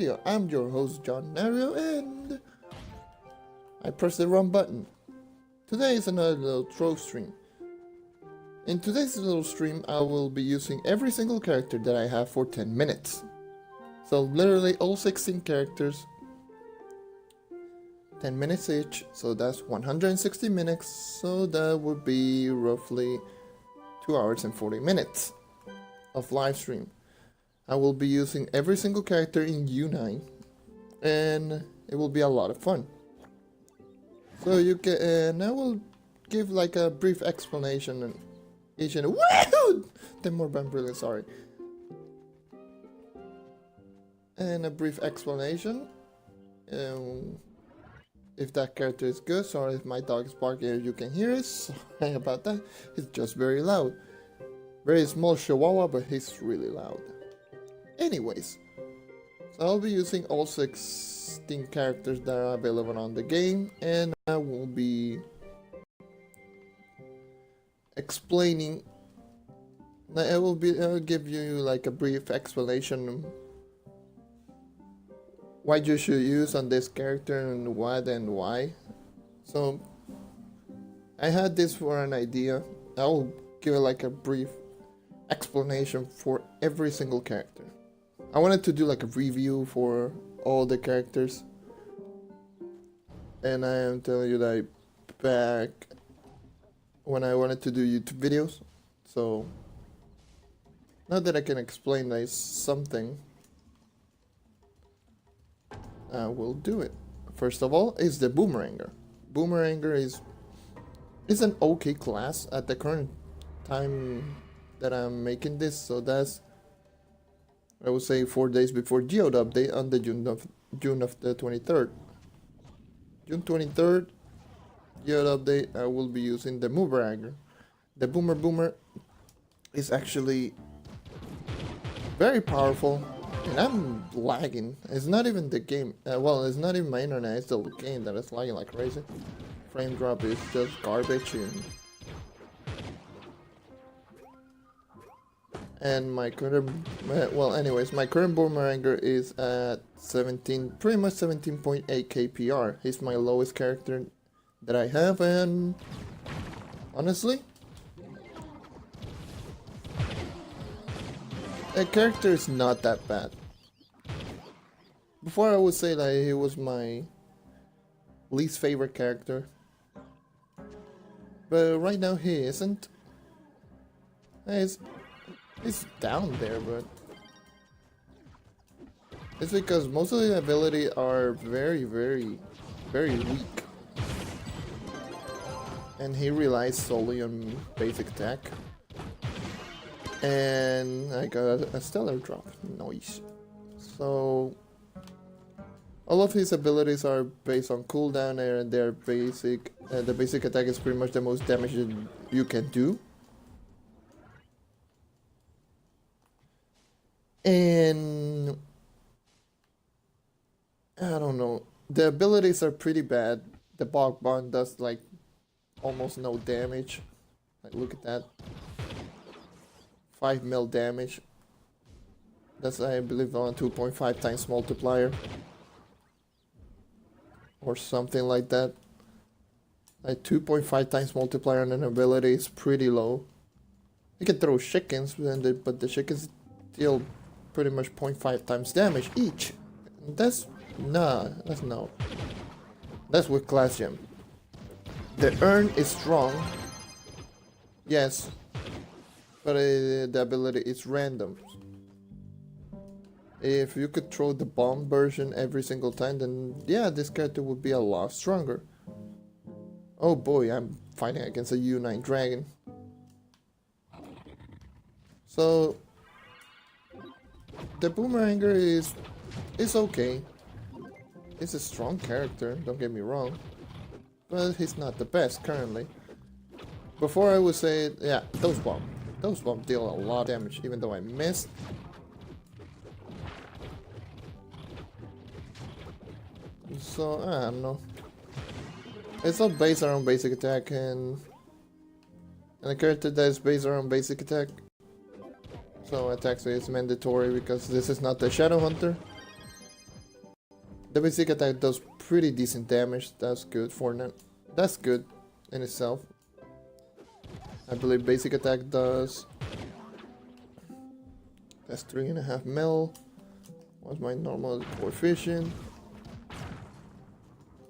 video. I'm your host, John Nario, and I pressed the wrong button. Today is another little Trove stream. In today's little stream, I will be using every single character that I have for 10 minutes. So literally all 16 characters, 10 minutes each, so that's 160 minutes, so that would be roughly 2 hours and 40 minutes of live stream. I will be using every single character in U9, and it will be a lot of fun. So you can, and I will give like a brief explanation and each and woohoo! I'm really sorry. And a brief explanation. If that character is good, sorry if my dog is barking, you can hear it. Sorry about that. It's just very loud. Very small chihuahua, but he's really loud. Anyways, so I'll be using all 16 characters that are available on the game, and I will be explaining. I'll give you like a brief explanation what you should use on this character and what and why. So I had this for an idea. I will give it like a brief explanation for every single character. I wanted to do like a review for all the characters, and I am telling you that back when I wanted to do YouTube videos. So now that I can explain like something, I will do it. First of all is the Boomeranger. Boomeranger is an okay class at the current time that I'm making this, so that's, I would say, 4 days before geode update on the June of the 23rd. June 23rd, geode update, I will be using the Boomeranger. The Boomer is actually very powerful, and I'm lagging. It's not even the game, well, it's not even my internet, it's the game that is lagging like crazy. Frame drop is just garbage, and my current, well, anyways, my current Boomeranger is at 17, pretty much 17.8 KPR. He's my lowest character that I have, and honestly, the character is not that bad. Before I would say that he was my least favorite character, but right now he isn't. It's down there, but it's because most of the abilities are very weak, and he relies solely on basic attack. And I got a stellar drop, nice. So all of his abilities are based on cooldown, and they're basic. The basic attack is pretty much the most damage that you can do. And I don't know, the abilities are pretty bad. The Bog Bond does like almost no damage. Like, look at that, 5 mil damage. That's, I believe, on 2.5 times multiplier or something like that. Like 2.5 times multiplier on an ability is pretty low. You can throw chickens, but the chickens deal pretty much 0.5 times damage each. That's no. That's with class gem. The urn is strong, yes, but the ability is random. If you could throw the bomb version every single time, then yeah, this character would be a lot stronger. Oh boy, I'm fighting against a U9 dragon. So the Boomeranger is okay. He's a strong character, don't get me wrong, but he's not the best currently. Before I would say, yeah, those bombs deal a lot of damage, even though I missed. So I don't know. It's all based around basic attack, and a character that is based around basic attack, so attack speed is mandatory because this is not the Shadow Hunter. The basic attack does pretty decent damage. That's good for now. That's good in itself. I believe basic attack does. That's 3.5 mil. What's my normal coefficient?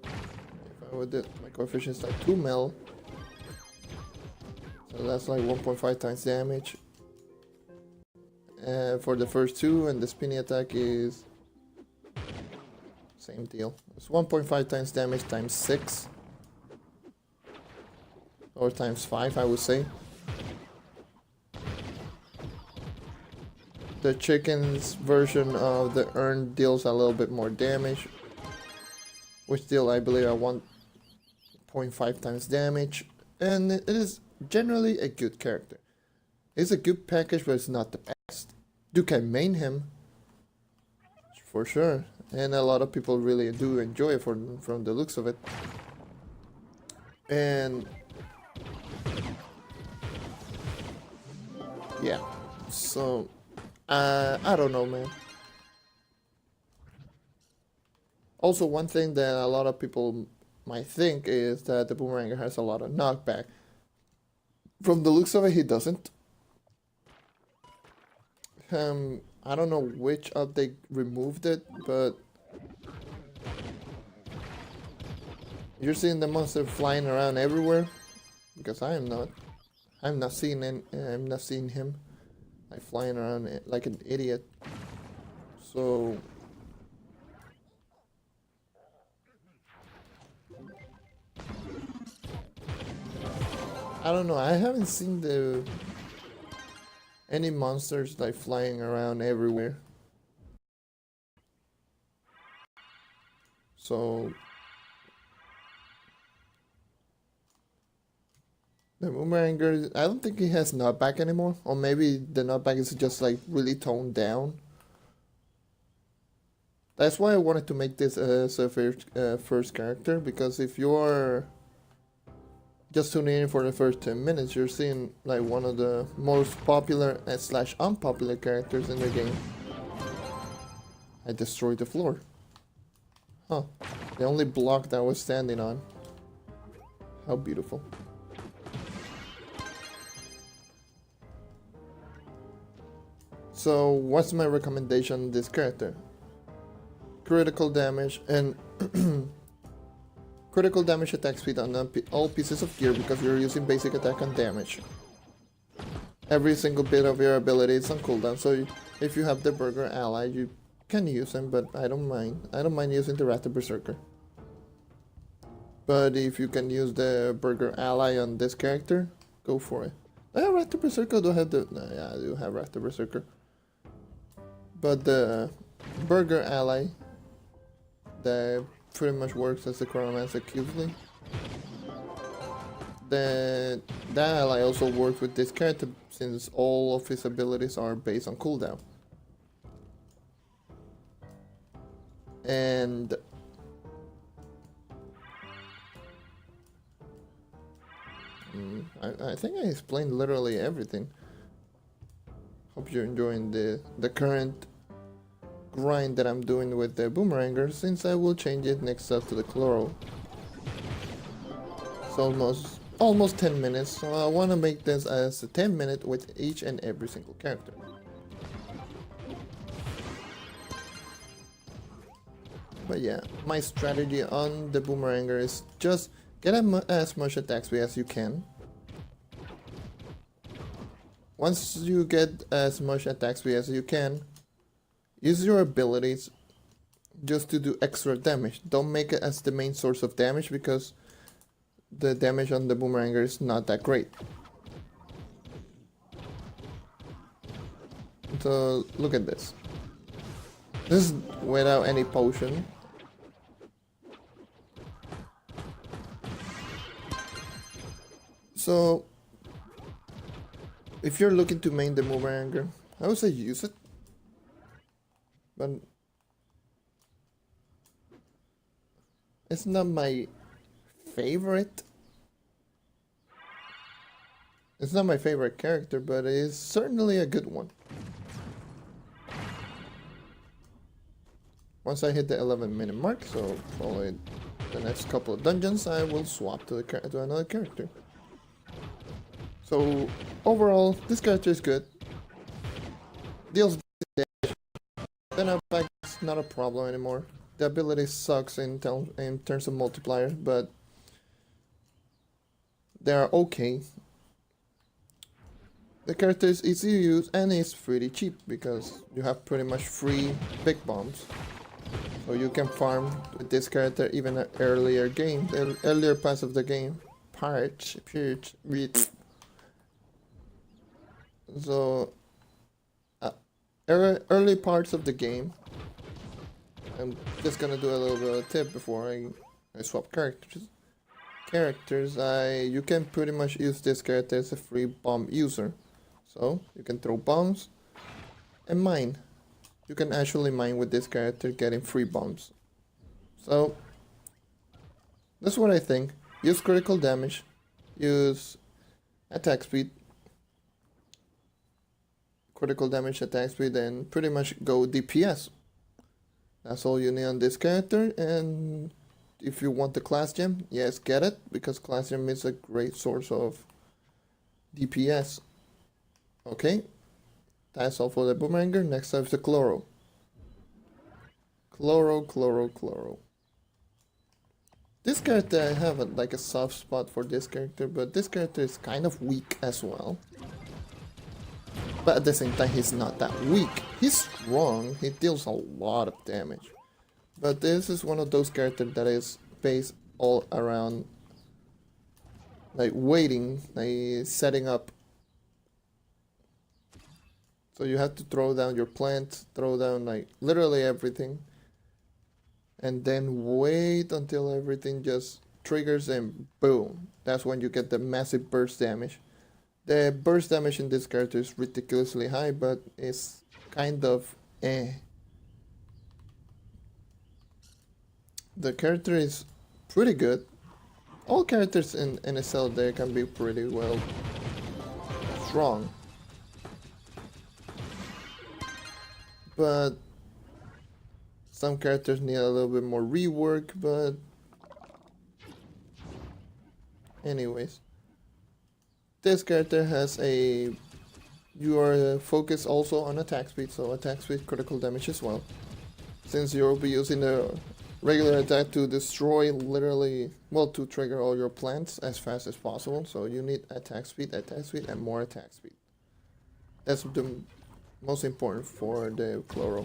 If I would do, my coefficient is like 2 mil. So that's like 1.5 times damage. For the first two, and the spinny attack is same deal. It's 1.5 times damage times 6. Or times 5, I would say. The chicken's version of the urn deals a little bit more damage, which deal, I believe, at 1.5 times damage, and it is generally a good character. It's a good package, but it's not the best. You can main him, for sure, and a lot of people really do enjoy it from the looks of it. And yeah, so I don't know, man. Also, one thing that a lot of people might think is that the Boomeranger has a lot of knockback. From the looks of it, he doesn't. I don't know which update removed it, but you're seeing the monster flying around everywhere, because I am not. I'm not seeing him like flying around like an idiot. So I don't know. I haven't seen any monsters like flying around everywhere. So the Boomeranger, I don't think he has knockback anymore, or maybe the knockback is just like really toned down. That's why I wanted to make this as a first character, because if you're just tuning in for the first 10 minutes, you're seeing like one of the most popular / unpopular characters in the game. I destroyed the floor. Huh. The only block that I was standing on. How beautiful. So what's my recommendation on this character? Critical damage and critical damage attack speed on all pieces of gear, because you're using basic attack and damage. Every single bit of your ability is on cooldown, so if you have the Burger ally, you can use him, but I don't mind. I don't mind using the Rat the Berserker. But if you can use the Burger ally on this character, go for it. I have Rat the Berserker, do I have the... No, yeah, I do have Rat the Berserker. But the Burger ally, that pretty much works as the Chloromancer Q-Flee. That ally also works with this character, since all of his abilities are based on cooldown. And I think I explained literally everything. Hope you're enjoying the current grind that I'm doing with the Boomeranger, since I will change it next up to the Chloro. It's almost 10 minutes, so I want to make this as a 10-minute with each and every single character. But yeah, my strategy on the Boomeranger is just get as much attack speed as you can. Once you get as much attack speed as you can, use your abilities just to do extra damage. Don't make it as the main source of damage, because the damage on the Boomeranger is not that great. So look at this. This is without any potion. So if you're looking to main the Boomeranger, I would say use it. But it's not my favorite. It's not my favorite character, but it is certainly a good one. Once I hit the 11-minute mark, so following the next couple of dungeons, I will swap to another character. So overall, this character is good. Deals damage. The knockback is not a problem anymore. The ability sucks in terms of multiplier, but they are okay. The character is easy to use and it's pretty cheap because you have pretty much free big bombs. So you can farm with this character even at earlier game, the earlier parts of the game. So early parts of the game. I'm just gonna do a little bit of a tip before I swap characters. You can pretty much use this character as a free bomb user. So you can throw bombs and mine. You can actually mine with this character getting free bombs. So that's what I think. Use critical damage, use attack speed, critical damage, attack speed, and pretty much go DPS. That's all you need on this character. And if you want the class gem, yes, get it, because class gem is a great source of DPS. Okay, that's all for the Boomeranger. Next up is the Chloro. Chloro. This character, I have like a soft spot for this character, but this character is kind of weak as well. But at the same time, he's not that weak. He's strong, he deals a lot of damage. But this is one of those characters that is based all around like waiting, like setting up. So you have to throw down your plant, throw down like literally everything, and then wait until everything just triggers and boom. That's when you get the massive burst damage. The burst damage in this character is ridiculously high, but it's kind of eh. The character is pretty good. All characters in NSL there can be pretty well strong. But some characters need a little bit more rework, but anyways. This character has you are focused also on attack speed, so attack speed, critical damage as well. Since you'll be using the regular attack to destroy literally, well, to trigger all your plants as fast as possible, so you need attack speed, and more attack speed. That's the most important for the Chloro.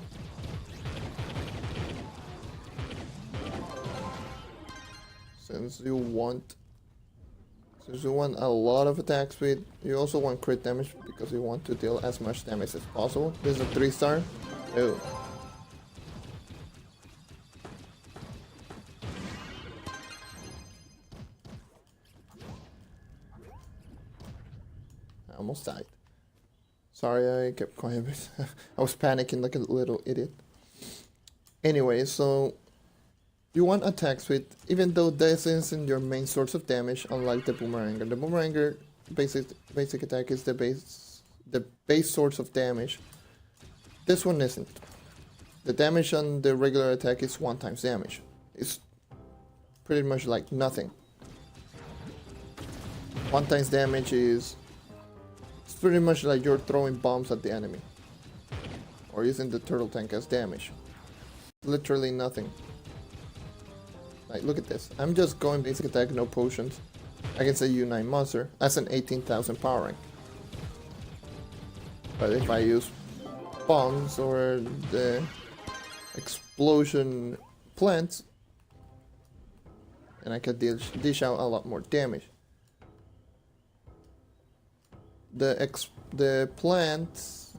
Since you want a lot of attack speed, you also want crit damage because you want to deal as much damage as possible. This is a 3-star. Oh. I almost died. Sorry, I kept quiet. I was panicking like a little idiot. Anyway, so you want attack speed, even though this isn't your main source of damage, unlike the Boomeranger. The Boomeranger basic attack is the base source of damage. This one isn't. The damage on the regular attack is 1 times damage. It's pretty much like nothing. 1 times damage is pretty much like you're throwing bombs at the enemy, or using the turtle tank as damage. Literally nothing. Like, look at this. I'm just going basic attack, no potions, against a U9 monster. That's an 18,000 power rank. But if I use bombs or the explosion plants, and I can dish out a lot more damage. The plants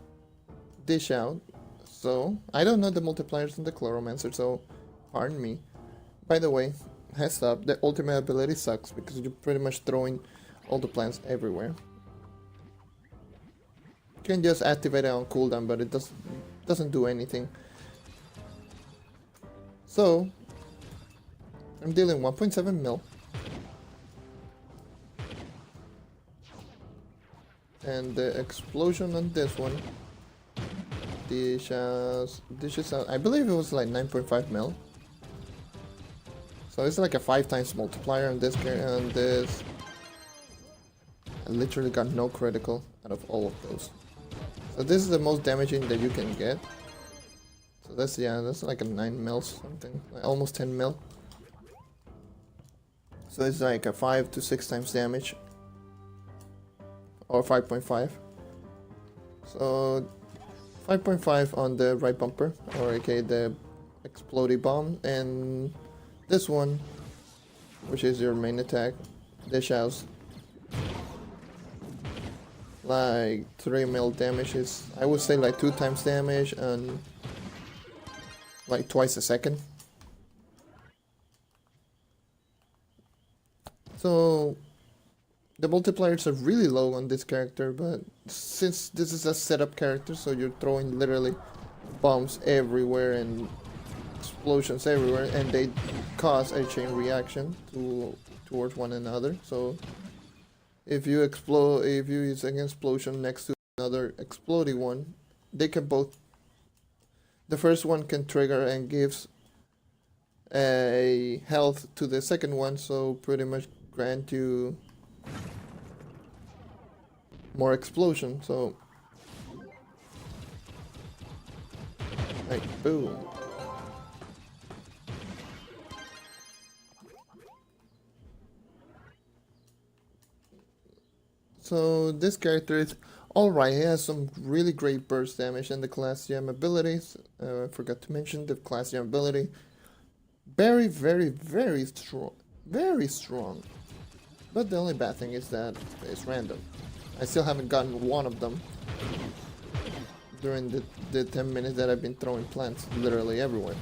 dish out, so I don't know the multipliers in the Chloromancer, so pardon me. By the way, heads up, the ultimate ability sucks because you're pretty much throwing all the plants everywhere. You can just activate it on cooldown, but it doesn't do anything. So I'm dealing 1.7 mil. And the explosion on this one dishes out. I believe it was like 9.5 mil. So it's like a 5 times multiplier on this. I literally got no critical out of all of those. So this is the most damaging that you can get. So that's, yeah, that's like a 9 mil something, like almost 10 mil. So it's like a 5 to 6 times damage, or 5.5. So 5.5 on the right bumper, or aka the explodey bomb, and this one, which is your main attack, dish out like 3 mil damage. Is, I would say, like 2 times damage and like twice a second. So the multipliers are really low on this character, but since this is a setup character, so you're throwing literally bombs everywhere and explosions everywhere, and they cause a chain reaction towards one another. So if you use an explosion next to another exploding one, they can both. The first one can trigger and gives a health to the second one, so pretty much grant you more explosion. So like boom. So this character is alright. He has some really great burst damage and the class gem abilities. I forgot to mention the class gem ability. Very, very, very strong. Very strong. But the only bad thing is that it's random. I still haven't gotten one of them during the 10 minutes that I've been throwing plants literally everywhere.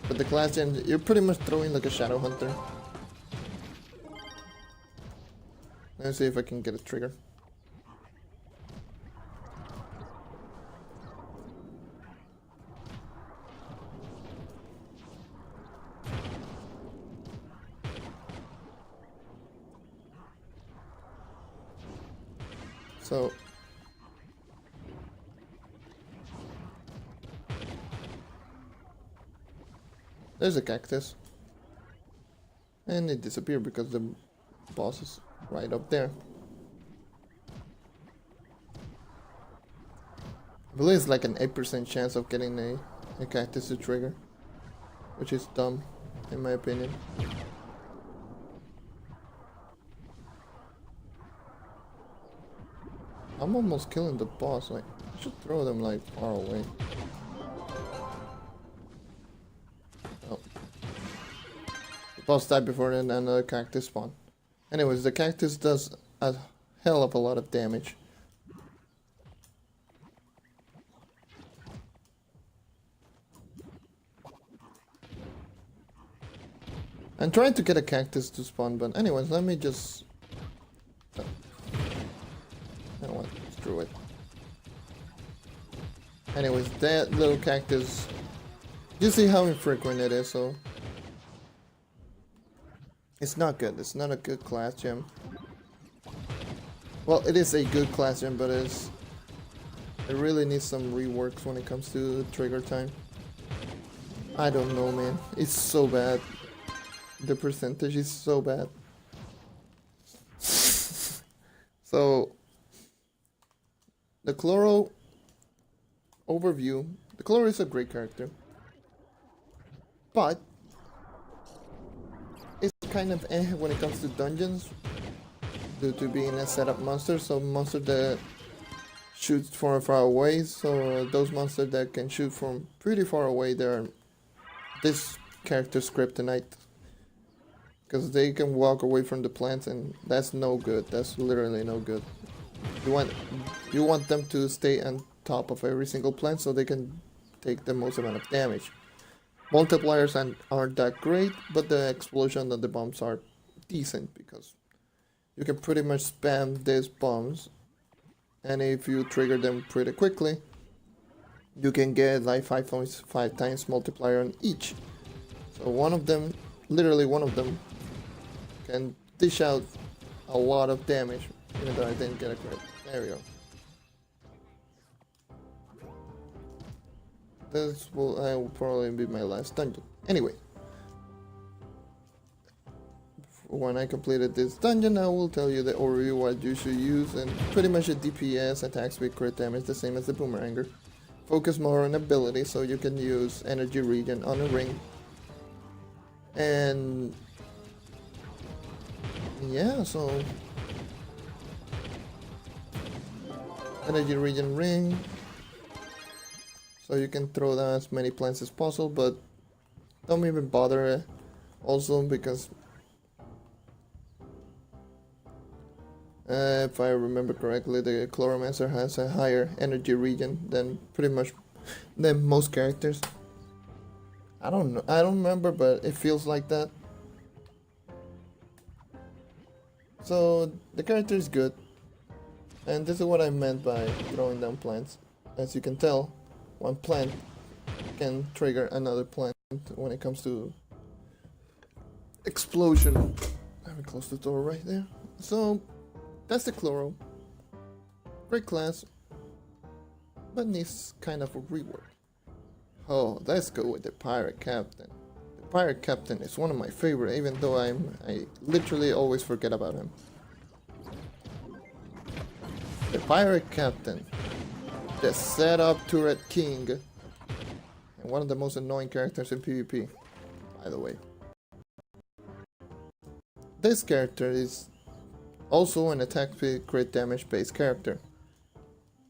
But the class gem, you're pretty much throwing like a shadow hunter. Let's see if I can get a trigger. So there's a cactus, and it disappeared because the boss is right up there. I believe it's like an 8% chance of getting a cactus to trigger, which is dumb in my opinion. I'm almost killing the boss. Like, I should throw them like far away. Oh. The boss died before then another cactus spawned. Anyways, the cactus does a hell of a lot of damage. I'm trying to get a cactus to spawn, but anyways, let me just... I don't want to screw it. Anyways, that little cactus, you see how infrequent it is, so it's not good. It's not a good class gem. Well, it is a good class gem, but it really needs some reworks when it comes to trigger time. I don't know, man. It's so bad. The percentage is so bad. So the Chloro overview. The Chloro is a great character, but it's kind of when it comes to dungeons due to being a setup monster. So monster that shoots from far away. So those monsters that can shoot from pretty far away, they're this character's kryptonite, because they can walk away from the plants, and that's no good. That's literally no good. You want them to stay on top of every single plant so they can take the most amount of damage. Multipliers aren't that great, but the explosion and the bombs are decent because you can pretty much spam these bombs, and if you trigger them pretty quickly, you can get like 5.5 times multiplier on each. So one of them, literally one of them, can dish out a lot of damage, even though I didn't get a crit. There we go. will probably be my last dungeon. Anyway, when I completed this dungeon, I will tell you the overview what you should use, and pretty much a DPS, attack speed, crit damage, the same as the Boomeranger. Focus more on ability, so you can use energy regen on a ring. And yeah, so energy regen ring, so you can throw down as many plants as possible, but don't even bother also because if I remember correctly, the Chloromancer has a higher energy regen than than most characters. I don't know, I don't remember, but it feels like that. So the character is good, and this is what I meant by throwing down plants. As you can tell, one plant can trigger another plant when it comes to explosion. Let me close the door right there. So that's the Chloro. Great class, but needs kind of a rework. Oh, let's go with the Pirate Captain. The Pirate Captain is one of my favorite, even though I literally always forget about him. The Pirate Captain, the setup turret king, and one of the most annoying characters in PvP, by the way. This character is also an attack speed crit damage based character.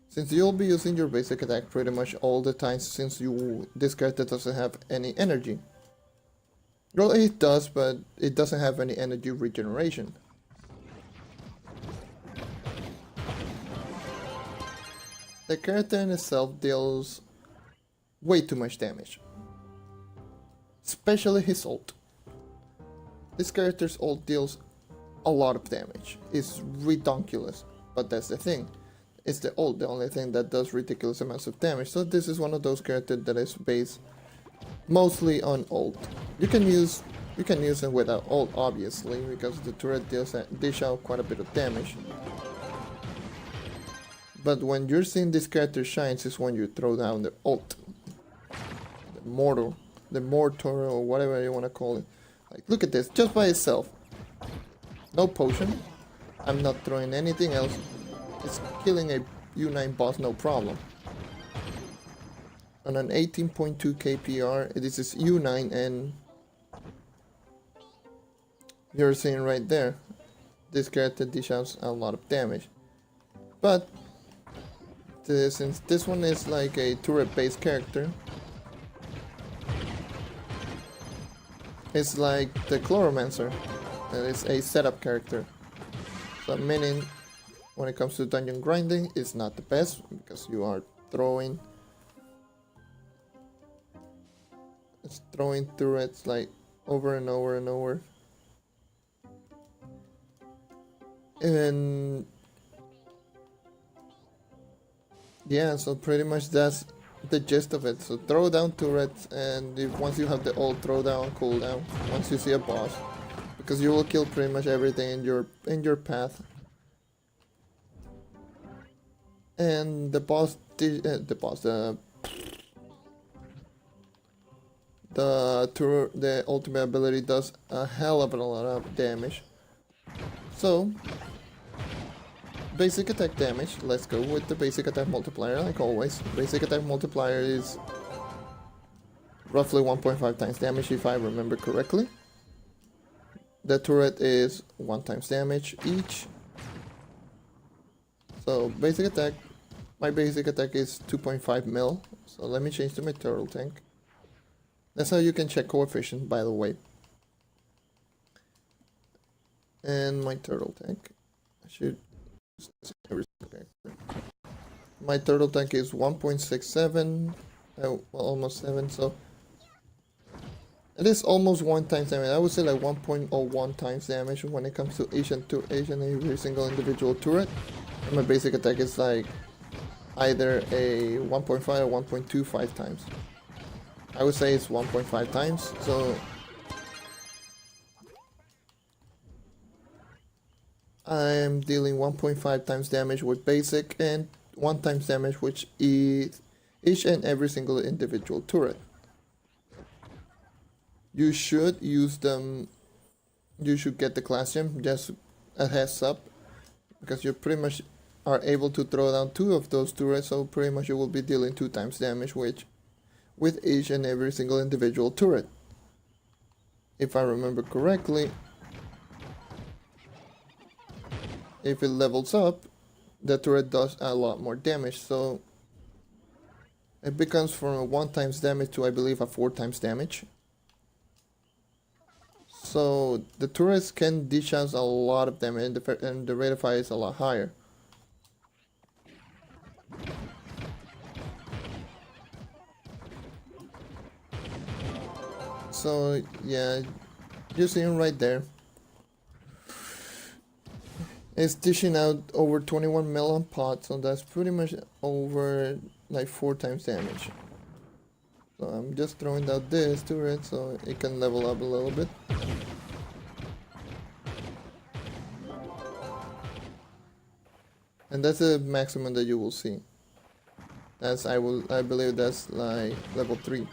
Since you'll be using your basic attack pretty much all the time, since this character doesn't have any energy. Well, it does, but it doesn't have any energy regeneration. The character in itself deals way too much damage, especially his ult. This character's ult deals a lot of damage. It's ridiculous, but that's the thing. It's the ult, the only thing that does ridiculous amounts of damage. So this is one of those characters that is based mostly on ult. You can use it without ult, obviously, because the turret dish out quite a bit of damage. But when you're seeing this character shines is when you throw down the ult, the mortar, or whatever you want to call it. Like, look at this, just by itself. No potion. I'm not throwing anything else. It's killing a U9 boss, no problem. On an 18.2 KPR, this is U9, and you're seeing right there, this character dishes out a lot of damage. But since this one is like a turret-based character, it's like the Chloromancer, that is a setup character. So meaning, when it comes to dungeon grinding, it's not the best because you are throwing turrets like over and over and over. And yeah, so pretty much that's the gist of it. So throw down turrets, and once you have the ult, throw down cooldown once you see a boss, because you will kill pretty much everything in your path. And the ultimate ability does a hell of a lot of damage. So basic attack damage, let's go with the basic attack multiplier like always. Basic attack multiplier is roughly 1.5 times damage if I remember correctly. The turret is 1 times damage each. So basic attack, my basic attack is 2.5 mil. So let me change to my turtle tank. That's how you can check coefficient, by the way. And my turtle tank, my turtle tank is 1.67, well, almost 7, so it is almost 1 times damage. I would say like 1.01 times damage when it comes to each and every single individual turret. And my basic attack is like either a 1.5 or 1.25 times. I would say it's 1.5 times, so I'm dealing 1.5 times damage with basic and 1 times damage which is each and every single individual turret. You should use them, you should get the class gem, just a heads up, because you pretty much are able to throw down 2 of those turrets, so pretty much you will be dealing 2 times damage with each and every single individual turret. If I remember correctly, if it levels up, the turret does a lot more damage, so it becomes from a 1 times damage to I believe a 4 times damage. So the turrets can dish out a lot of damage, and the rate of fire is a lot higher. So yeah, you see him right there. It's dishing out over 21 mil on pot, so that's pretty much over like 4 times damage. So I'm just throwing out this turret so it can level up a little bit. And that's the maximum that you will see. That's I believe that's like level 3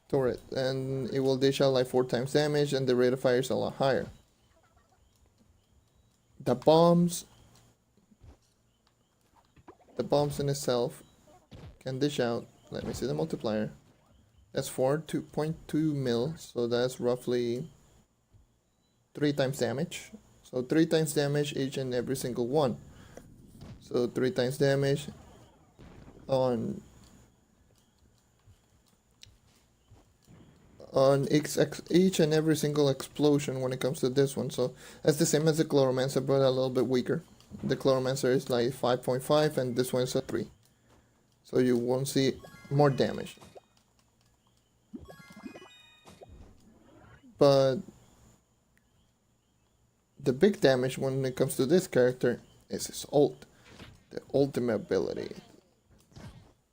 turret, and it will dish out like 4 times damage, and the rate of fire is a lot higher. The bombs in itself can dish out, let me see the multiplier, that's 2.2 mil, so that's roughly 3 times damage. So 3 times damage each and every single one. So 3 times damage on each and every single explosion when it comes to this one. So that's the same as the Chloromancer, but a little bit weaker. The Chloromancer is like 5.5 and this one is a 3. So you won't see more damage. But the big damage when it comes to this character is his ult. The ultimate ability.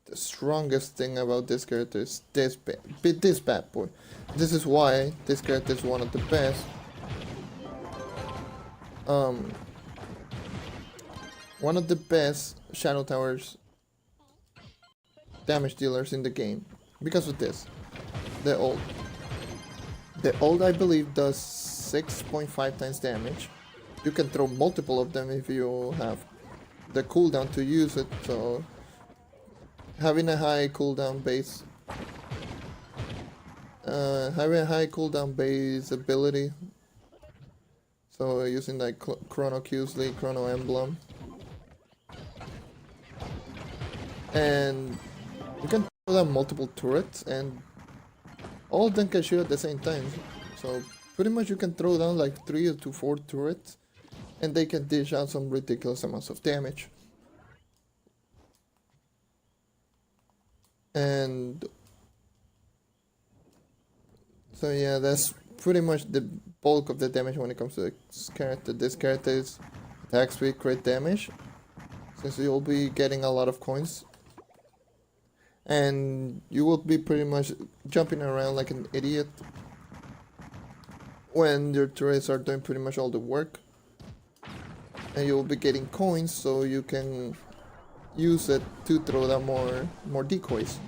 The strongest thing about this character is this bad boy. This is why this character is one of the best. One of the best Shadow Towers damage dealers in the game. Because of this. The ult. The ult I believe does 6.5 times damage. You can throw multiple of them if you have the cooldown to use it, so having a high cooldown base ability, so using like Chrono Qsley, Chrono Emblem, and you can throw down multiple turrets and all of them can shoot at the same time, so pretty much you can throw down like 3 to 4 turrets and they can dish out some ridiculous amounts of damage. And so yeah, that's pretty much the bulk of the damage when it comes to this character. This character is attack speed, crit damage, since you'll be getting a lot of coins. And you will be pretty much jumping around like an idiot when your turrets are doing pretty much all the work. And you'll be getting coins so you can use it to throw down more decoys.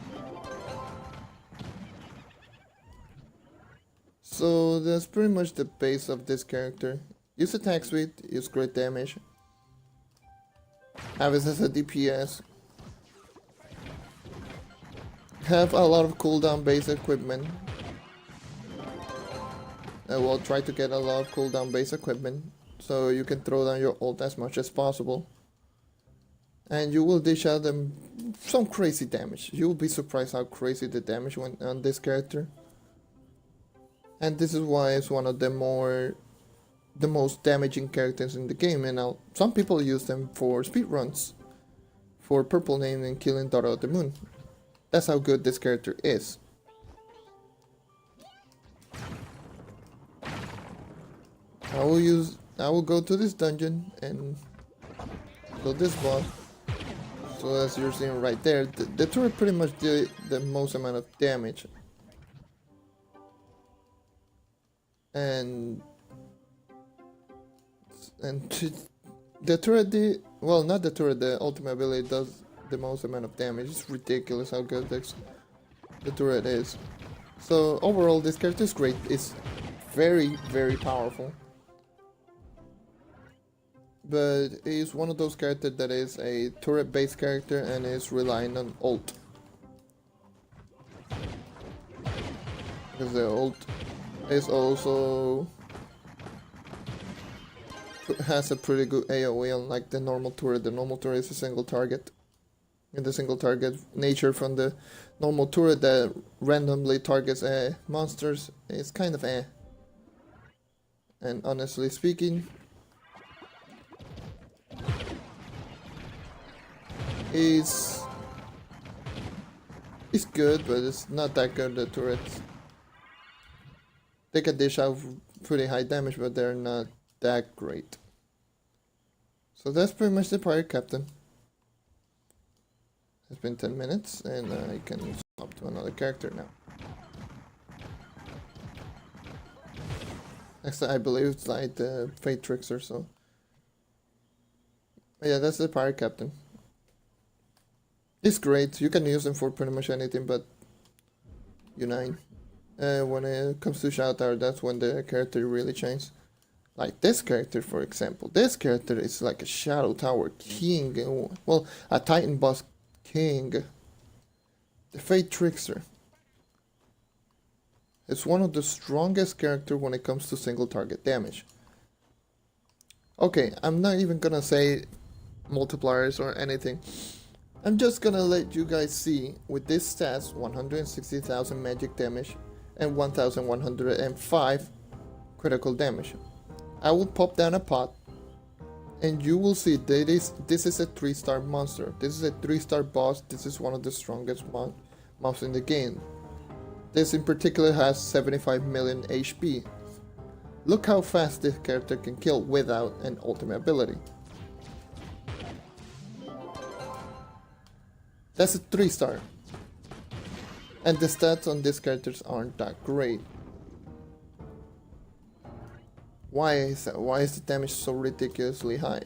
So that's pretty much the base of this character. Use attack speed, use crit damage, have it as a DPS, have a lot of cooldown based equipment. I will try to get a lot of cooldown based equipment so you can throw down your ult as much as possible. And you will dish out them some crazy damage. You will be surprised how crazy the damage went on this character. And this is why it's one of the most damaging characters in the game. And now some people use them for speedruns, for purple name and killing Daughter of the Moon. That's how good this character is. I will go to this dungeon and kill this boss. So as you're seeing right there, the turret pretty much did the most amount of damage. And the turret did, well, not the turret, the ultimate ability does the most amount of damage. It's ridiculous how good the turret is. So overall, this character is great. It's very, very powerful. But he's one of those characters that is a turret-based character and is relying on ult. Because the ult is also has a pretty good AoE, unlike the normal turret. The normal turret is a single target. And the single target nature from the normal turret that randomly targets monsters is kind of eh. And honestly speaking, it's good, but it's not that good. The turrets, they can dish out pretty high damage, but they're not that great. So that's pretty much the Pirate Captain. It's been 10 minutes, and I can swap to another character now. Next, I believe it's like the Fate Trickster, so... yeah, that's the Pirate Captain. It's great, you can use him for pretty much anything but Unite. When it comes to Shadow Tower, that's when the character really changes. Like this character, for example. This character is like a Shadow Tower king. Well, a Titan boss king. The Fate Trickster. It's one of the strongest characters when it comes to single target damage. Okay, I'm not even gonna say multipliers or anything. I'm just gonna let you guys see with this stats, 160,000 magic damage and 1,105 critical damage. I will pop down a pot and you will see that this is a 3-star monster. This is a 3-star boss. This is one of the strongest mobs in the game. This in particular has 75 million HP. Look how fast this character can kill without an ultimate ability. That's a 3-star. And the stats on these characters aren't that great. Why is that? Why is the damage so ridiculously high?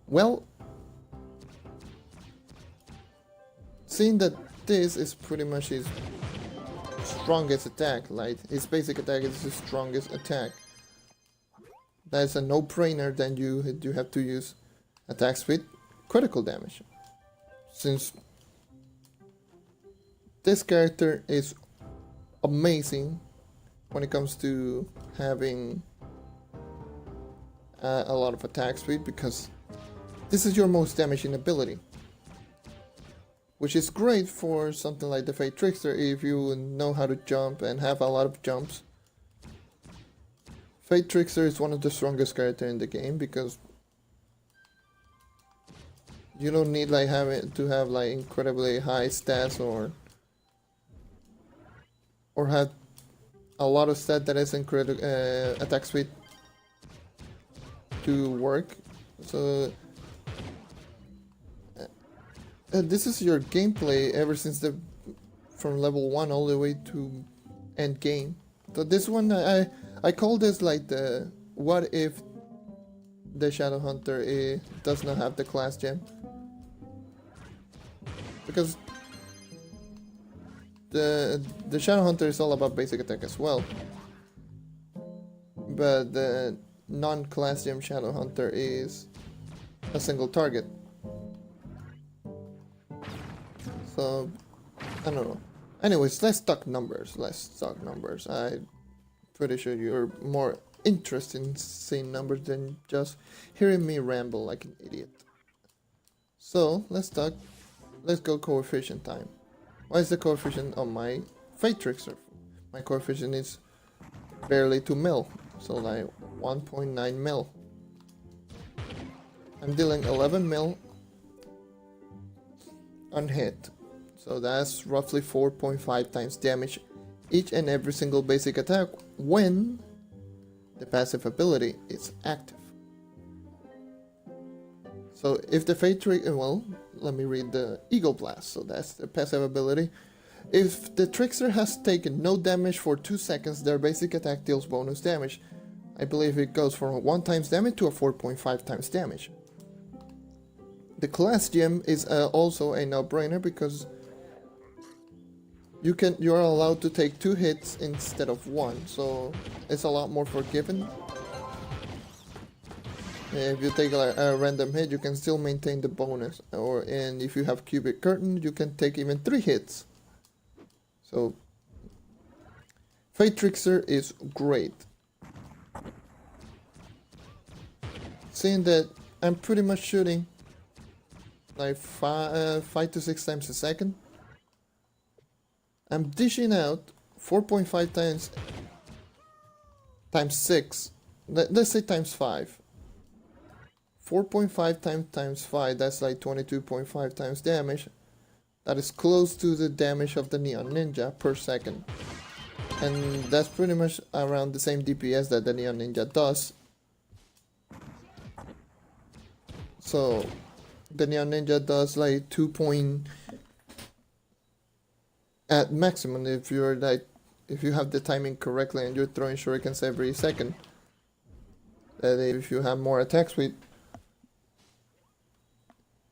Well, seeing that this is pretty much his strongest attack, like his basic attack is his strongest attack. That's a no-brainer. Then you have to use attacks with critical damage. Since this character is amazing when it comes to having a lot of attack speed, because this is your most damaging ability, which is great for something like the Fate Trickster if you know how to jump and have a lot of jumps. Fate Trickster is one of the strongest characters in the game because you don't need like having to have like incredibly high stats or have a lot of stat that is incredible attack speed to work. So this is your gameplay ever since from level 1 all the way to end game. So this one I call this like the what if the Shadow Hunter does not have the class gem, because the Shadow Hunter is all about basic attack as well, but the non-class gem Shadow Hunter is a single target. So I don't know. Anyways, let's talk numbers. I'm pretty sure you're more interested in seeing numbers than just hearing me ramble like an idiot. So let's go coefficient time. What is the coefficient on my Fate Trickster? My coefficient is barely 2 mil, so like 1.9 mil. I'm dealing 11 mil on hit, so that's roughly 4.5 times damage each and every single basic attack when the passive ability is active. So if the Fate Trickster, well, let me read the Eagle Blast, so that's the passive ability. If the Trickster has taken no damage for 2 seconds, their basic attack deals bonus damage. I believe it goes from 1 times damage to a 4.5 times damage. The class gem is also a no-brainer because you're allowed to take 2 hits instead of 1, so it's a lot more forgiving. If you take a random hit, you can still maintain the bonus, and if you have cubic curtain, you can take even 3 hits. So Fate Trickster is great. Seeing that I'm pretty much shooting like 5 to 6 times a second, I'm dishing out 4.5 times 6. Let's say times 5. 4.5 times 5, that's like 22.5 times damage. That is close to the damage of the Neon Ninja per second. And that's pretty much around the same DPS that the Neon Ninja does. So the Neon Ninja does like 2. At maximum, if you have the timing correctly and you're throwing shurikens every second. That if you have more attack speed,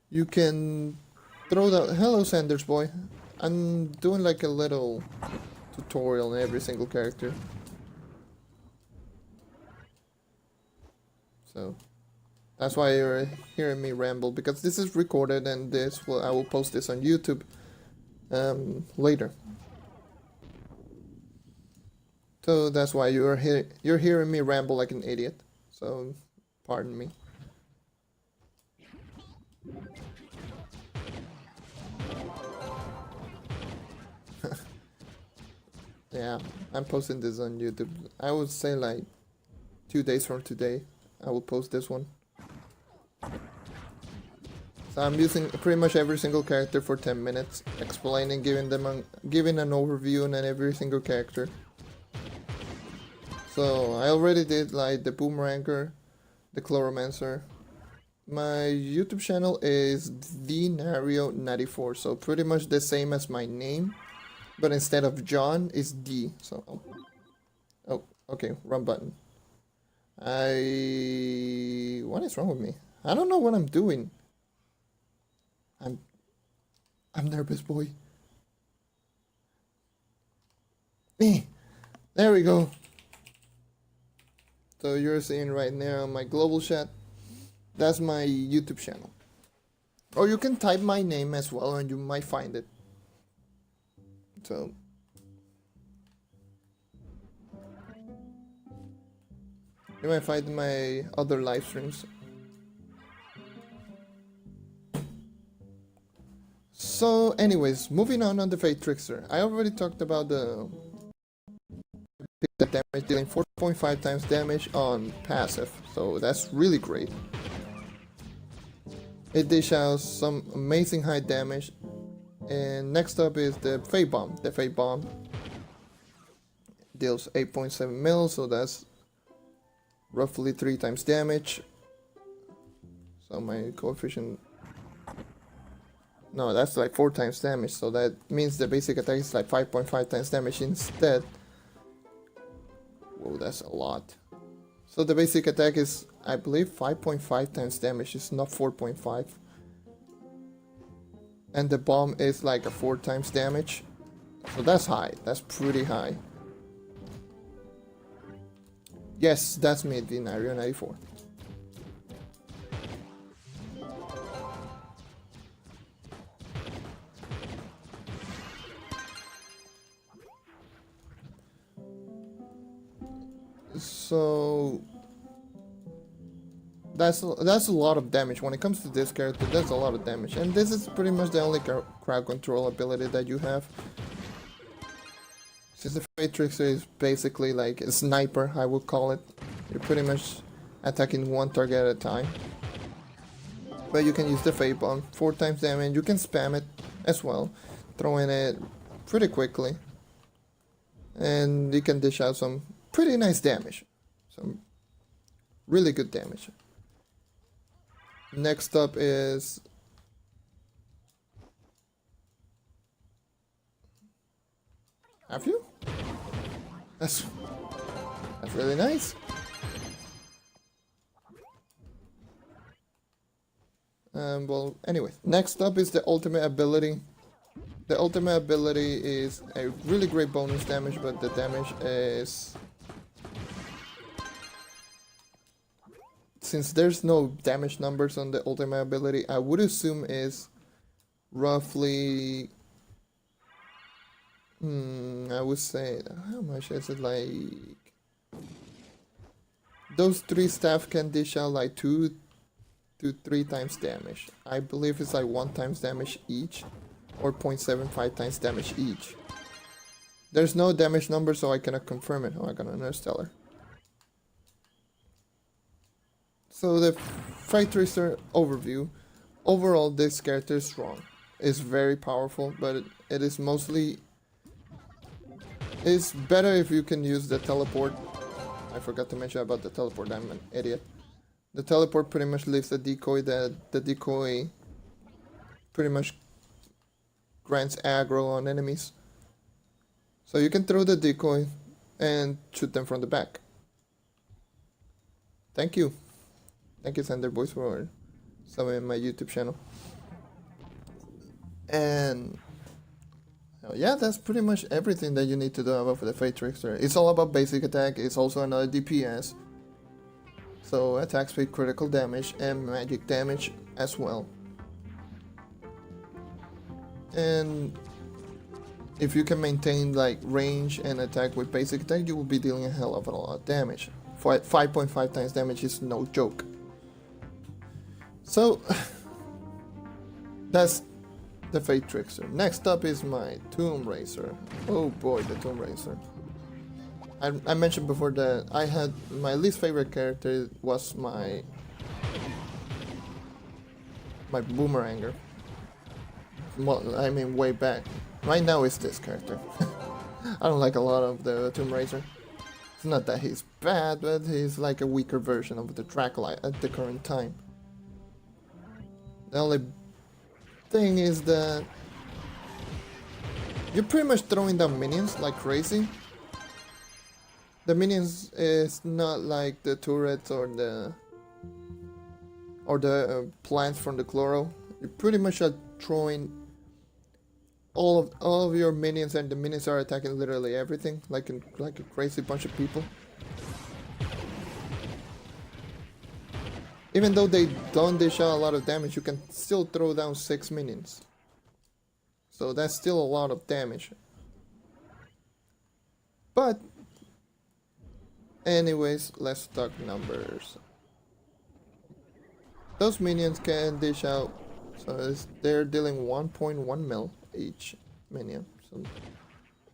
you can throw the... Hello, Sanders boy. I'm doing like a little tutorial on every single character. So that's why you're hearing me ramble, because this is recorded and I will post this on YouTube later. So that's why you're hearing me ramble like an idiot. So pardon me. Yeah, I'm posting this on YouTube. I would say like 2 days from today I will post this one. So I'm using pretty much every single character for 10 minutes, explaining, giving an overview on every single character. So I already did like the Boomeranger, the Chloromancer. My YouTube channel is Dino.Tamer.direct, so pretty much the same as my name, but instead of John is D. So oh, okay, wrong button. What is wrong with me? I don't know what I'm doing. I'm nervous, boy. There we go. So you're seeing right now on my global chat, that's my YouTube channel. Or you can type my name as well and you might find it. So you might find my other live streams. So anyways, moving on the Fate Trickster. I already talked about the damage, dealing 4.5 times damage on passive, so that's really great. It dishes out some amazing high damage. And next up is the Fate Bomb. The Fate Bomb deals 8.7 mil, so that's roughly 3 times damage. So my coefficient... No, that's like 4 times damage, so that means the basic attack is like 5.5 times damage instead. Whoa, that's a lot. So the basic attack is, I believe, 5.5 times damage, it's not 4.5. And the bomb is like a 4 times damage. So that's high, that's pretty high. Yes, that's me, Dino.Tamer.direct. So that's a lot of damage. When it comes to this character, that's a lot of damage. And this is pretty much the only crowd control ability that you have. Since the Fate Trickster is basically like a sniper, I would call it. You're pretty much attacking one target at a time. But you can use the Fate Bomb, 4 times damage. You can spam it as well, throwing it pretty quickly. And you can dish out some pretty nice damage. Some really good damage. Next up is... Have you? That's really nice. Well, anyway, next up is the ultimate ability. The ultimate ability is a really great bonus damage, but the damage is... Since there's no damage numbers on the ultimate ability, I would assume is roughly... I would say, how much is it, like... Those 3 staff can dish out like 2 to 3 times damage. I believe it's like 1 times damage each, or 0.75 times damage each. There's no damage number, so I cannot confirm it. Oh, I got another stellar. So the Fight Trickster overview. Overall, this character is strong. It's very powerful, but it is mostly... It's better if you can use the teleport. I forgot to mention about the teleport, I'm an idiot. The teleport pretty much leaves the decoy, the decoy pretty much grants aggro on enemies. So you can throw the decoy and shoot them from the back. Thank you. Thank you, Sander Boys, for subbing my YouTube channel. And yeah, that's pretty much everything that you need to do about the Fate Trickster. It's all about basic attack. It's also another DPS. So attack speed, critical damage, and magic damage as well. And if you can maintain like range and attack with basic attack, you will be dealing a hell of a lot of damage. 5.5 times damage is no joke. So that's the Fate Trickster. Next up is my Tomb Racer. Oh boy, the Tomb Racer. I mentioned before that I had my least favorite character was my Boomeranger. Well, I mean way back. Right now it's this character. I don't like a lot of the Tomb Racer. It's not that he's bad, but he's like a weaker version of the Dracolyte at the current time. The only thing is that you're pretty much throwing down minions like crazy. The minions is not like the turrets or the plants from the Chloro. You pretty much are throwing all of your minions, and the minions are attacking literally everything, like a crazy bunch of people. Even though they don't dish out a lot of damage, you can still throw down 6 minions. So that's still a lot of damage. But anyways, let's talk numbers. Those minions can dish out, so they're dealing 1.1 mil each minion. So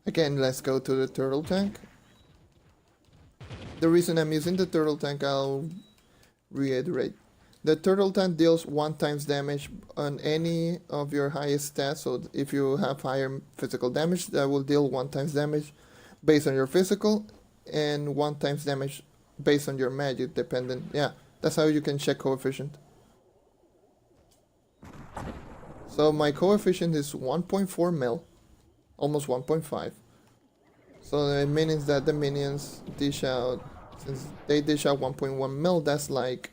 again, let's go to the turtle tank. The reason I'm using the turtle tank, I'll reiterate. The turtle tank deals 1 times damage on any of your highest stats. So if you have higher physical damage, that will deal 1 times damage based on your physical, and 1 times damage based on your magic dependent. Yeah, that's how you can check coefficient. So my coefficient is 1.4 mil, almost 1.5. So it means that the minions dish out, since they dish out 1.1 mil, that's like,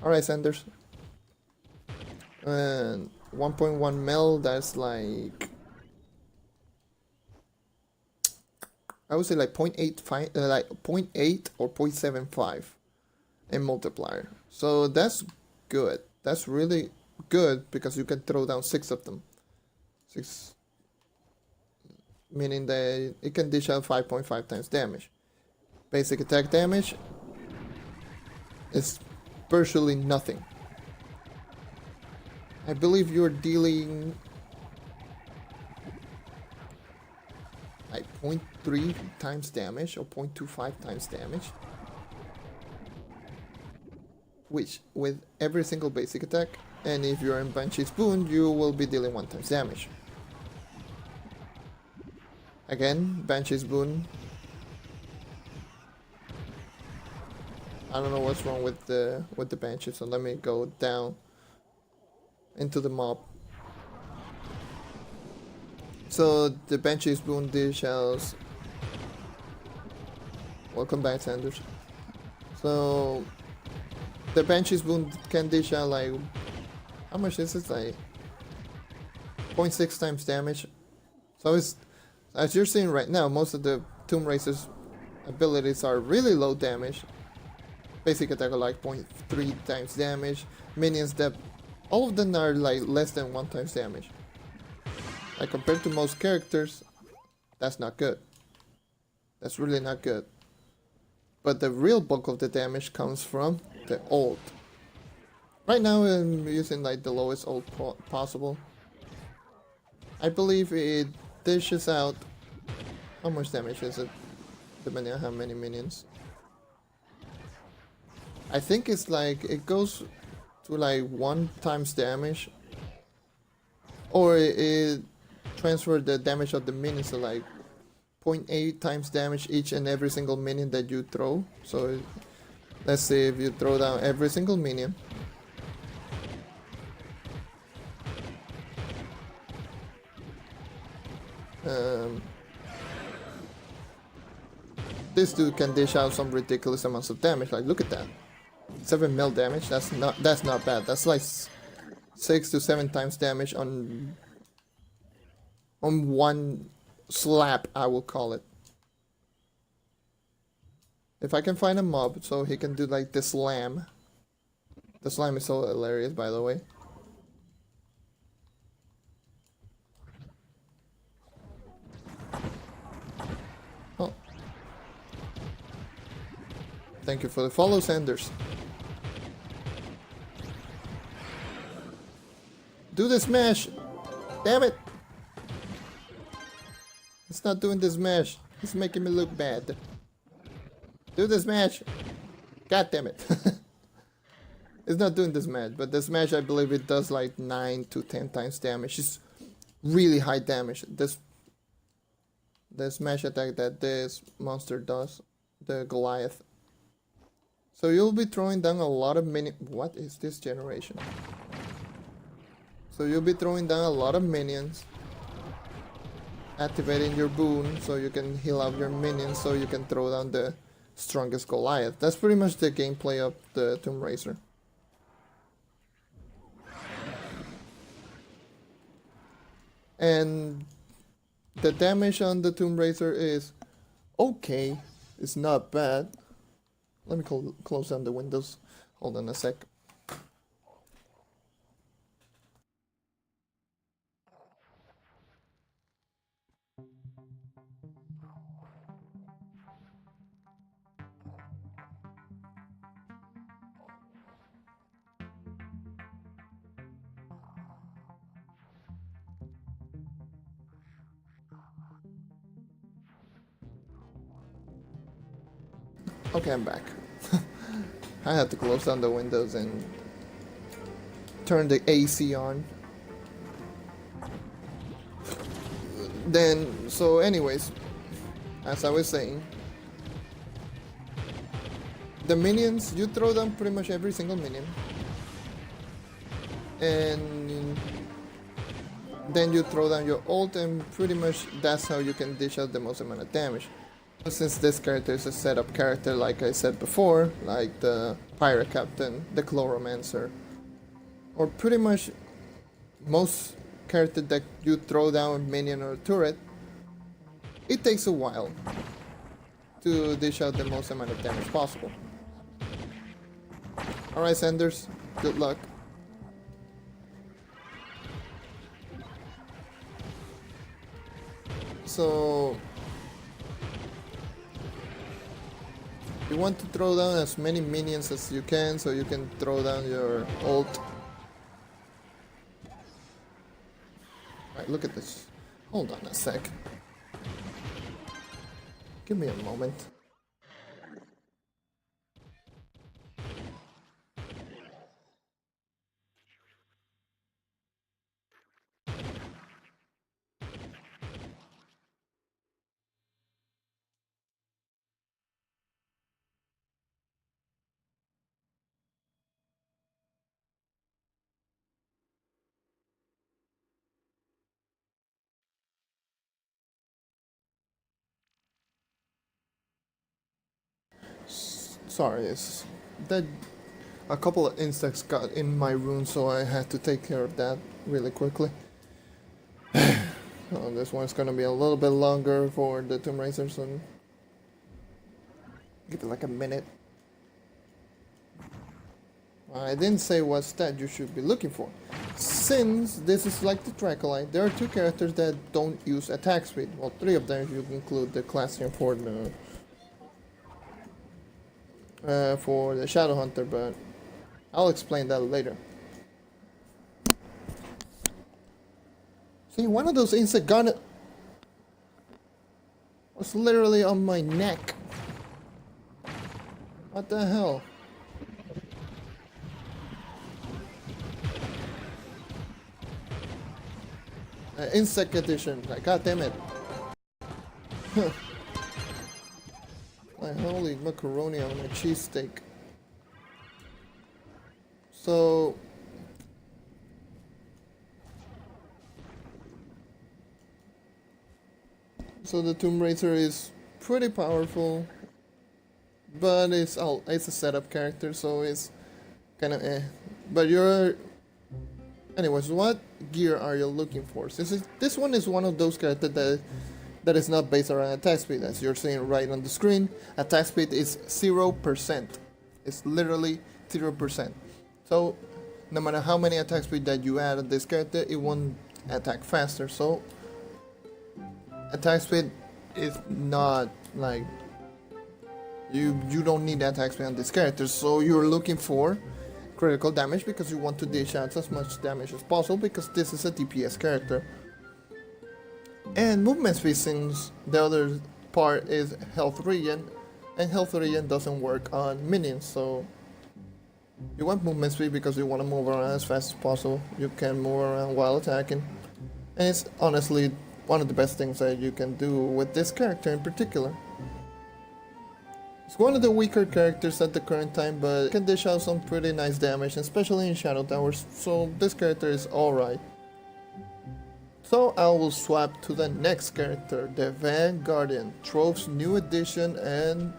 alright Sanders, and 1.1 mil, that's like, I would say like 0.85, like 0.8 or 0.75 in multiplier. So that's good. That's really good because you can throw down 6 of them. 6, meaning that it can dish out 5.5 times damage. Basic attack damage is virtually nothing. I believe you're dealing like 0.3 times damage or 0.25 times damage, which with every single basic attack. And if you're in Banshee's Boon, you will be dealing 1 times damage. Again, Banshee's Boon. I don't know what's wrong with the Banshee, so let me go down into the mob. So the Banshee's Boon dish out. Welcome back, Sanders. So the Banshee's Boon can dish out like, how much is it? Like 0.6 times damage. So it's, as you're seeing right now, most of the Tomb Racer's abilities are really low damage. Basic attack are like 0.3 times damage. Minions that, all of them are like less than 1 times damage. Like compared to most characters, that's not good. That's really not good. But the real bulk of the damage comes from the ult. Right now I'm using like the lowest ult possible. I believe it dishes out, how much damage is it? Depending on how many minions. I think it's like, it goes to like 1 times damage. Or it transfers the damage of the minions to like 0.8 times damage each and every single minion that you throw. So let's say if you throw down every single minion. This dude can dish out some ridiculous amounts of damage. Like, look at that, 7 mil damage. That's not bad. That's like 6 to 7 times damage on one slap, I will call it. If I can find a mob so he can do like the slam. The slam is so hilarious, by the way. Oh. Thank you for the follow, Sanders. Do the smash! Damn it! It's not doing the smash. It's making me look bad. Do the smash! God damn it. It's not doing the smash, but the smash, I believe it does like 9 to 10 times damage. It's really high damage. The smash attack that this monster does, the Goliath. So you'll be throwing down a lot of what is this generation? So you'll be throwing down a lot of minions, activating your boon so you can heal out your minions so you can throw down the strongest Goliath. That's pretty much the gameplay of the Tomb Racer. And the damage on the Tomb Racer is okay. It's not bad. Let me close down the windows. Hold on a sec. Okay, I'm back. I had to close down the windows and turn the AC on. Then, so anyways, as I was saying, the minions, you throw down pretty much every single minion. And then you throw down your ult, and pretty much that's how you can dish out the most amount of damage. Since this character is a setup character, like I said before, like the Pirate Captain, the Chloromancer, or pretty much most characters that you throw down a minion or a turret, it takes a while to dish out the most amount of damage possible. Alright, Sanders, good luck. So you want to throw down as many minions as you can so you can throw down your ult. Alright, look at this. Hold on a sec. Give me a moment. Sorry, it's that A couple of insects got in my room, so I had to take care of that really quickly. Oh, this one's gonna be a little bit longer for the Tomb Racer, so give it like a minute. I didn't say what stat you should be looking for. Since this is like the Dracolyte, there are two characters that don't use attack speed. Well, three of them if you include the Classian for the Shadow Hunter, but I'll explain that later. See, one of those insect gun was literally on my neck. What the hell? Insect edition, like, god damn it. Like, holy macaroni on a cheesesteak. So the Tomb Racer is pretty powerful, but it's a setup character, so it's kind of eh. But anyways, what gear are you looking for? This one is one of those characters that is not based around attack speed, as you're seeing right on the screen. Attack speed is 0%. It's literally 0%. So no matter how many attack speed that you add on this character, it won't attack faster. So attack speed is not like you don't need attack speed on this character. So you're looking for critical damage because you want to dish out as much damage as possible, because this is a DPS character. And movement speed, since the other part is health regen, and health regen doesn't work on minions, so you want movement speed because you want to move around as fast as possible. You can move around while attacking, and it's honestly one of the best things that you can do with this character in particular. It's one of the weaker characters at the current time, but can dish out some pretty nice damage, especially in Shadow Towers, so this character is alright. So I will swap to the next character, the Vanguardian, Trove's new edition and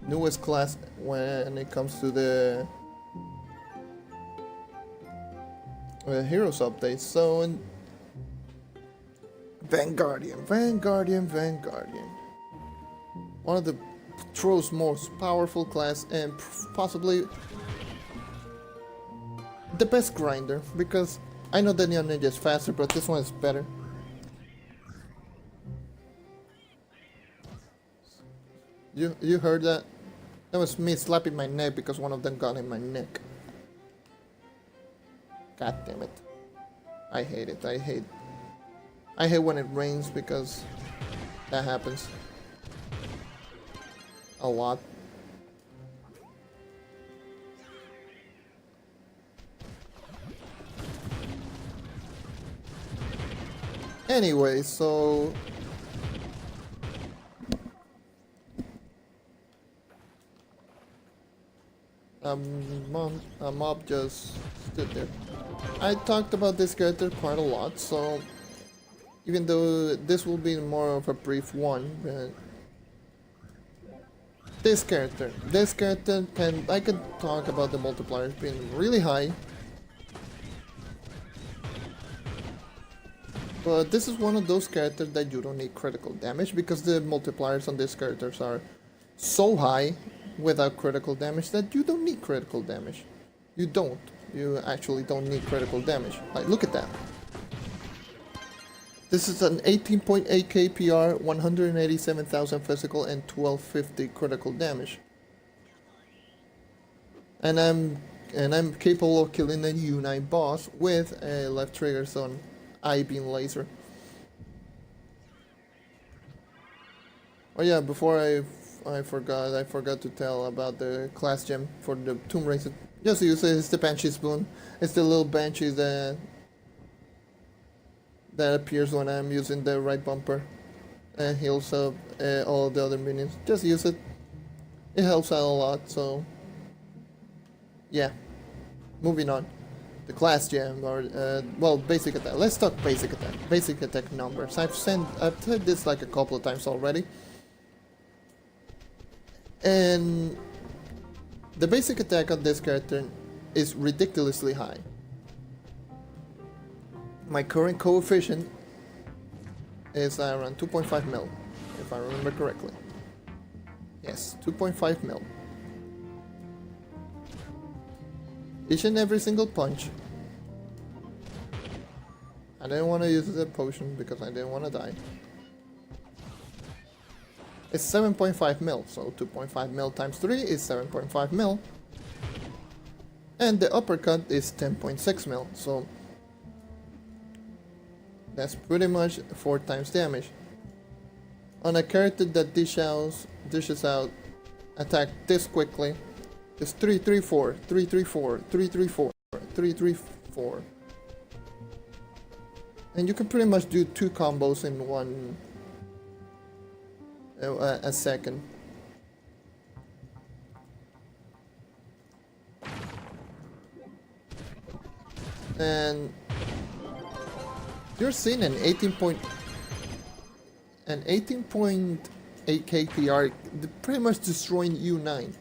newest class when it comes to the Heroes update. So in Vanguardian. One of the Trove's most powerful class, and possibly the best grinder, because I know the Neon Ninja is faster, but this one is better. You heard that? That was me slapping my neck because one of them got in my neck. God damn it. I hate it. I hate when it rains, because that happens a lot. Anyway, so a mob just stood there. I talked about this character quite a lot, so even though this will be more of a brief one, this character I can talk about the multipliers being really high. But this is one of those characters that you don't need critical damage, because the multipliers on these characters are so high without critical damage that you don't need critical damage. You actually don't need critical damage. Like, look at that. This is an 18.8k PR, 187,000 physical, and 1250 critical damage. And I'm capable of killing a U9 boss with a left trigger on I-beam laser. Oh yeah, before I forgot to tell about the class gem for the Tomb Racer. Just use it. It's the Banshee Spoon. It's the little Banshee that appears when I'm using the right bumper and heals up all the other minions. Just use it. It helps out a lot. So yeah, moving on. The class gem, or well, basic attack. Let's talk basic attack. Basic attack numbers. I've said this like a couple of times already. And the basic attack of this character is ridiculously high. My current coefficient is around 2.5 mil, if I remember correctly. Yes, 2.5 mil. Each and every single punch. I didn't want to use the potion because I didn't want to die. It's 7.5 mil, so 2.5 mil times 3 is 7.5 mil. And the uppercut is 10.6 mil, so that's pretty much 4 times damage. On a character that dishes out attack this quickly, it's 334, 334, 334, 334. And you can pretty much do 2 combos in one a second. And you're seeing an 18.8 KPR pretty much destroying U9.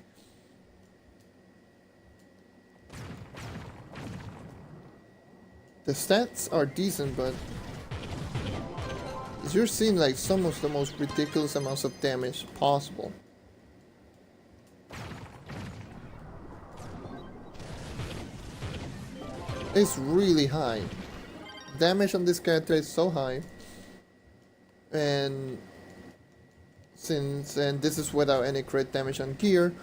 The stats are decent, but you're seeing like some of the most ridiculous amounts of damage possible. It's really high. Damage on this character is so high, and this is without any crit damage on gear,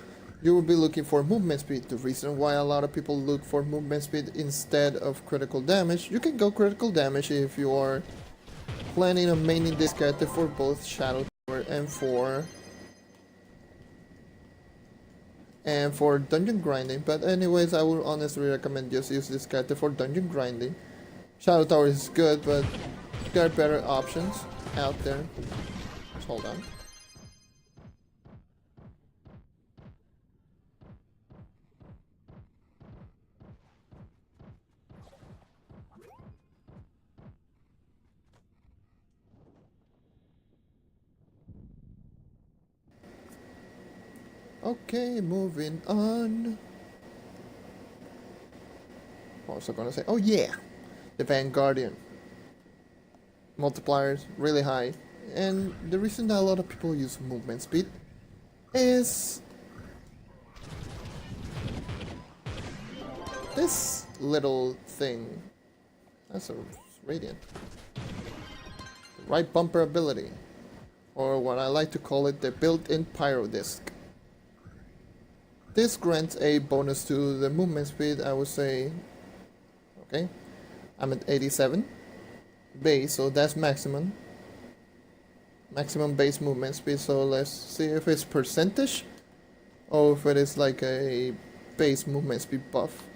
you will be looking for movement speed. The reason why a lot of people look for movement speed instead of critical damage, you can go critical damage if you are planning on maining this character for both Shadow Tower and for dungeon grinding. But anyways, I would honestly recommend just use this character for dungeon grinding. Shadow Tower is good, but there are better options out there. Just hold on. Okay, moving on. What was I gonna say? Oh yeah! The Vanguardian. Multipliers, really high. And the reason that a lot of people use movement speed is this little thing. That's a radiant. Right bumper ability. Or what I like to call it, the built-in pyro disc. This grants a bonus to the movement speed, I would say. Okay, I'm at 87 base, so that's maximum base movement speed. So let's see if it's percentage or if it is like a base movement speed buff.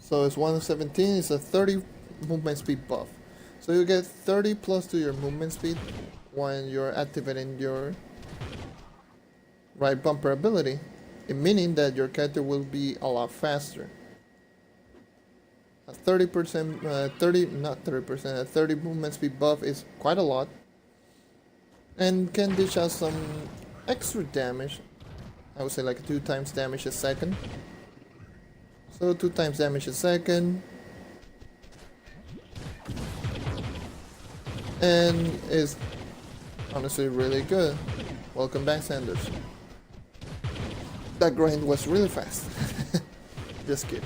So it's 117, it's a 30 movement speed buff. So you get 30 plus to your movement speed when you're activating your right bumper ability, meaning that your character will be a lot faster. A 30%, 30 movement speed buff is quite a lot, and can dish out some extra damage. I would say like 2 times damage a second. So 2 times damage a second, and is honestly really good. Welcome back, Sanders. That grind was really fast. Just kidding.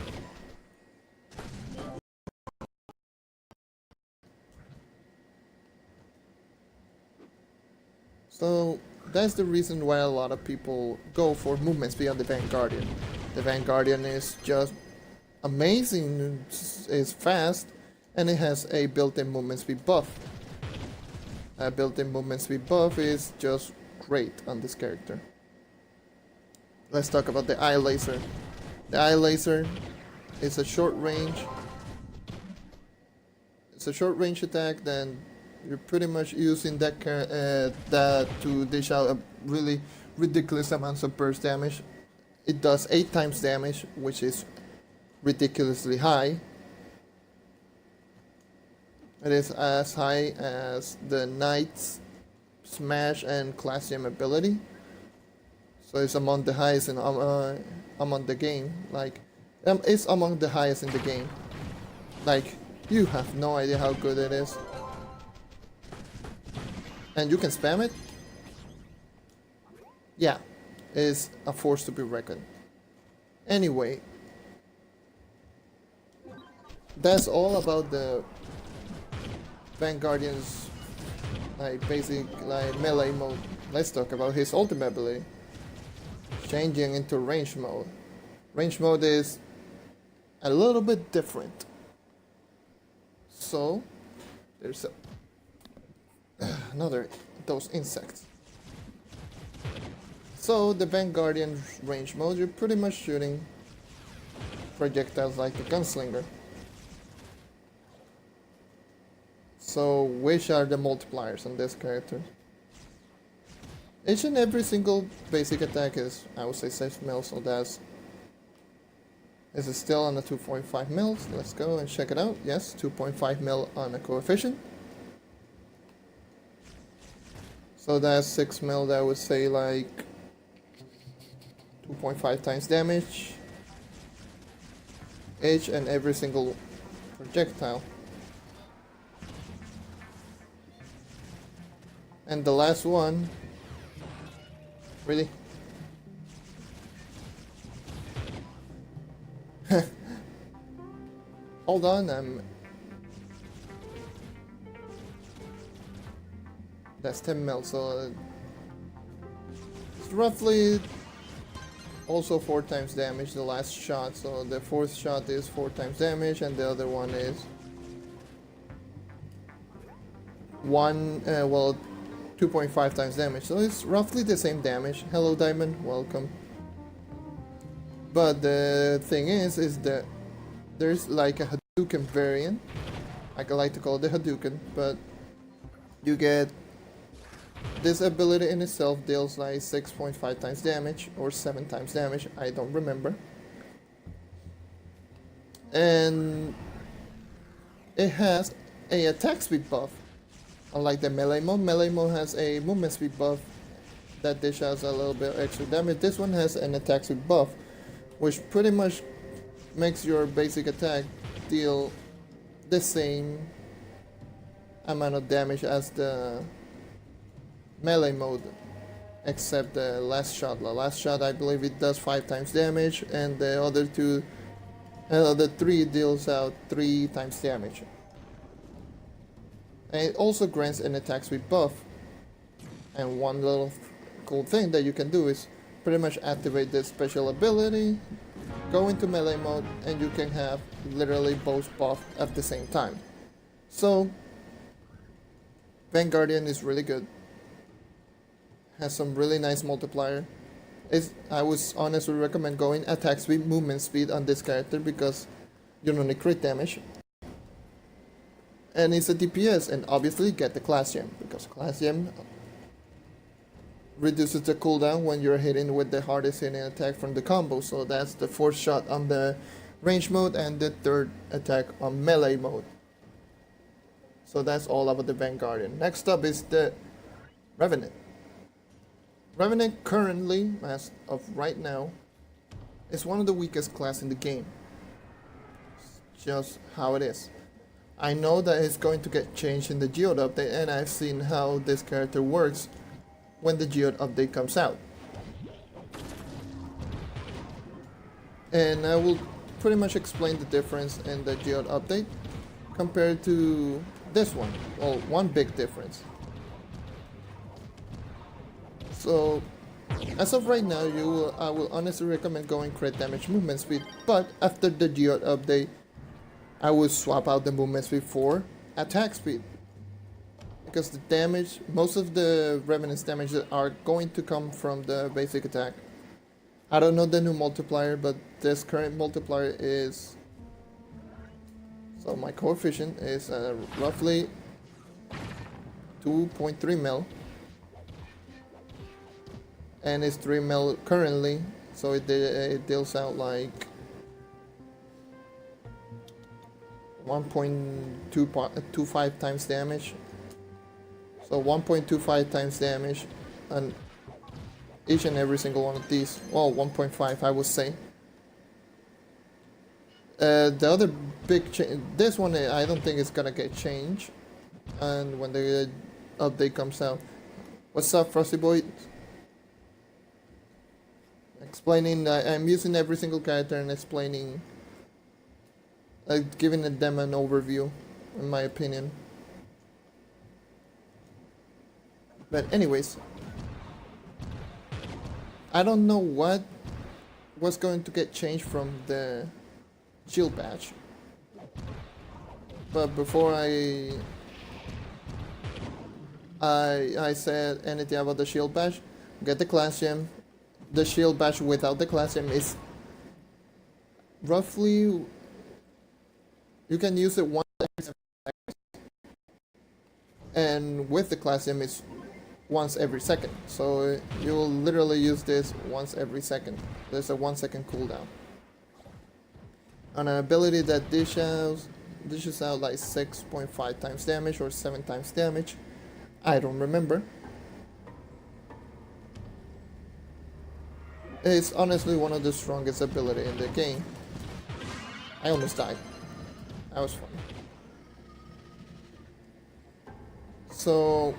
So that's the reason why a lot of people go for movement speed on the Vanguardian. The Vanguardian is just amazing, it's fast, and it has a built-in movement speed buff. A built-in movement speed buff is just great on this character. Let's talk about the Eye Laser. The Eye Laser is a short range. It's a short range attack. Then you're pretty much using that to dish out a really ridiculous amounts of burst damage. It does 8 times damage, which is ridiculously high. It is as high as the Knight's Smash and Class Gem ability. So it's among the highest in among the game. Like, it's among the highest in the game. Like, you have no idea how good it is. And you can spam it. Yeah, it's a force to be reckoned. Anyway, that's all about the Vanguardian's like basic like melee mode. Let's talk about his ultimate ability. Changing into range mode. Range mode is a little bit different. So there's another those insects. So the Vanguardian range mode, you're pretty much shooting projectiles like the Gunslinger. So which are the multipliers on this character? Each and every single basic attack is, I would say, 6 mil, so that's... Is it still on the 2.5 mils? Let's go and check it out. Yes, 2.5 mil on a coefficient. So that's 6 mil, that would say like 2.5 times damage. Each and every single projectile. And the last one... Really? Hold on, that's 10 mil, so it's roughly also 4 times damage the last shot, so the fourth shot is 4 times damage and the other one is 2.5 times damage, so it's roughly the same damage. Hello Diamond, welcome. But the thing is that there's like a Hadouken variant. I like to call it the Hadouken, but you get this ability in itself deals like 6.5 times damage or 7 times damage, I don't remember. And it has a attack speed buff. Unlike the melee mode has a movement speed buff that dishes a little bit extra damage. This one has an attack speed buff, which pretty much makes your basic attack deal the same amount of damage as the melee mode, except the last shot. The last shot, I believe it does 5 times damage, and the other 3 deals out 3 times damage. And it also grants an attack speed buff. And one little cool thing that you can do is pretty much activate this special ability, go into melee mode, and you can have literally both buffed at the same time. So Vanguardian is really good. Has some really nice multiplier. I would honestly recommend going attack speed, movement speed on this character because you don't need crit damage. And it's a DPS, and obviously get the class gem, because class gem reduces the cooldown when you're hitting with the hardest hitting attack from the combo. So that's the 4th shot on the range mode and the 3rd attack on melee mode. So that's all about the Vanguardian. Next up is the Revenant. Revenant currently, as of right now, is one of the weakest class in the game. It's just how it is. I know that it's going to get changed in the geode update, and I've seen how this character works when the geode update comes out. And I will pretty much explain the difference in the geode update compared to this one. Well, one big difference. So, as of right now, I will honestly recommend going crit damage movement speed, but after the geode update, I would swap out the movement speed for attack speed. Because the damage, most of the Revenant's damage are going to come from the basic attack. I don't know the new multiplier, but this current multiplier is... So my coefficient is roughly 2.3 mil. And it's 3 mil currently, so it deals out like 1.25 times damage. So 1.25 times damage, and each and every single one of these. Well, 1.5 I would say. The other big change, this one I don't think is gonna get changed, and when the update comes out. What's up, Frosty Boy? Explaining, I'm using every single character and explaining, giving them an overview, in my opinion. But anyways, I don't know what was going to get changed from the shield badge. But before I said anything about the shield badge, get the class gem. The shield badge without the class gem is roughly, you can use it once every 7 seconds, and with the class gem it's once every second. So you will literally use this once every second. There's a 1 second cooldown. On an ability that dishes out like 6.5 times damage or 7 times damage. I don't remember. It's honestly one of the strongest ability in the game. I almost died. That was fun. So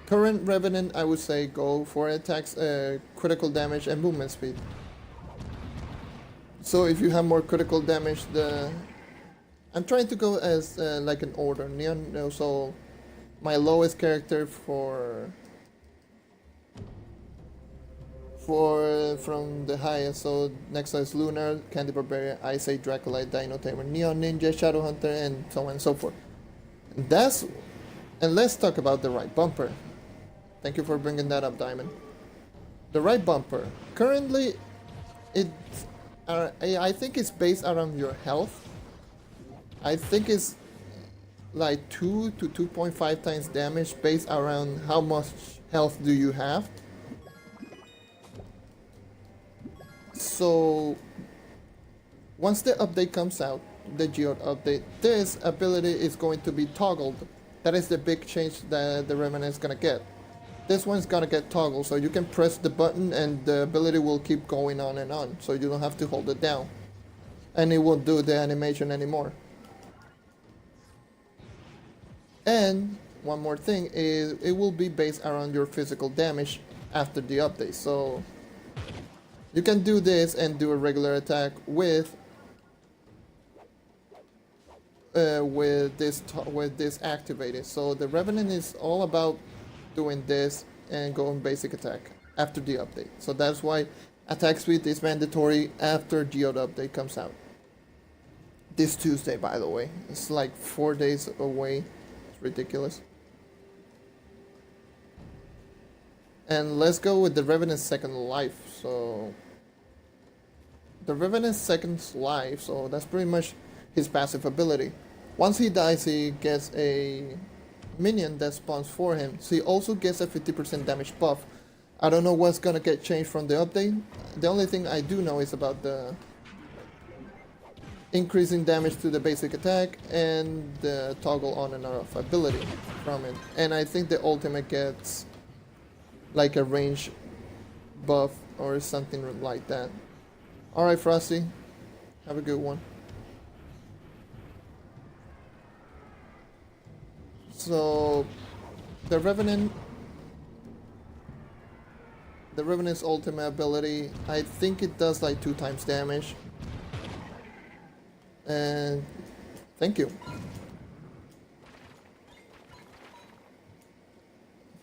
current Revenant, I would say go for attacks, critical damage and movement speed. So if you have more critical damage, I'm trying to go as like an order. Neon, so my lowest character from the highest. So next is Lunar, Barbarian, I say Dracolyte, Dino Tamer, Neon Ninja, Shadow Hunter, and so on and so forth. And let's talk about the right bumper. Thank you for bringing that up, Diamond. The right bumper. Currently, I think it's based around your health. I think it's like 2 to 2.5 times damage based around how much health do you have. So once the update comes out, the geode update, this ability is going to be toggled. That is the big change that the Revenant is gonna get. This one's gonna get toggled, so you can press the button and the ability will keep going on and on, so you don't have to hold it down. And it won't do the animation anymore. And one more thing is it will be based around your physical damage after the update. So you can do this and do a regular attack with this activated. So the Revenant is all about doing this and going basic attack after the update. So that's why attack speed is mandatory after geode update comes out. This Tuesday, by the way. It's like 4 days away. It's ridiculous. And let's go with the Revenant's second life. So the Revenant's second life, so that's pretty much his passive ability. Once he dies, he gets a minion that spawns for him. So he also gets a 50% damage buff. I don't know what's gonna get changed from the update. The only thing I do know is about the increasing damage to the basic attack and the toggle on and off ability from it. And I think the ultimate gets like a range buff or something like that. Alright, Frosty, have a good one. So the Revenant's ultimate ability, I think it does like 2 times damage. And thank you.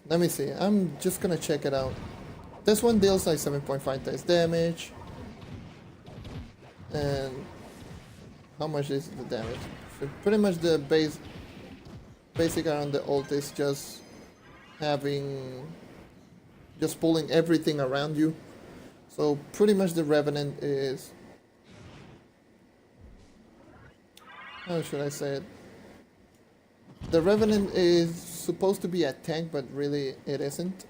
Let me see, I'm just gonna check it out. This one deals like 7.5 times damage. And how much is the damage? So pretty much the basic around the ult is just pulling everything around you. So pretty much the Revenant is, how should I say it? The Revenant is supposed to be a tank, but really it isn't.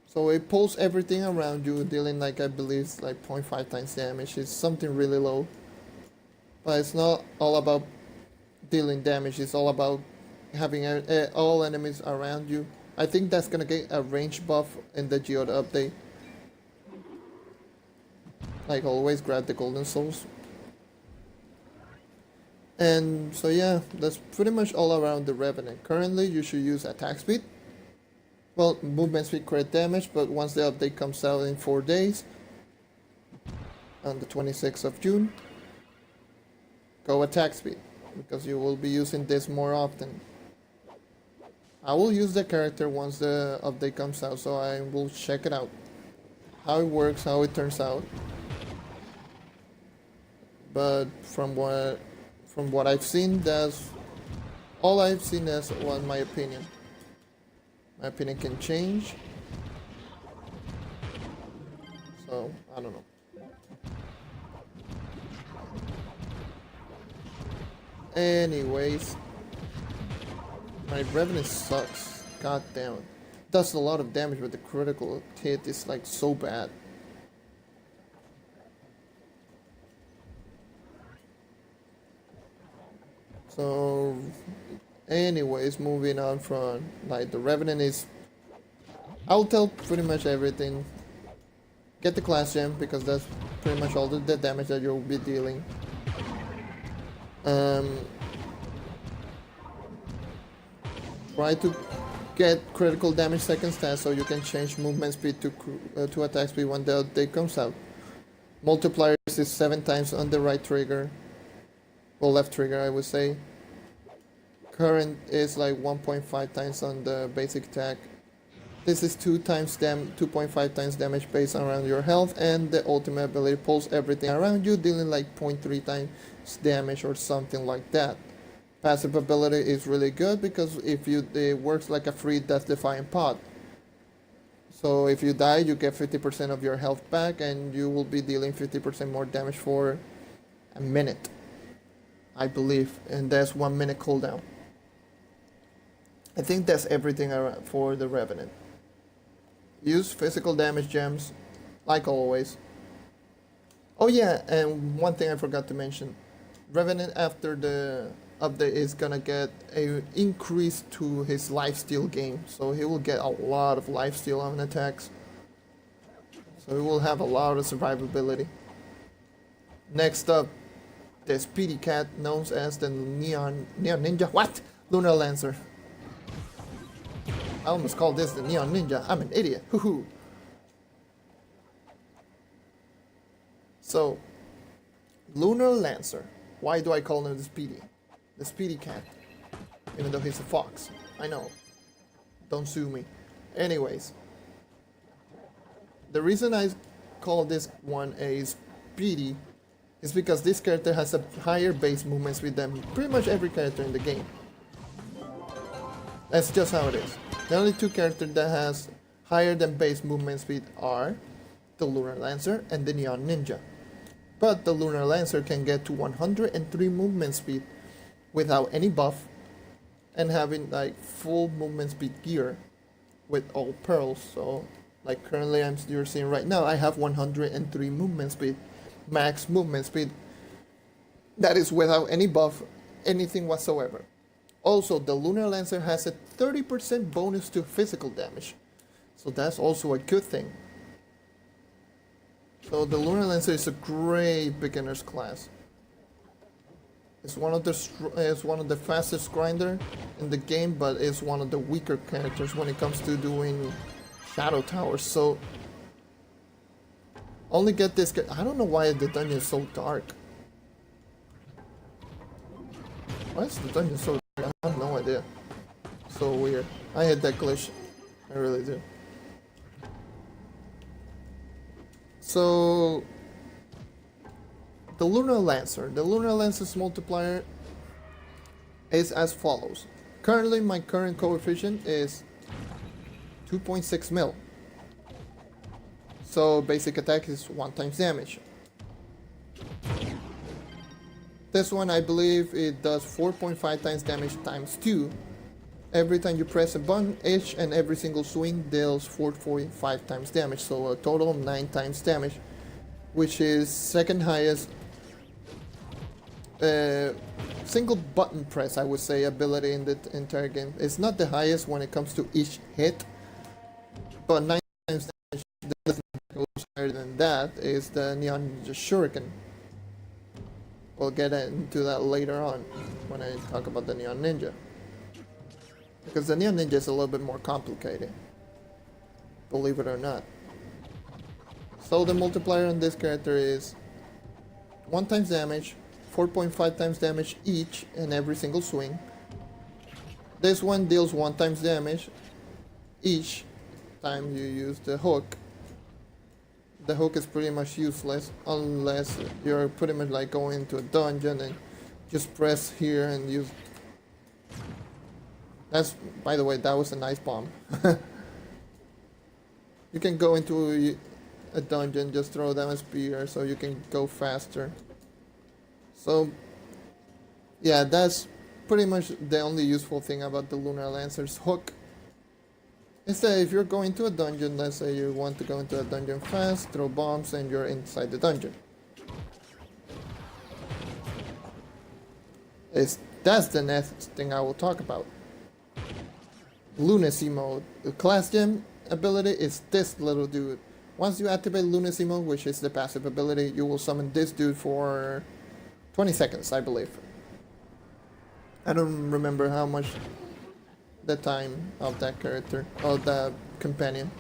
So it pulls everything around you, dealing like, I believe, like 0.5 times damage. It's something really low. But it's not all about dealing damage, it's all about having all enemies around you. I think that's gonna get a range buff in the geode update. Like always, grab the golden souls. And so yeah, that's pretty much all around the Revenant. Currently, you should use attack speed. Well, movement speed, crit damage, but once the update comes out in 4 days, on the 26th of June, go attack speed, because you will be using this more often. I will use the character once the update comes out, so I will check it out. How it works, how it turns out. But from what I've seen, that's all I've seen. As well, my opinion. My opinion can change. So I don't know. Anyways, my Revenant sucks. God damn it. Does a lot of damage, but the critical hit is like so bad. So, anyways, moving on from like the Revenant is, I'll tell pretty much everything. Get the class gem, because that's pretty much all the damage that you'll be dealing. Try to get critical damage second stat, so you can change movement speed to attack speed when the update comes out. Multipliers is 7 times on the right trigger. Well, left trigger, I would say. Current is like 1.5 times on the basic attack. This is 2.5 times damage based around your health, and the ultimate ability pulls everything around you, dealing like 0.3 times damage or something like that. Passive ability is really good because it works like a free death-defying pot. So if you die, you get 50% of your health back, and you will be dealing 50% more damage for a minute, I believe, and that's 1 minute cooldown. I think that's everything for the Revenant. Use physical damage gems, like always. Oh yeah, and one thing I forgot to mention. Revenant, after the update, is gonna get a increase to his lifesteal gain. So he will get a lot of lifesteal on attacks. So he will have a lot of survivability. Next up, the speedy cat known as the Neon Ninja. What? Lunar Lancer. I almost called this the Neon Ninja. I'm an idiot. Hoo-hoo. So, Lunar Lancer. Why do I call him the Speedy? The Speedy Cat. Even though he's a fox. I know. Don't sue me. Anyways. The reason I call this one a Speedy is because this character has a higher base movement speed than pretty much every character in the game. That's just how it is. The only two characters that has higher than base movement speed are the Lunar Lancer and the Neon Ninja. But the Lunar Lancer can get to 103 movement speed without any buff, and having like full movement speed gear with all pearls. So like currently you're seeing right now, I have 103 movement speed, max movement speed. That is without any buff, anything whatsoever. Also, the Lunar Lancer has a 30% bonus to physical damage, so that's also a good thing. So the Lunar Lancer is a great beginner's class. It's one of the fastest grinder in the game, but it's one of the weaker characters when it comes to doing shadow towers. So only get this. I don't know why the dungeon is so dark. Why is the dungeon so dark? I have no idea. So weird. I hate that glitch. I really do. So the Lunar Lancer. The Lunar Lancer's multiplier is as follows. Currently, my current coefficient is 2.6 mil. So basic attack is 1 times damage. This one, I believe it does 4.5 times damage times 2. Every time you press a button, each and every single swing deals 4.5 times damage, so a total of 9 times damage, which is second highest single button press, I would say, ability in the entire game. It's not the highest when it comes to each hit, but 9 times damage doesn't go higher than that is the Neon Ninja Shuriken. We'll get into that later on when I talk about the Neon Ninja. Because the Neon Ninja is a little bit more complicated, believe it or not. So the multiplier on this character is 1 times damage, 4.5 times damage each and every single swing. This one deals 1 times damage each time you use the hook. The hook is pretty much useless unless you're pretty much like going into a dungeon and just press here and use. That's, by the way, that was a nice bomb. You can go into a dungeon, just throw down a spear so you can go faster. So yeah, that's pretty much the only useful thing about the Lunar Lancer's hook. Is that if you're going to a dungeon, let's say you want to go into a dungeon fast, throw bombs and you're inside the dungeon. That's the next thing I will talk about. Lunacy mode. The class gem ability is this little dude. Once you activate Lunacy mode, which is the passive ability, you will summon this dude for 20 seconds, I believe. I don't remember how much the time of that character, or the companion.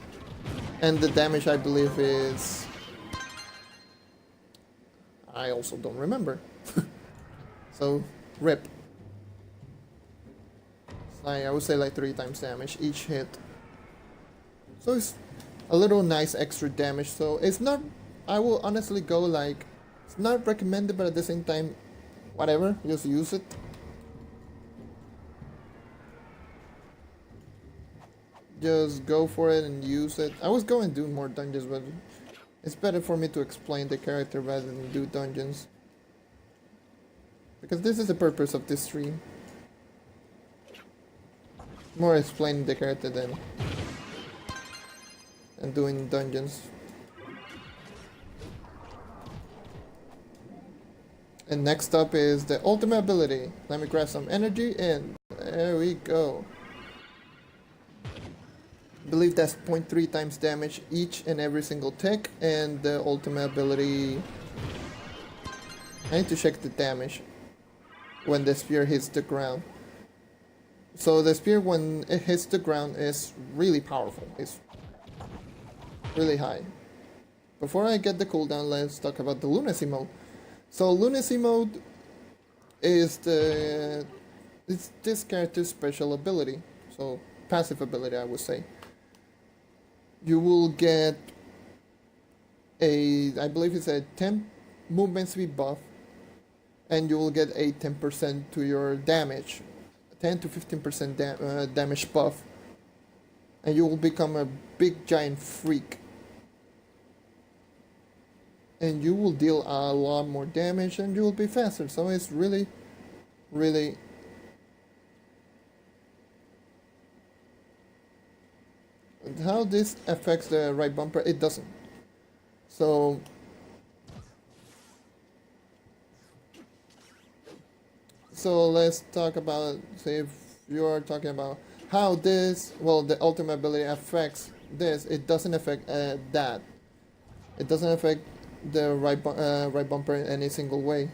And the damage, I believe, is... I also don't remember. So, rip. I would say like 3 times damage each hit. So it's a little nice extra damage. So it's not, I will honestly go like, it's not recommended, but at the same time, whatever, just use it. Just go for it and use it. I was going to do more dungeons, but it's better for me to explain the character rather than do dungeons. Because this is the purpose of this stream. More explaining the character than doing dungeons. And next up is the ultimate ability. Let me grab some energy and there we go. I believe that's 0.3 times damage each and every single tick, and the ultimate ability, I need to check the damage when the spear hits the ground. So the spear, when it hits the ground, is really powerful. It's really high. Before I get the cooldown, let's talk about the lunacy mode. So lunacy mode is it's this character's special ability. So passive ability, I would say. You will get I believe it's a 10 movement speed buff, and you will get a 10% to your damage. 10 to 15% damage buff, and you will become a big giant freak, and you will deal a lot more damage and you will be faster. So it's really how this affects the right bumper, it doesn't. So let's talk about, say if you are talking about how this, well, the ultimate ability affects this. It doesn't affect that. It doesn't affect the right bumper in any single way.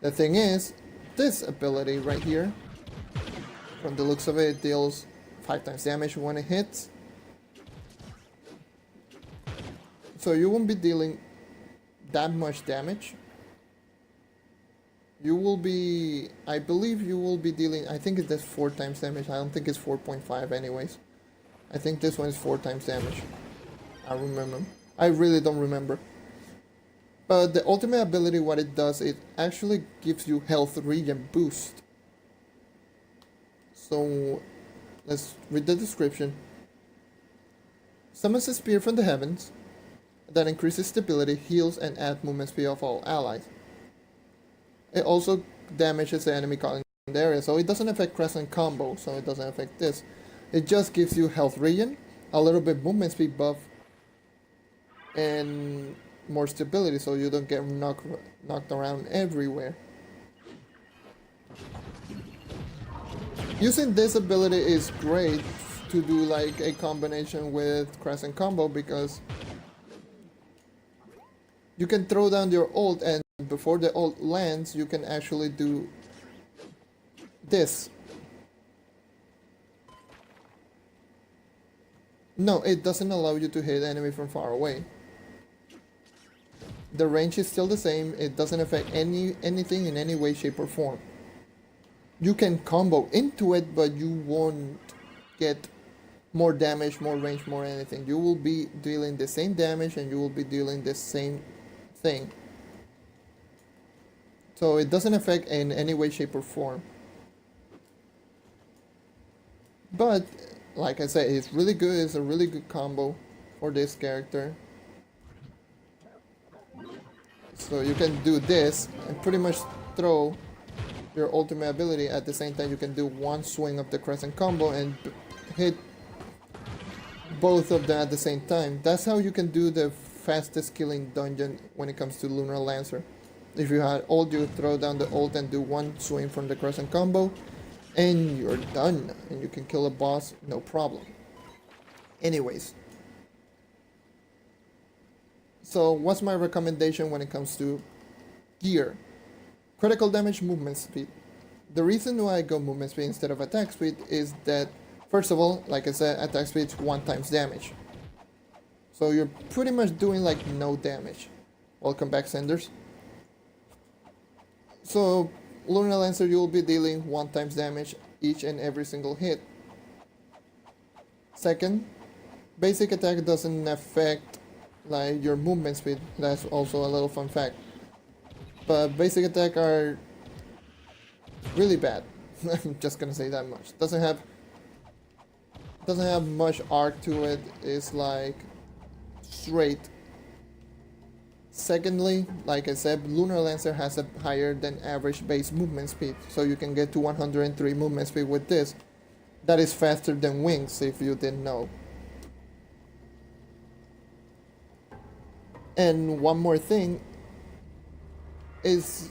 The thing is, this ability right here, from the looks of it, deals 5 times damage when it hits. So you won't be dealing that much damage. You will be, I believe you will be dealing, I think it does 4 times damage. I don't think it's 4.5 anyways. I think this one is 4 times damage. I remember. I really don't remember. But the ultimate ability, what it does, it actually gives you health regen boost. So let's read the description. Summons a spear from the heavens that increases stability, heals, and adds movement speed of all allies. It also damages the enemy caught in the area, so it doesn't affect crescent combo, so it doesn't affect this. It just gives you health regen, a little bit movement speed buff, and more stability, so you don't get knocked around everywhere. Using this ability is great to do like a combination with Crescent Combo, because you can throw down your ult and before the ult lands you can actually do this. No, it doesn't allow you to hit enemy from far away. The range is still the same, it doesn't affect anything in any way, shape or form. You can combo into it, but you won't get more damage, more range, more anything. You will be dealing the same damage and you will be dealing the same thing. So it doesn't affect in any way, shape or form. But like I said, it's really good. It's a really good combo for this character. So you can do this and pretty much throw your ultimate ability at the same time. You can do one swing of the Crescent Combo and hit both of them at the same time. That's how you can do the fastest killing dungeon when it comes to Lunar Lancer. If you had ult, you throw down the ult and do one swing from the Crescent Combo and you're done, and you can kill a boss no problem. Anyways, so what's my recommendation when it comes to gear? Critical damage, movement speed. The reason why I go movement speed instead of attack speed is that, first of all, like I said, attack speed is 1 times damage. So you're pretty much doing like no damage. Welcome back, Senders. So Lunar Lancer, you will be dealing 1 times damage each and every single hit. Second, basic attack doesn't affect like your movement speed. That's also a little fun fact. But basic attack are really bad. I'm just gonna say that much. Doesn't have much arc to it. It's like straight. Secondly, like I said, Lunar Lancer has a higher than average base movement speed, so you can get to 103 movement speed with this. That is faster than Wings, if you didn't know. And one more thing is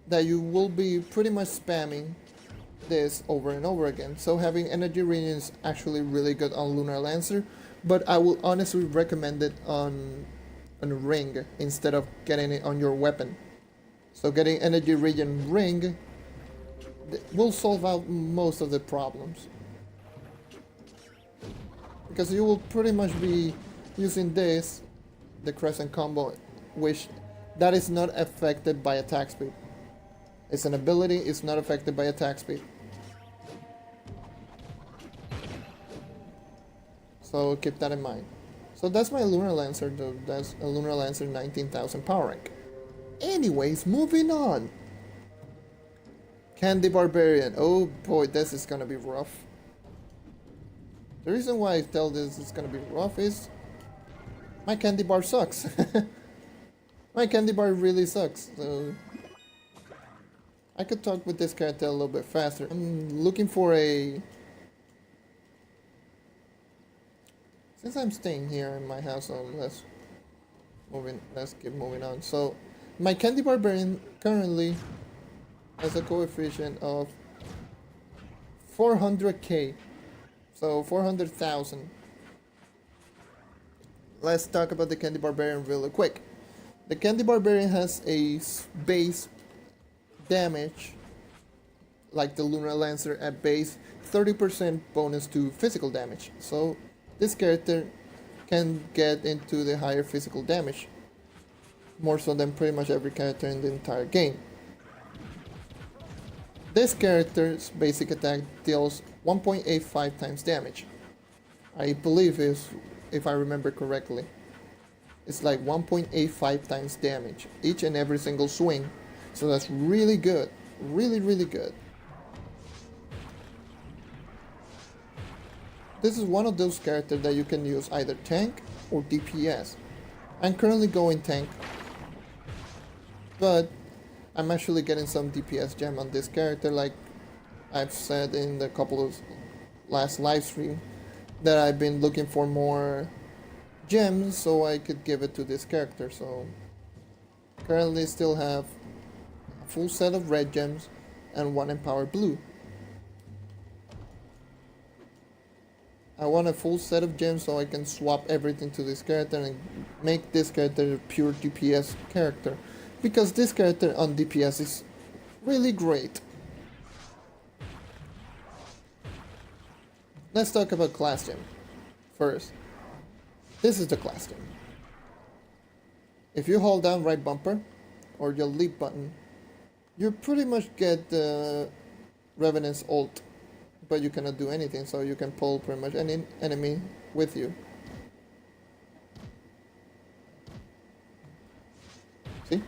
that you will be pretty much spamming this over and over again. So having energy regen is actually really good on Lunar Lancer, but I will honestly recommend it on ring instead of getting it on your weapon. So getting energy regen ring will solve out most of the problems, because you will pretty much be using this, the Crescent Combo, which that is not affected by attack speed. It's an ability, it's not affected by attack speed. So keep that in mind. So that's my Lunar Lancer, though. That's a Lunar Lancer 19,000 power rank. Anyways, moving on. Candy Barbarian. Oh boy, this is gonna be rough. The reason why I tell this is gonna be rough is my candy bar sucks. My candy bar really sucks. So I could talk with this character a little bit faster. I'm looking for a... Since I'm staying here in my house, so let's keep moving on. So my Candy Barbarian currently has a coefficient of 400k, so 400,000. Let's talk about the Candy Barbarian really quick. The Candy Barbarian has a base damage like the Lunar Lancer at base, 30% bonus to physical damage. So this character can get into the higher physical damage, more so than pretty much every character in the entire game. This character's basic attack deals 1.85 times damage. I believe is, if I remember correctly, it's like 1.85 times damage each and every single swing. So that's really good, really good. This is one of those characters that you can use either tank or DPS. I'm currently going tank, but I'm actually getting some DPS gem on this character, like I've said in the couple of last live stream, that I've been looking for more gems so I could give it to this character. So currently still have a full set of red gems and 1 empowered blue. I want a full set of gems so I can swap everything to this character and make this character a pure DPS character. Because this character on DPS is really great. Let's talk about class gem first. This is the class gem. If you hold down right bumper or your leap button, you pretty much get the Revenant's ult, but you cannot do anything, so you can pull pretty much any enemy with you. See?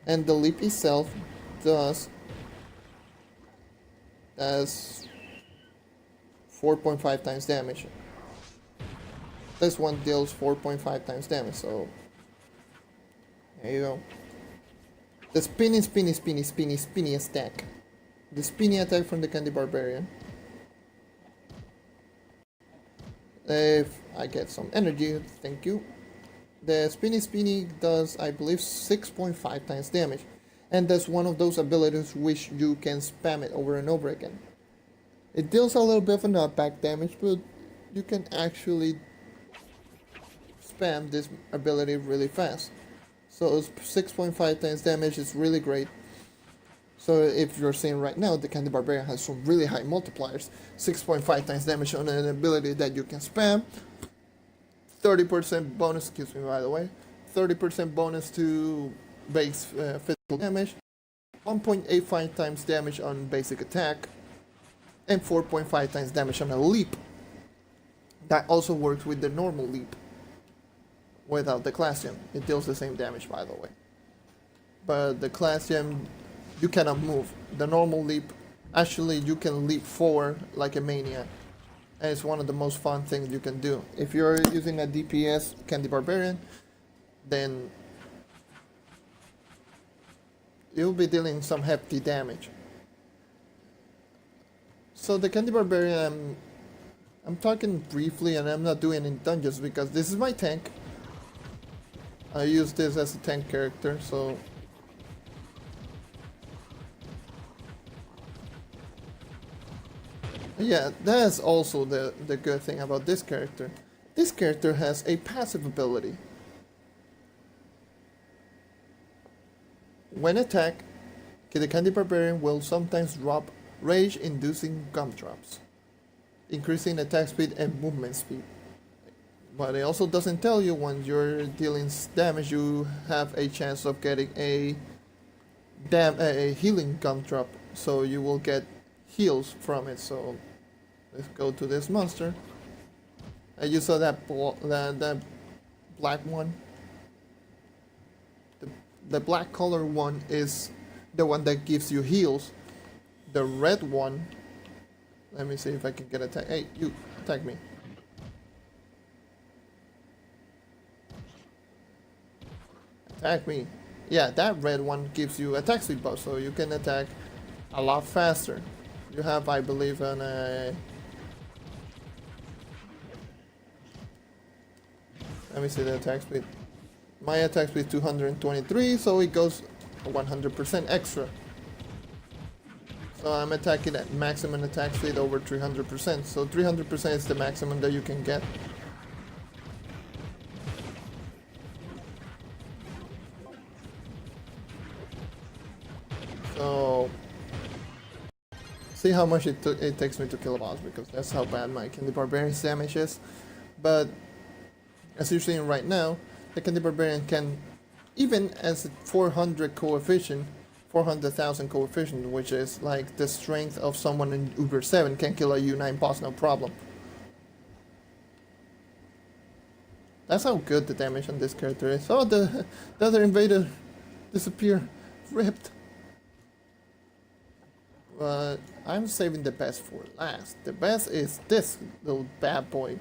And the leap itself does 4.5 times damage. This one deals 4.5 times damage, so there you go. The spinny attack. The spinny attack from the Candy Barbarian. If I get some energy, thank you. The spinny does, I believe, 6.5 times damage. And that's one of those abilities which you can spam it over and over again. It deals a little bit of a knockback damage, but you can actually spam this ability really fast. So 6.5 times damage is really great. So if you're seeing right now, the Candy Barbarian has some really high multipliers. 6.5 times damage on an ability that you can spam. 30% bonus, excuse me by the way. 30% bonus to base physical damage. 1.85 times damage on basic attack. And 4.5 times damage on a leap. That also works with the normal leap. Without the class gem. It deals the same damage by the way. But the class gem, you cannot move. The normal leap, actually you can leap forward like a maniac. And it's one of the most fun things you can do. If you're using a DPS Candy Barbarian, then you'll be dealing some hefty damage. So the Candy Barbarian, I'm talking briefly and I'm not doing any dungeons because this is my tank. I use this as a tank character, so yeah, that's also the good thing about this character. This character has a passive ability. When attacked, the Candy Barbarian will sometimes drop rage-inducing gumdrops, increasing attack speed and movement speed. But it also doesn't tell you when you're dealing damage, you have a chance of getting a healing gumdrop, so you will get heals from it. So let's go to this monster. And you saw that black one. The black color one is the one that gives you heals. The red one, let me see if I can get attack. Hey, you attack me. Attack me. Yeah, that red one gives you attack speed buff, so you can attack a lot faster. You have, I believe, an let me see the attack speed. My attack speed is 223, so it goes 100% extra. So I'm attacking at maximum attack speed over 300%. So 300% is the maximum that you can get. So see how much it takes me to kill a boss, because that's how bad my Candy Barbarian's damage is. But as you're seeing right now, the Candy Barbarian can, even as a 400 coefficient, 400,000 coefficient, which is like the strength of someone in Uber 7, can kill a U9 boss no problem. That's how good the damage on this character is. Oh, the other invader disappeared. Ripped. But I'm saving the best for last. The best is this little bad boy.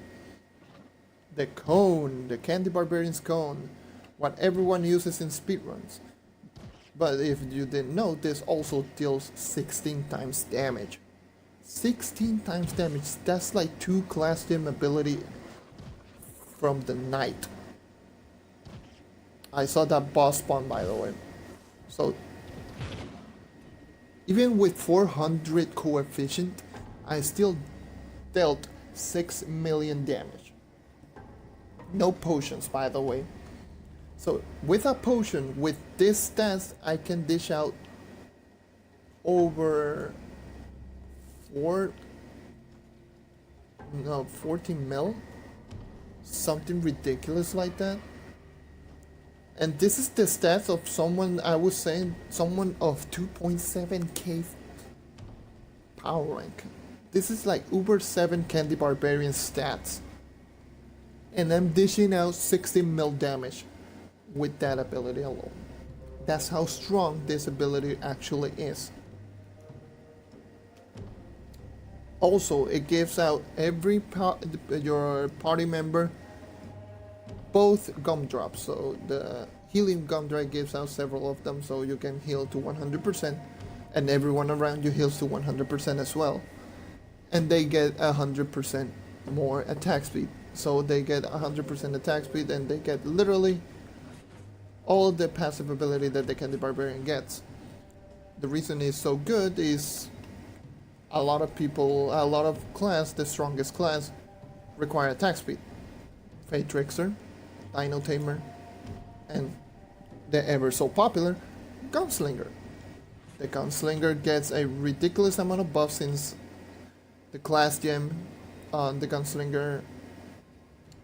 The cone, the Candy Barbarian's cone. What everyone uses in speedruns. But if you didn't know, this also deals 16 times damage. 16 times damage, that's like 2 class gem ability from the Knight. I saw that boss spawn, by the way. So even with 400 coefficient, I still dealt 6 million damage. No potions, by the way. So with a potion, with this stats, I can dish out over 14 mil, something ridiculous like that. And this is the stats of someone, I was saying, someone of 2.7k power rank. This is like Uber 7 Candy Barbarian stats. And I'm dishing out 60 mil damage with that ability alone. That's how strong this ability actually is. Also, it gives out your party member both gumdrops. So the healing gumdrop gives out several of them, so you can heal to 100%, and everyone around you heals to 100% as well. And they get 100% more attack speed. So they get 100% attack speed, and they get literally all the passive ability that the Candy Barbarian gets. The reason it's so good is a lot of class, the strongest class, require attack speed. Fate Trickster, Dino Tamer, and the ever so popular Gunslinger. The Gunslinger gets a ridiculous amount of buff since the class gem on the Gunslinger.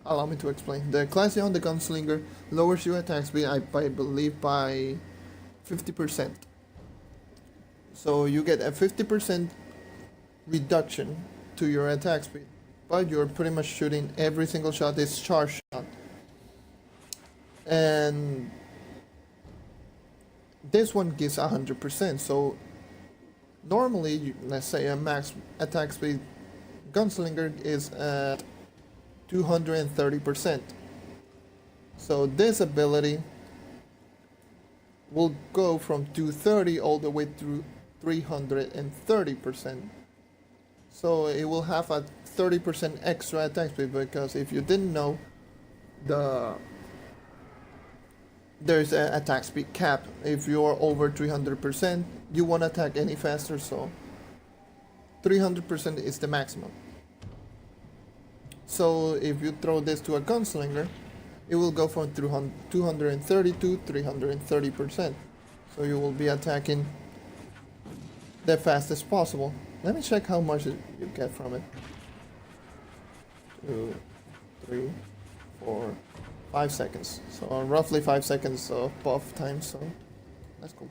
Allow me to explain. The class gem on the Gunslinger lowers your attack speed, I believe, by 50%. So you get a 50% reduction to your attack speed, but you're pretty much shooting every single shot is charge shot. And this one gives 100%. So normally, let's say a max attack speed Gunslinger is at 230%. So this ability will go from 230 all the way through 330%. So it will have a 30% extra attack speed, because if you didn't know, there's an attack speed cap. If you're over 300%, you won't attack any faster, so 300% is the maximum. So if you throw this to a Gunslinger, it will go from 230 to 330%. So you will be attacking the fastest possible. Let me check how much you get from it. 2, 3, 4, 5 seconds. So roughly 5 seconds of buff time, so that's cool.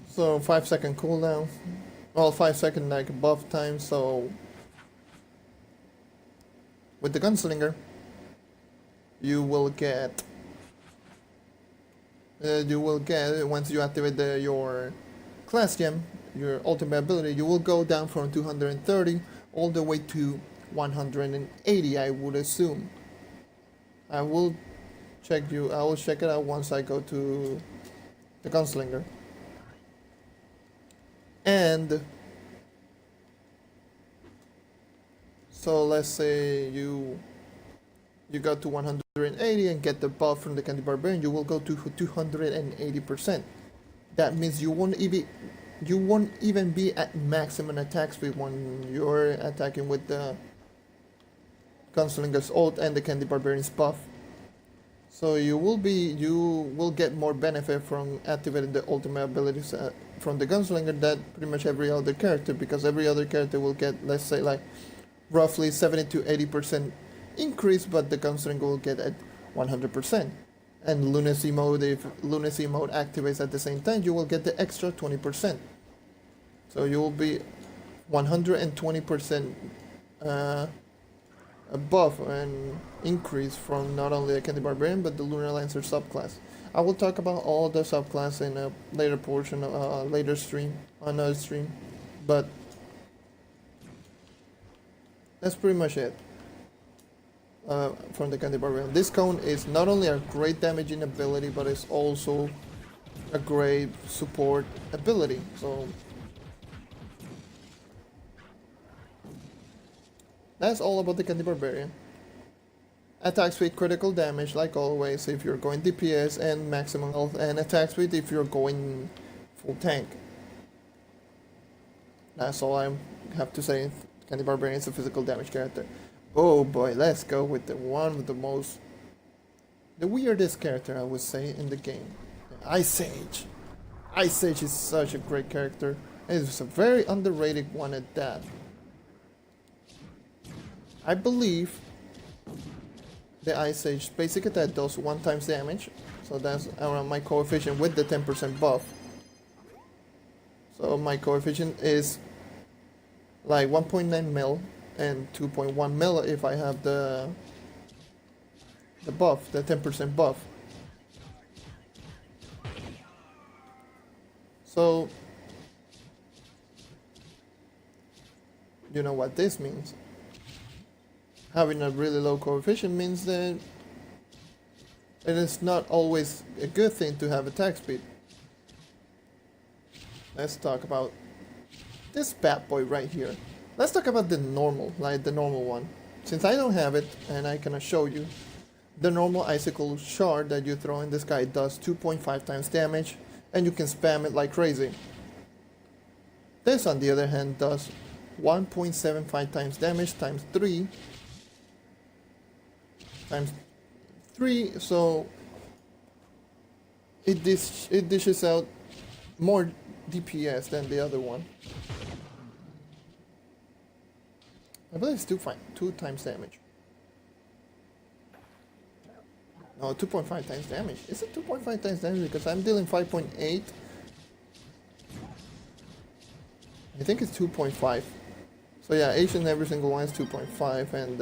So 5 second cooldown, well 5 second like buff time. So with the Gunslinger, you will get once you activate your class gem, your ultimate ability, you will go down from 230 all the way to 180, I would assume. I will check it out once I go to the Gunslinger. And so let's say you go to 180 and get the buff from the Candy Barbarian, you will go to 280%. That means you won't even be at maximum attack speed when you're attacking with the Gunslinger's ult and the Candy Barbarian's buff. So you will get more benefit from activating the ultimate abilities from the Gunslinger than pretty much every other character, because every other character will get, let's say, like roughly 70 to 80% increase, but the Gunslinger will get at 100%. And Lunacy mode, if Lunacy mode activates at the same time, you will get the extra 20%. So you will be 120% a buff and increase from not only the Candy Barbarian but the Lunar Lancer subclass. I will talk about all the subclass in a later portion, later stream, another stream, but that's pretty much it from the Candy Barbarian. This cone is not only a great damaging ability, but it's also a great support ability. So that's all about the Candy Barbarian. Attack speed, critical damage, like always, if you're going DPS, and maximum health, and attack speed if you're going full tank. That's all I have to say. Candy Barbarian is a physical damage character. Oh boy, let's go with the one with the weirdest character, I would say, in the game. Ice Sage. Ice Sage is such a great character. It's a very underrated one at that. I believe the Ice Sage basic attack does 1 times damage, so that's around my coefficient with the 10% buff. So my coefficient is like 1.9 mil and 2.1 mil if I have the buff, the 10% buff. So you know what this means. Having a really low coefficient means that it is not always a good thing to have attack speed. Let's talk about this bad boy right here. Let's talk about the normal, like the normal one. Since I don't have it, and I cannot show you, the normal icicle shard that you throw in this guy does 2.5 times damage, and you can spam it like crazy. This, on the other hand, does 1.75 times damage times 3, so it dishes out more DPS than the other one. I believe it's 2 times damage. No, 2.5 times damage. Is it 2.5 times damage? Because I'm dealing 5.8. I think it's 2.5. So yeah, each and every single one is 2.5, and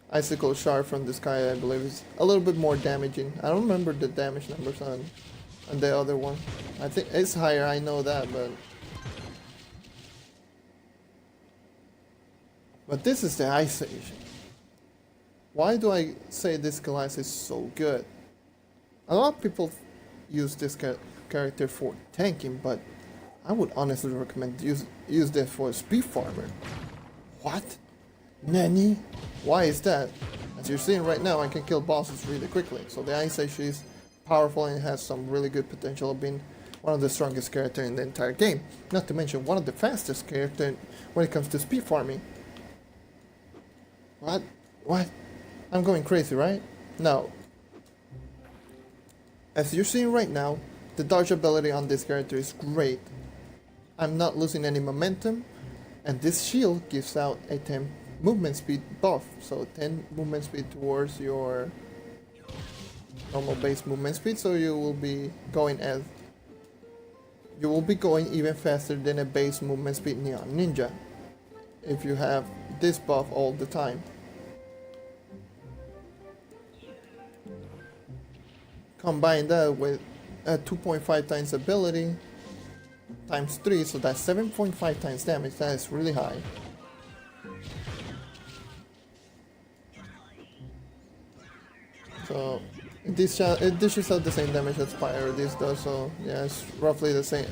icicle shard from this guy, I believe, is a little bit more damaging. I don't remember the damage numbers on the other one. I think it's higher, I know that, but this is the Ice Sage. Why do I say this class is so good? A lot of people use this character for tanking, but I would honestly recommend use this for a speed farmer. What? Nani? Why is that? As you're seeing right now, I can kill bosses really quickly. So the Ice Sage is powerful and has some really good potential of being one of the strongest characters in the entire game. Not to mention one of the fastest characters when it comes to speed farming. What? I'm going crazy, right? No. As you're seeing right now, the dodge ability on this character is great. I'm not losing any momentum, and this shield gives out a 10 movement speed buff, so 10 movement speed towards your normal base movement speed, so you will be going even faster than a base movement speed Neon Ninja if you have this buff all the time. Combine that with a 2.5 times ability times 3, so that's 7.5 times damage. That is really high. So it dishes out the same damage as Pirate does, so yeah, it's roughly the same.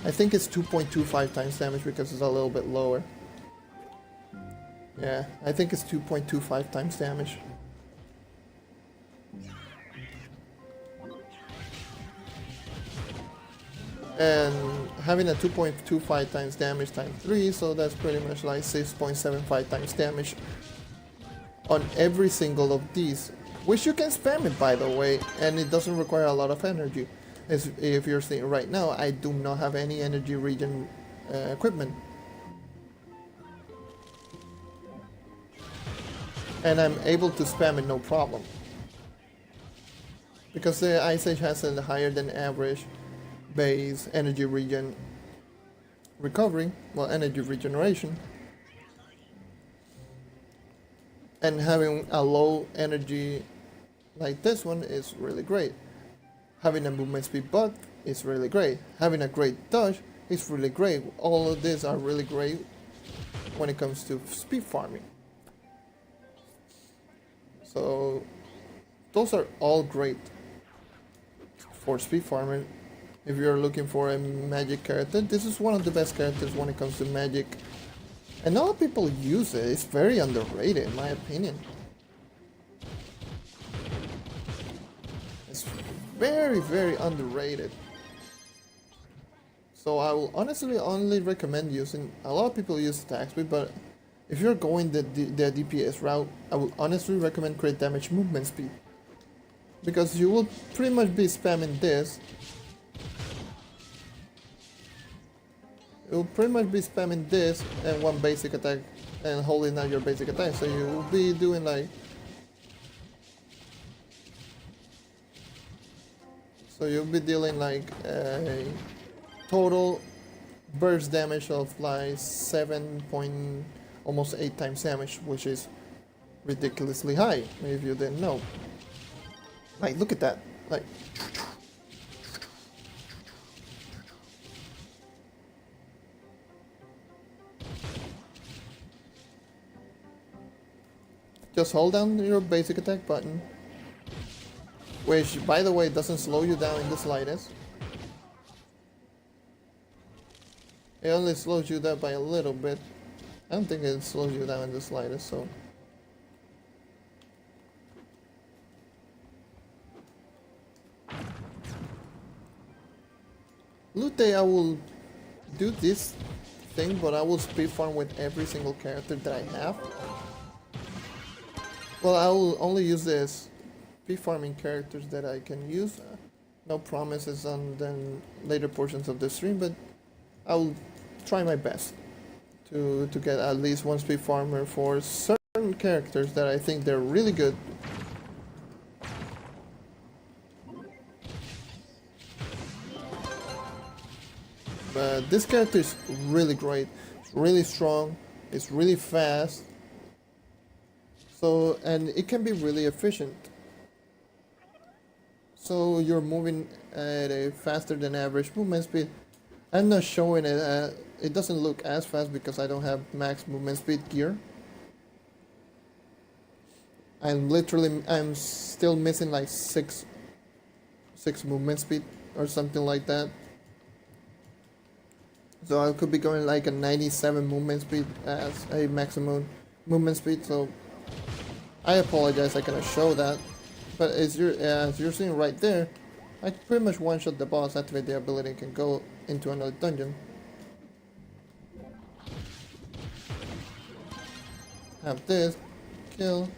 I think it's 2.25 times damage because it's a little bit lower. Yeah, I think it's 2.25 times damage. And having a 2.25 times damage times 3, so that's pretty much like 6.75 times damage on every single of these, which you can spam it, by the way, and it doesn't require a lot of energy. As if you're seeing right now, I do not have any energy regen equipment, and I'm able to spam it no problem because the Ice Sage has a higher than average base energy regen recovery, well, energy regeneration, and having a low energy like this one is really great. Having a movement speed buff is really great. Having a great dodge is really great. All of these are really great when it comes to speed farming. So those are all great for speed farming. If you're looking for a magic character, this is one of the best characters when it comes to magic. And a lot of people use it. It's very underrated in my opinion. It's very, very underrated. So I will honestly only recommend using, a lot of people use attack speed, but if you're going the DPS route, I will honestly recommend crit damage movement speed. Because you will pretty much be spamming this. You'll pretty much be spamming this and one basic attack and holding out your basic attack. So you will be doing like... So you'll be dealing like a total burst damage of like 7 almost 8 times damage, which is ridiculously high if you didn't know. Like, look at that. Like, just hold down your basic attack button, which by the way doesn't slow you down in the slightest. It only slows you down by a little bit. I don't think it slows you down in the slightest, so. Loot day, I will do this thing, but I will speed farm with every single character that I have. Well, I will only use this speed farming characters that I can use. No promises on the later portions of the stream, but I will try my best to get at least one speed farmer for certain characters that I think they're really good. But this character is really great. It's really strong. It's really fast. So, and it can be really efficient. So you're moving at a faster than average movement speed. I'm not showing it. It doesn't look as fast because I don't have max movement speed gear. I'm still missing like six movement speed or something like that. So I could be going like a 97 movement speed as a maximum movement speed. So I apologize, I cannot show that. But as you're seeing right there, I pretty much one-shot the boss, activate the ability, and can go into another dungeon. Have this, kill,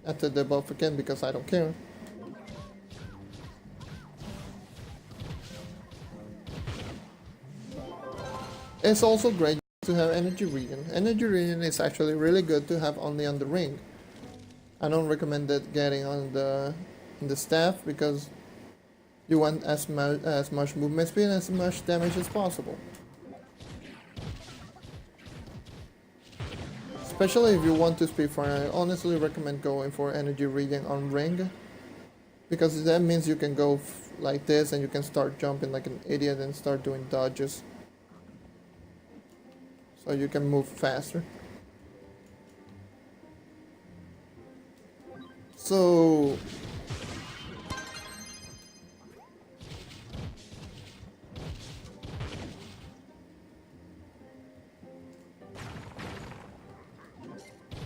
after the buff again because I don't care. It's also great to have energy regen. Energy regen is actually really good to have only on the ring. I don't recommend it getting on the staff because you want as much movement speed and as much damage as possible. Especially if you want to speed farm, I honestly recommend going for energy regen on ring. Because that means you can go like this and you can start jumping like an idiot and start doing dodges. So you can move faster. So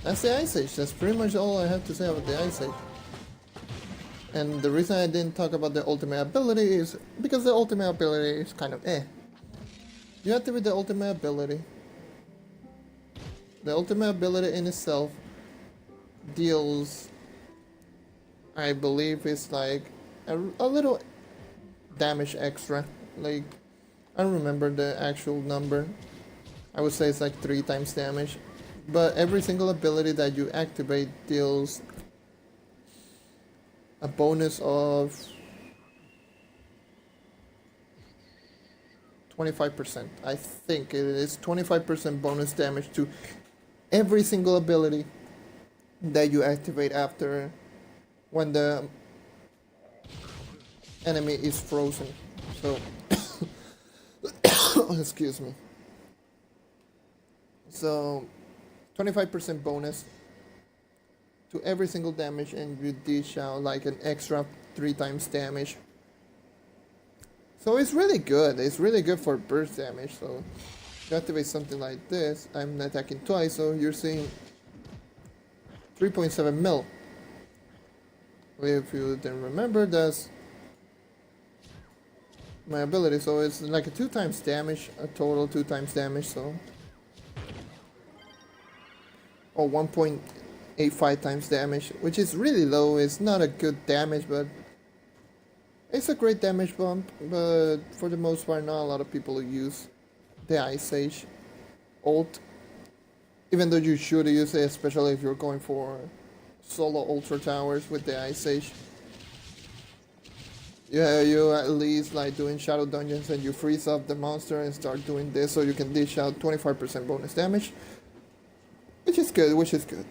that's the Ice Age. That's pretty much all I have to say about the Ice Age. And the reason I didn't talk about the ultimate ability is because the ultimate ability is kind of eh. You activate the ultimate ability. The ultimate ability in itself deals, I believe it's like a little damage extra. Like, I don't remember the actual number. I would say it's like 3 times damage. But every single ability that you activate deals a bonus of 25%. I think it is 25% bonus damage to every single ability that you activate after when the enemy is frozen. So excuse me. So 25% bonus to every single damage, and you dish out like an extra 3 times damage So it's really good. It's really good for burst damage. So if you activate something like this, I'm attacking twice, so you're seeing 3.7 mil. If you didn't remember, that's my ability. So it's like a 2 times damage, a total 2 times damage. So or 1.85 times damage, which is really low. It's not a good damage, but it's a great damage bump. But for the most part, not a lot of people use the Ice Sage ult, even though you should use it, especially if you're going for solo ultra towers with the Ice Age. Yeah, you at least like doing shadow dungeons and you freeze up the monster and start doing this so you can dish out 25% bonus damage, which is good.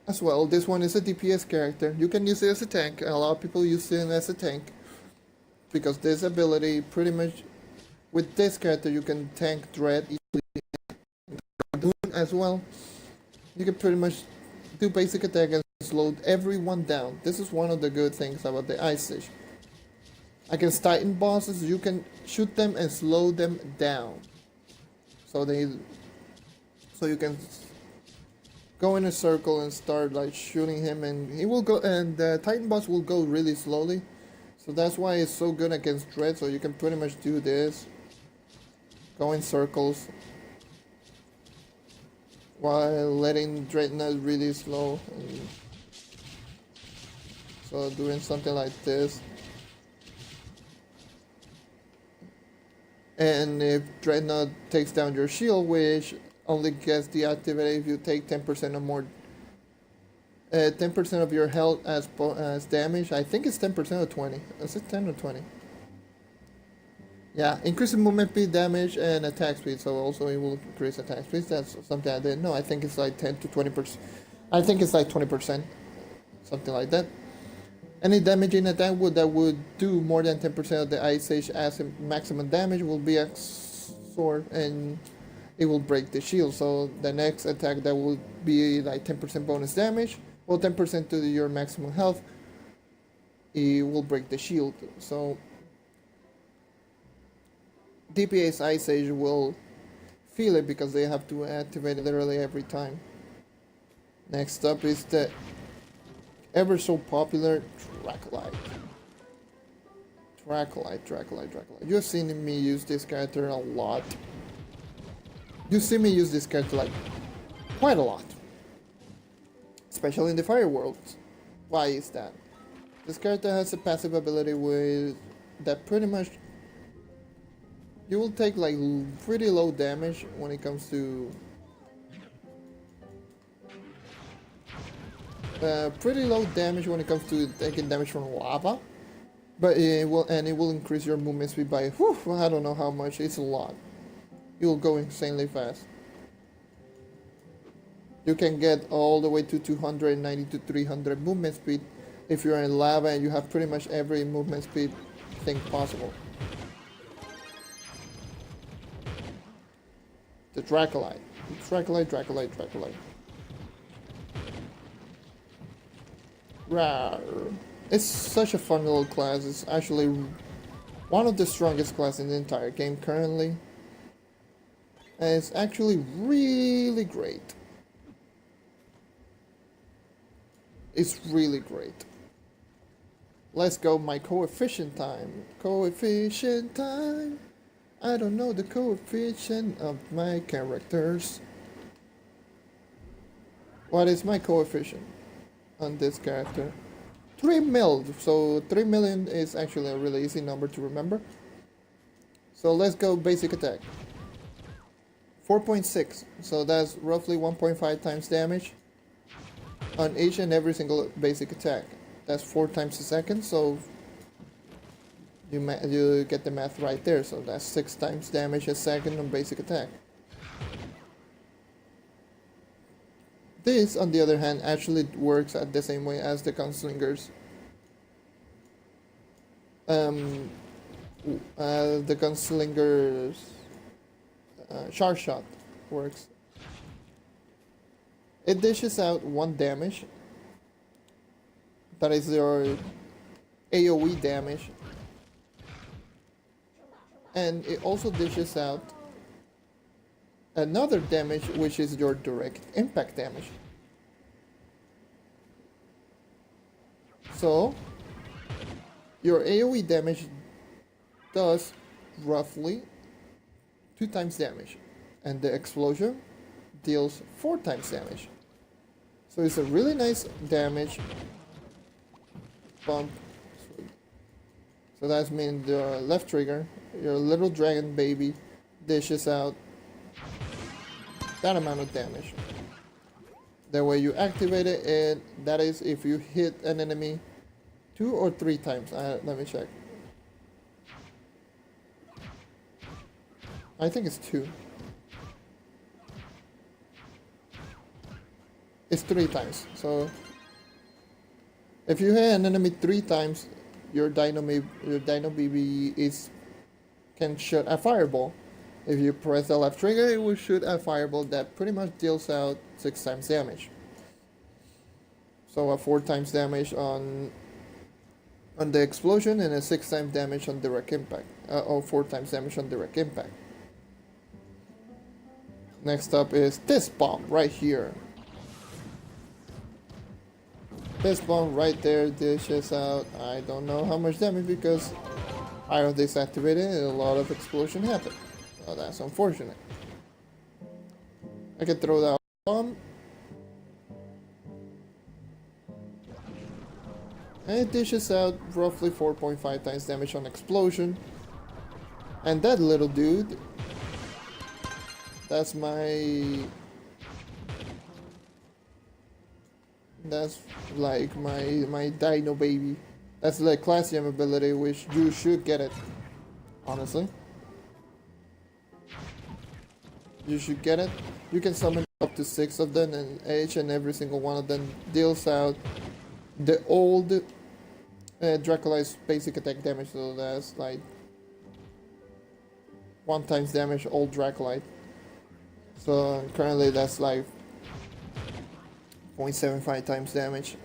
As well, this one is a DPS character. You can use it as a tank. A lot of people use it as a tank because this ability, pretty much with this character, you can tank Dread easily as well. You can pretty much do basic attack and slow everyone down. This is one of the good things about the Ice Age. Against Titan bosses, you can shoot them and slow them down. So you can go in a circle and start like shooting him, and he will go, and the Titan boss will go really slowly. So that's why it's so good against Dread. So you can pretty much do this, go in circles, while letting Dreadnought really slow. And so doing something like this. And if Dreadnought takes down your shield, which only gets deactivated if you take 10% or more, 10% of your health as damage. I think it's 10% or 20. Is it 10 or 20? Yeah, increasing movement speed, damage, and attack speed. So also it will increase attack speed. That's something I didn't know. I think it's like 10 to 20%. I think it's like 20%, something like that. Any damaging attack that would do more than 10% of the Ice Age as maximum damage will be a sword, and it will break the shield. So the next attack that will be like 10% bonus damage, or 10% to your maximum health, it will break the shield. So DPS Ice Age will feel it because they have to activate it literally every time. Next up is the ever so popular Dracolyte. Dracolyte. You have seen me use this character a lot. You see me use this character like quite a lot, especially in the fire worlds. Why is that? This character has a passive ability with that pretty much you will take like pretty low damage when it comes to taking damage from lava, but it will increase your movement speed by I don't know how much. It's a lot. You'll go insanely fast. You can get all the way to 290 to 300 movement speed if you're in lava and you have pretty much every movement speed thing possible. The Dracolyte. Dracolyte. Rawr. It's such a fun little class. It's actually one of the strongest classes in the entire game currently. And it's actually really great. It's really great. Let's go my coefficient time. Coefficient time. I don't know the coefficient of my characters. What is my coefficient on this character? 3 mil. So 3 million is actually a really easy number to remember. So let's go basic attack. 4.6. So that's roughly 1.5 times damage on each and every single basic attack. That's 4 times a second. So you get the math right there. So that's 6 times damage a second on basic attack. This, on the other hand, actually works at the same way as the Gunslingers. The Gunslinger's Sharp Shot works. It dishes out 1 damage. That is your AoE damage. And it also dishes out another damage, which is your direct impact damage. So your AoE damage does roughly 2 times damage, and the explosion deals 4 times damage. So it's a really nice damage bump. So that means the left trigger, your little dragon baby, dishes out that amount of damage. That way you activate it, and that is if you hit an enemy 2 or 3 times. Let me check. I think it's 2. It's 3 times. So if you hit an enemy 3 times, your Dino BB can shoot a fireball. If you press the left trigger, it will shoot a fireball that pretty much deals out 6 times damage. So a 4 times damage on the explosion and a 6 times damage on direct impact. Or 4 times damage on direct impact. Next up is this bomb right here. This bomb right there dishes out, I don't know how much damage because I was disactivated and a lot of explosion happened. So that's unfortunate. I can throw that bomb. And it dishes out roughly 4.5 times damage on explosion. And that little dude, that's like my Dino baby. That's the class gem ability, which you should get it. Honestly, you should get it. You can summon up to 6 of them, and each and every single one of them deals out the old Dracolyte's basic attack damage. So that's like 1 times damage old Dracolyte. So currently that's like 0.75 times damage.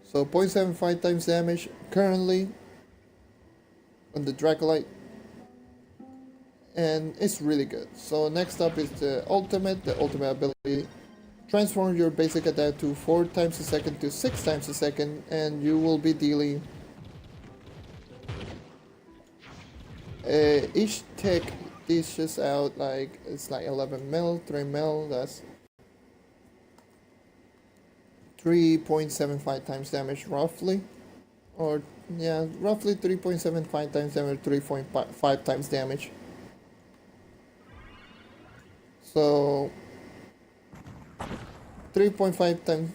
So 0.75 times damage currently on the Dracolyte, and it's really good. So next up is the ultimate ability. Transform your basic attack to 4 times a second to 6 times a second, and you will be dealing each tick dishes out like, it's like 11 mil, 3 mil, that's 3.75 times damage roughly, or yeah, roughly 3.75 times damage, 3.5 times damage. So 3.5 times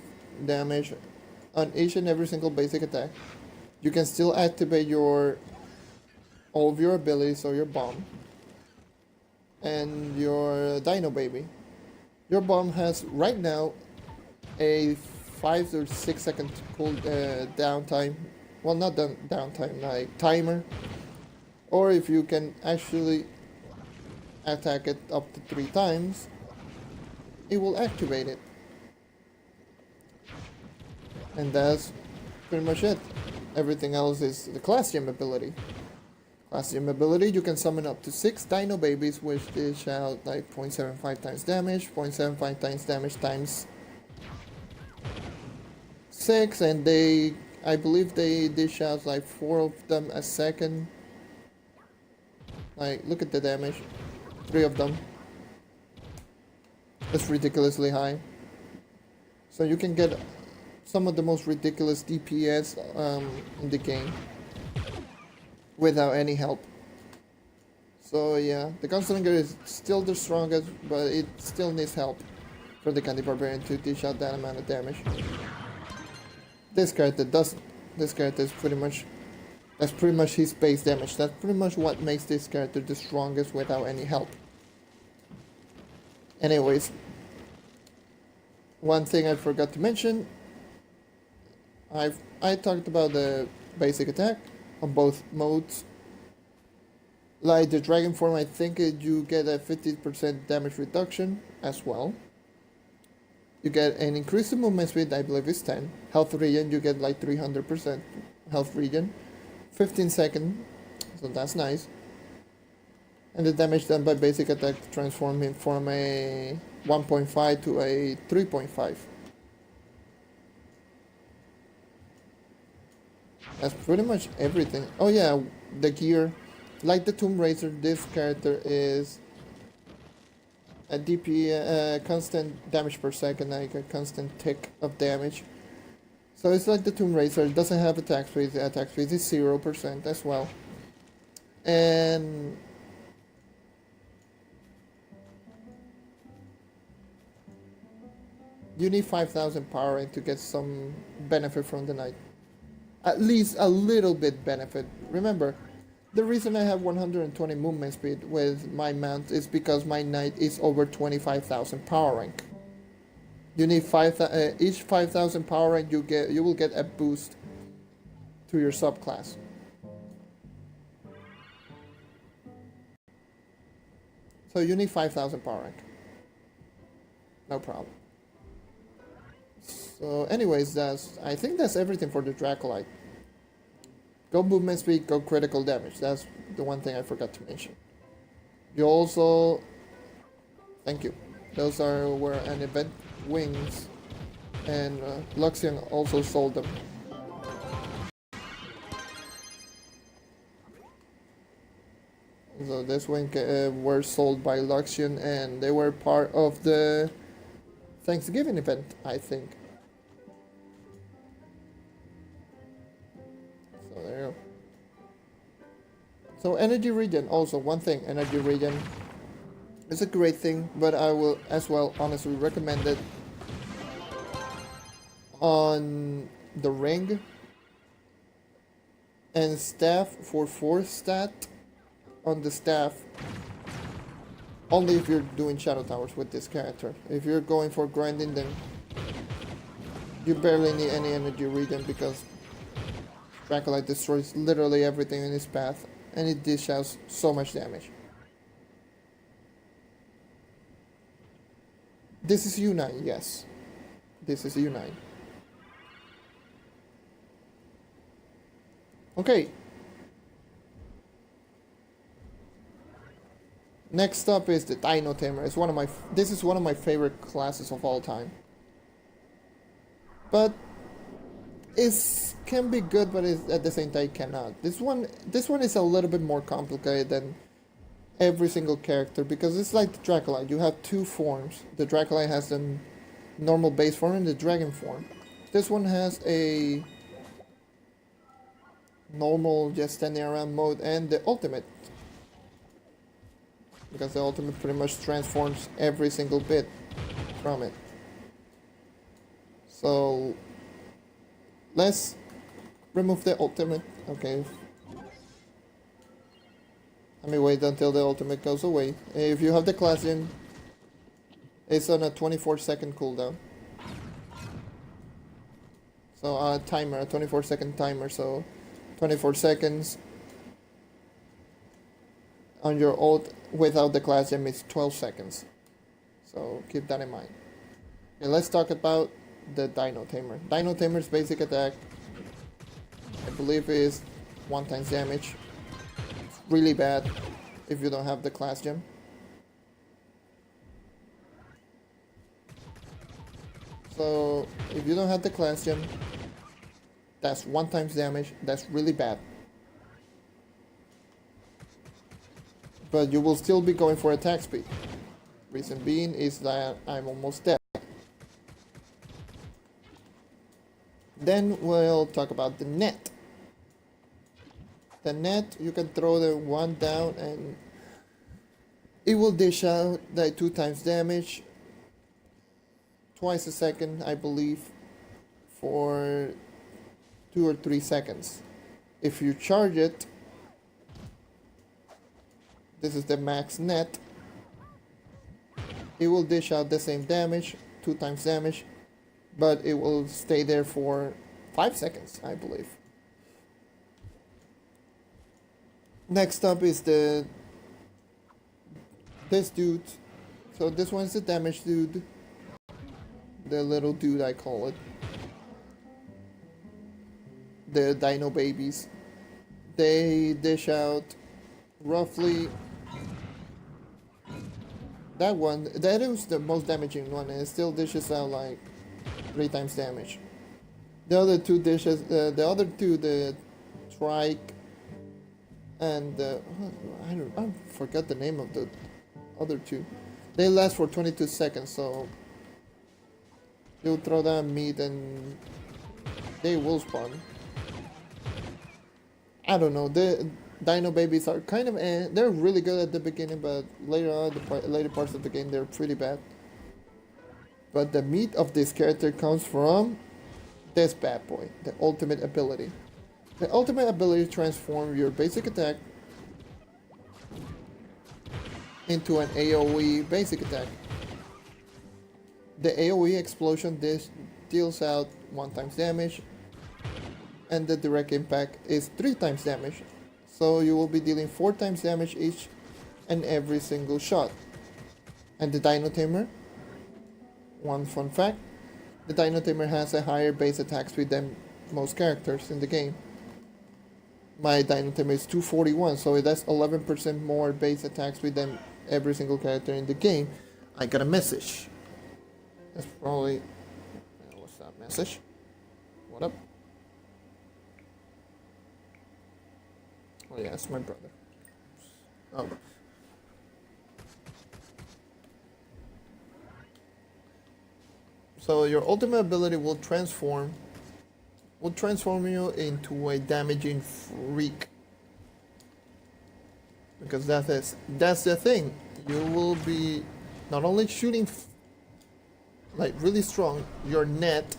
damage on each and every single basic attack. You can still activate all of your abilities, so your bomb and your Dino baby. Your bomb has right now a 5 or 6 second cool downtime. Well, not downtime, like timer. Or if you can actually attack it up to 3 times, it will activate it. And that's pretty much it. Everything else is the class gem ability. Class gem ability, you can summon up to 6 Dino babies, which dish out like 0.75 times damage, 0.75 times damage times 6, and I believe they dish out like 4 of them a second. Like, look at the damage. 3 of them. That's ridiculously high. So you can get some of the most ridiculous DPS in the game without any help. So yeah, the Gunslinger is still the strongest, but it still needs help for the Barbarian to dish out that amount of damage. This character doesn't. This character is that's pretty much his base damage. That's pretty much what makes this character the strongest without any help. Anyways, one thing I forgot to mention, I talked about the basic attack on both modes. Like the dragon form, I think you get a 50% damage reduction as well. You get an increase in movement speed, I believe it's 10. Health regen, you get like 300% health regen. 15 second, so that's nice. And the damage done by basic attack transform him from a 1.5 to a 3.5. That's pretty much everything. Oh yeah, the gear. Like the Tomb Raider, this character is a DP, constant damage per second, like a constant tick of damage. So it's like the Tomb Raider, it doesn't have attack speed, the attack speed is 0% as well. And you need 5,000 power rank to get some benefit from the Knight. At least a little bit benefit. Remember, the reason I have 120 movement speed with my mount is because my Knight is over 25,000 power rank. You need each 5,000 power rank you will get a boost to your subclass. So you need 5,000 power rank. No problem. So anyways, I think that's everything for the Dracolyte. Go movement speed, go critical damage. That's the one thing I forgot to mention. You also... Thank you. Those were an event wings. And Luxian also sold them. So this wing were sold by Luxian and they were part of the Thanksgiving event, I think. So there you go. So energy regen, also one thing, energy regen is a great thing, but I will as well honestly recommend it on the ring and staff for 4th stat on the staff. Only if you're doing Shadow Towers with this character. If you're going for grinding, then you barely need any energy regen because Dracolyte destroys literally everything in his path and it dish out so much damage. This is U9, yes. This is U9. Okay. Next up is the Dino Tamer. This is one of my favorite classes of all time. But it can be good, but at the same time it cannot. This one is a little bit more complicated than every single character because it's like the Dracolyte. You have two forms. The Dracolyte has the normal base form and the dragon form. This one has a normal just standing around mode and the ultimate. Because the ultimate pretty much transforms every single bit from it. So let's remove the ultimate. Okay. Let me wait until the ultimate goes away. If you have the class in, it's on a 24-second cooldown. So a timer, a 24-second timer. So 24 seconds on your ult without the class gem is 12 seconds. So keep that in mind. Okay, let's talk about the Dino Tamer. Dino Tamer's basic attack, I believe, is 1 times damage. It's really bad if you don't have the class gem. So if you don't have the class gem, that's 1 times damage. That's really bad. But you will still be going for attack speed. Reason being is that I'm almost dead. Then we'll talk about the net. The net, you can throw the one down and it will dish out like 2 times damage. Twice a second, I believe, for 2 or 3 seconds. If you charge it, this is the max net, it will dish out the same damage, 2 times damage, but it will stay there for 5 seconds, I believe. Next up is this dude. So this one's the damage dude. The little dude, I call it. The dino babies. They dish out roughly that is the most damaging one, and it still dishes out like 3 times damage. The other two dishes, the trike and I forgot the name of the other two. They last for 22 seconds, so you throw down meat and they will spawn. I don't know, the Dino babies are kind of they're really good at the beginning, but later on, later parts of the game, they're pretty bad. But the meat of this character comes from this bad boy, the ultimate ability. The ultimate ability transforms your basic attack into an AoE basic attack. The AoE explosion deals out 1 times damage, and the direct impact is 3 times damage. So you will be dealing 4 times damage each and every single shot. And the Dino Tamer, one fun fact, the Dino Tamer has a higher base attack speed than most characters in the game. My Dino Tamer is 241, so that's 11% more base attack speed than every single character in the game. I got a message. That's probably... what's that message? What up? Oh yeah, it's my brother. Oh. So your ultimate ability will transform you into a damaging freak. Because that's the thing. You will be not only shooting like really strong, your net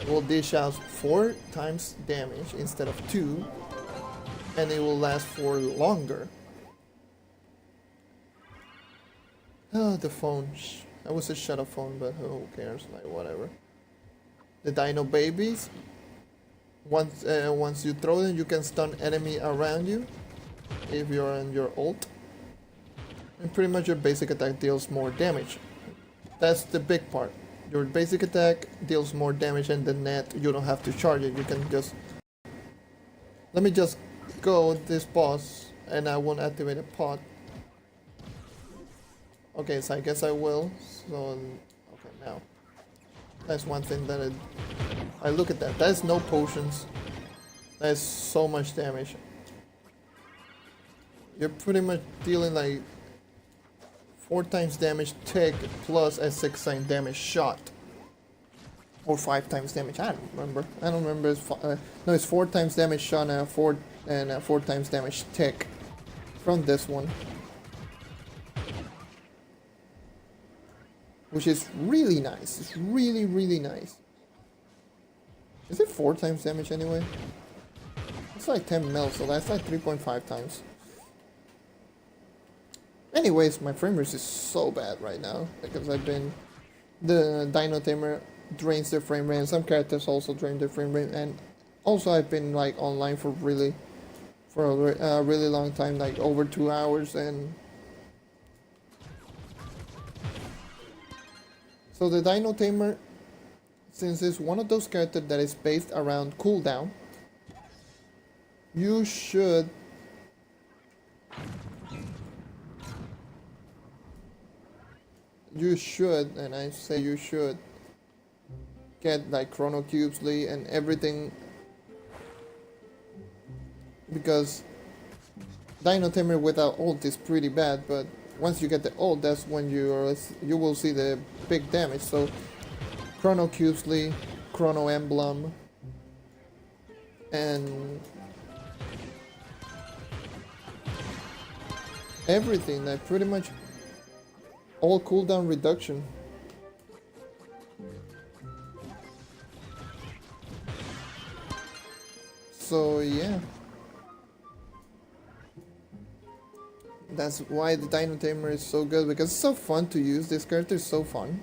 will dish out 4 times damage instead of 2, and it will last for longer. Oh, the phone. That was a shut-up phone, but who cares? Like, whatever. The Dino babies. Once you throw them, you can stun enemy around you if you're on your ult. And pretty much your basic attack deals more damage. That's the big part. Your basic attack deals more damage, and the net, you don't have to charge it. You can just... Let me just go this boss, and I won't activate a pot. Okay, so I guess I will. So, okay, now. That's one thing that I look at that. That's no potions. That's so much damage. You're pretty much dealing like 4 times damage tick plus a 6 times damage shot. Or 5 times damage. I don't remember. No, it's 4 times damage shot and 4 times damage tick from this one. Which is really nice. It's really, really nice. Is it 4 times damage anyway? It's like 10 mil, so that's like 3.5 times. Anyways, my frame rate is so bad right now because the Dino Tamer drains their frame rate, and some characters also drain their frame rate, and also I've been like online for a really long time, like over 2 hours, and so the Dino Tamer, since it's one of those characters that is based around cooldown, you should and I say you should get like chrono cubes and everything, because Dino Tamer without ult is pretty bad, but once you get the ult, that's when you will see the big damage. So chrono cubes, chrono emblem, and everything, like pretty much all cooldown reduction. So yeah, that's why the Dino Tamer is so good, because it's so fun to use. This character is so fun.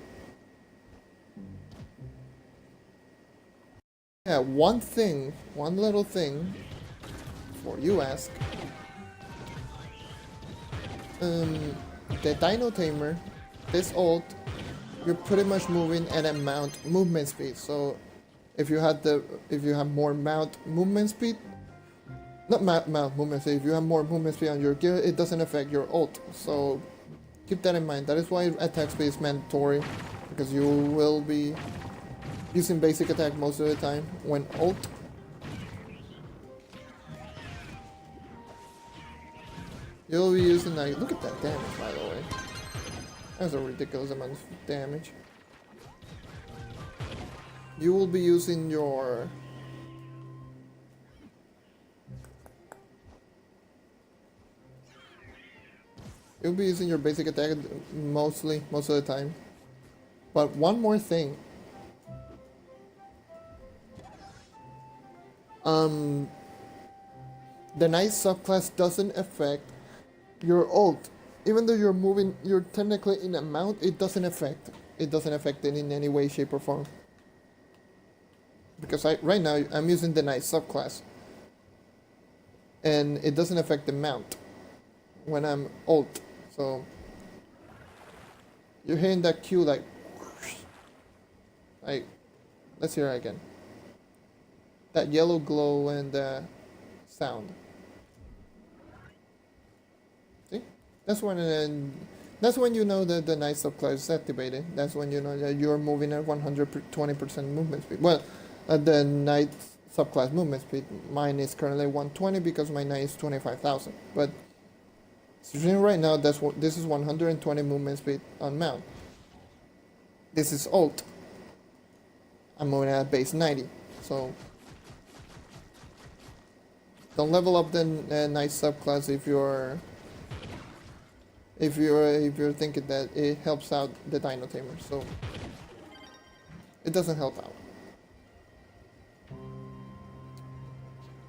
Yeah, one little thing, before you ask. The Dino Tamer, this ult, you're pretty much moving at a mount movement speed. So if you have more mount movement speed, not mount movement speed, if you have more movement speed on your gear, it doesn't affect your ult. So Keep that in mind. That is why attack speed is mandatory, because you will be using basic attack most of the time when ult. You'll be using like, look at that damage, by the way. That's a ridiculous amount of damage. You will be using your basic attack most of the time. But one more thing. The Knight subclass doesn't affect your ult. Even though you're technically in a mount, it doesn't affect it in any way, shape, or form. Because right now I'm using the Knight subclass, and it doesn't affect the mount when I'm ult. So you're hearing that cue like, let's hear it again. That yellow glow and sound. See? That's when you know that the Knight subclass is activated. That's when you know that you're moving at 120% movement speed. Well, the Knight subclass movement speed, mine is currently 120 because my Knight is 25,000. But right now, this is 120 movement speed on mount. This is ult. I'm moving at base 90, so don't level up the Knight subclass if you're thinking that it helps out the Dino Tamer. So it doesn't help out.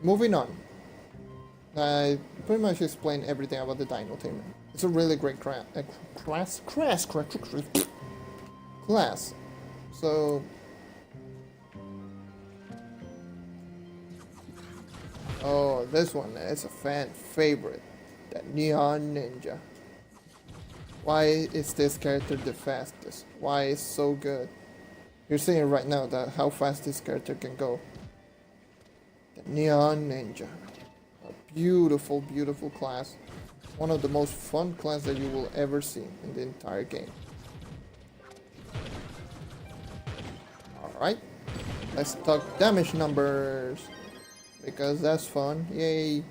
Moving on. I pretty much explained everything about the Dino Tamer. It's a really great class. So, oh, this one is a fan favorite, the Neon Ninja. Why is this character the fastest? Why is so good? You're seeing right now that how fast this character can go. The Neon Ninja. Beautiful, beautiful class. One of the most fun class that you will ever see in the entire game. Alright, let's talk damage numbers, because that's fun. Yay.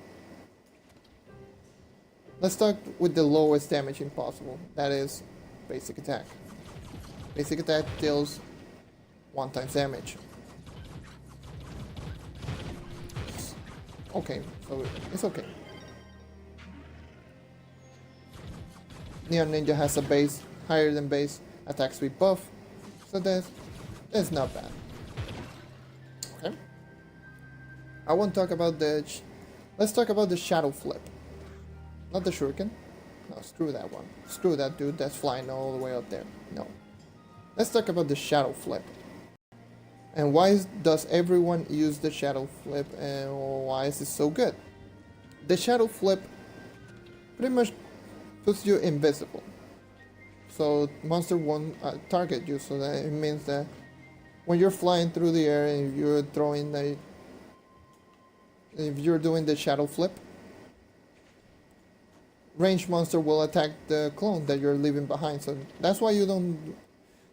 Let's start with the lowest damaging possible. That is basic attack. Basic attack deals 1 times damage. Okay, so it's okay. Neon Ninja has a base higher than base attack speed buff, so that's not bad. Okay. I won't talk about let's talk about the shadow flip. Not the shuriken. No, screw that one. Screw that dude that's flying all the way up there. No. Let's talk about the shadow flip. And why does everyone use the shadow flip, and why is it so good? The shadow flip pretty much puts you invisible. So monster won't target you, so that it means that when you're flying through the air and you're throwing if you're doing the shadow flip, ranged monster will attack the clone that you're leaving behind. So that's why you don't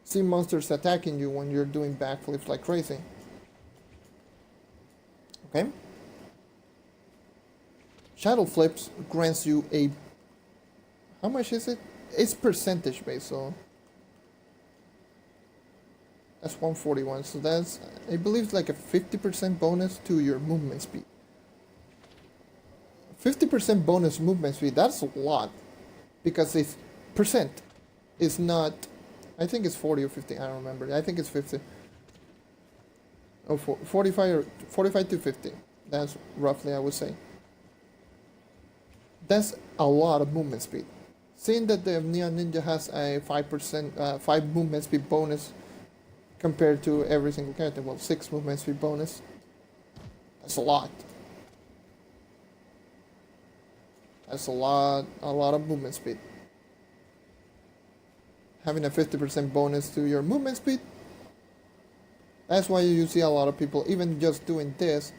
see monsters attacking you when you're doing backflips like crazy. Okay? Shadow flips grants you a... How much is it? It's percentage based, so... That's 141, so that's... I believe like a 50% bonus to your movement speed. 50% bonus movement speed, that's a lot. Because it's percent. It's not... I think it's 40 or 50, I don't remember. I think it's 50. Oh, 45 to 50. That's roughly, I would say. That's a lot of movement speed. Seeing that the Neon Ninja has a 5%, 5 movement speed bonus compared to every single character, well, 6 movement speed bonus. That's a lot. That's a lot of movement speed. Having a 50% bonus to your movement speed. That's why you see a lot of people, even just doing this,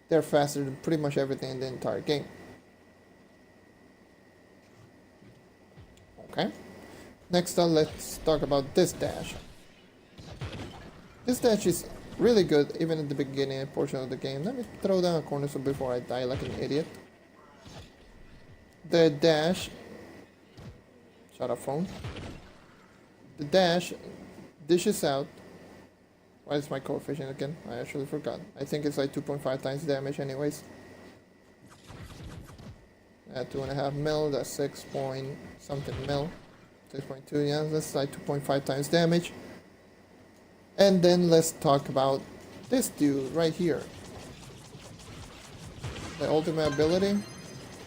they're faster than pretty much everything in the entire game. Okay. Next up, let's talk about this dash. This dash is really good even at the beginning portion of the game. Let me throw down a corner so before I die like an idiot. The dash... Shut up, phone. The dash dishes out... What is my coefficient again? I actually forgot. I think it's like 2.5 times damage anyways. At 2.5 mil, that's 6 point something mil. 6.2, yeah, that's like 2.5 times damage. And then let's talk about this dude right here. The ultimate ability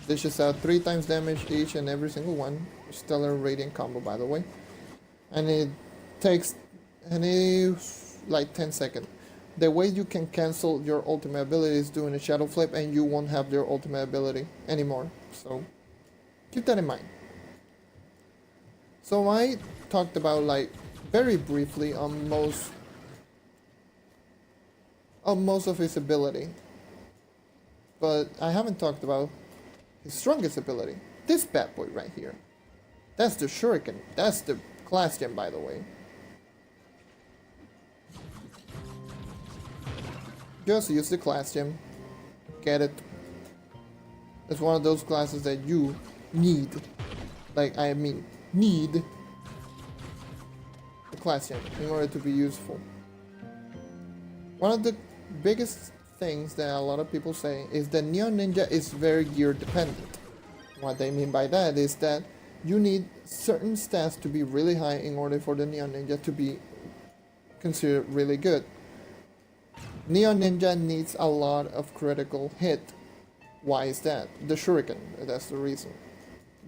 dishes out 3 times damage each and every single one. Stellar Radiant combo, by the way. And it takes like 10 seconds. The way you can cancel your ultimate ability is doing a shadow flip, and you won't have your ultimate ability anymore. So keep that in mind. So I talked about like very briefly on most of his ability, but I haven't talked about his strongest ability. This bad boy right here. That's the Shuriken. That's the class gem, by the way. Just use the class gem. Get it. It's one of those classes that you need. Like, I mean, need the class gem in order to be useful. One of the biggest things that a lot of people say is that Neon Ninja is very gear dependent. What they mean by that is that you need certain stats to be really high in order for the Neon Ninja to be considered really good. Neon Ninja needs a lot of critical hit. Why is that? The Shuriken, that's the reason.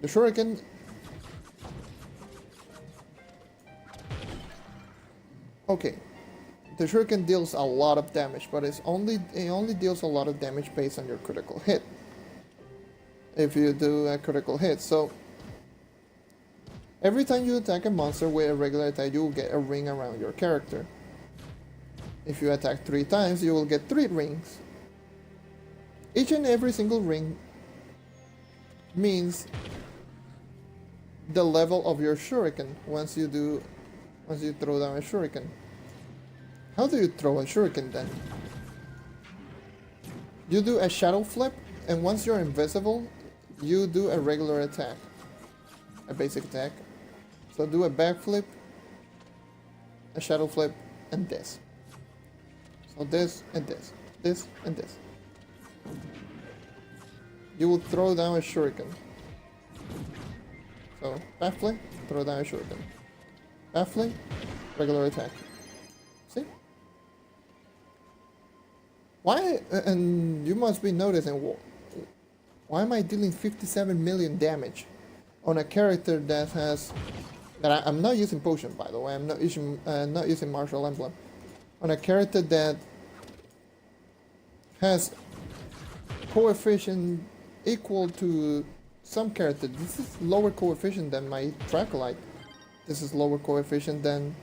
The Shuriken... Okay, the Shuriken deals a lot of damage, but it only deals a lot of damage based on your critical hit. If you do a critical hit, so every time you attack a monster with a regular attack, you will get a ring around your character. If you attack 3 times, you will get 3 rings. Each and every single ring means the level of your Shuriken once you throw down a Shuriken. How do you throw a Shuriken then? You do a shadow flip, and once you're invisible, you do a regular attack. A basic attack. So do a backflip, a shadow flip, and this. So this and this. This and this. You will throw down a Shuriken. So, backflip, throw down a Shuriken. Backflip, regular attack. See? Why, and you must be noticing, why am I dealing 57 million damage on a character that has, I'm not using potion, by the way, I'm not using martial emblem, on a character that has coefficient equal to some character. This is lower coefficient than my Dracolyte. This is lower coefficient than...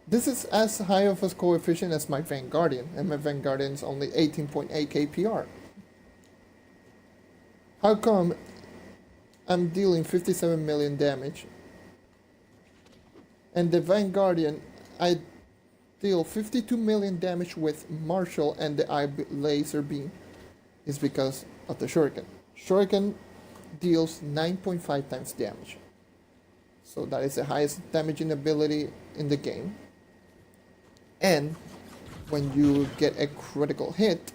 This is as high of a coefficient as my Vanguardian, and my Vanguardian is only 18.8 kpr. How come I'm dealing 57 million damage? And the Vanguardian, I deal 52 million damage with Martial and the Eye Laser Beam. Is because of the Shuriken. Shuriken deals 9.5 times damage. So that is the highest damaging ability in the game. And when you get a critical hit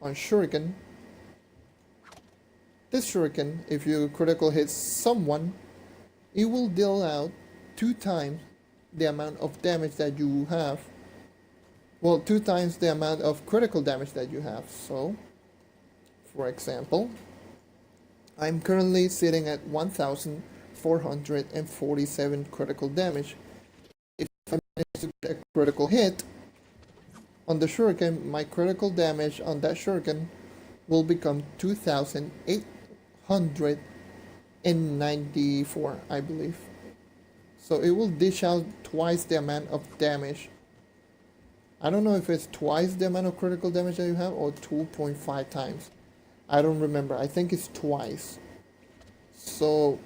on Shuriken, this Shuriken, if you critical hit someone, it will deal out 2 times the amount of damage that you have. Well, 2 times the amount of critical damage that you have. So, for example, I'm currently sitting at 1,447 critical damage. If I manage to get a critical hit on the Shuriken, my critical damage on that Shuriken will become 2,894, I believe. So it will dish out twice the amount of damage. I don't know if it's twice the amount of critical damage that you have or 2.5 times. I don't remember. I think it's twice. So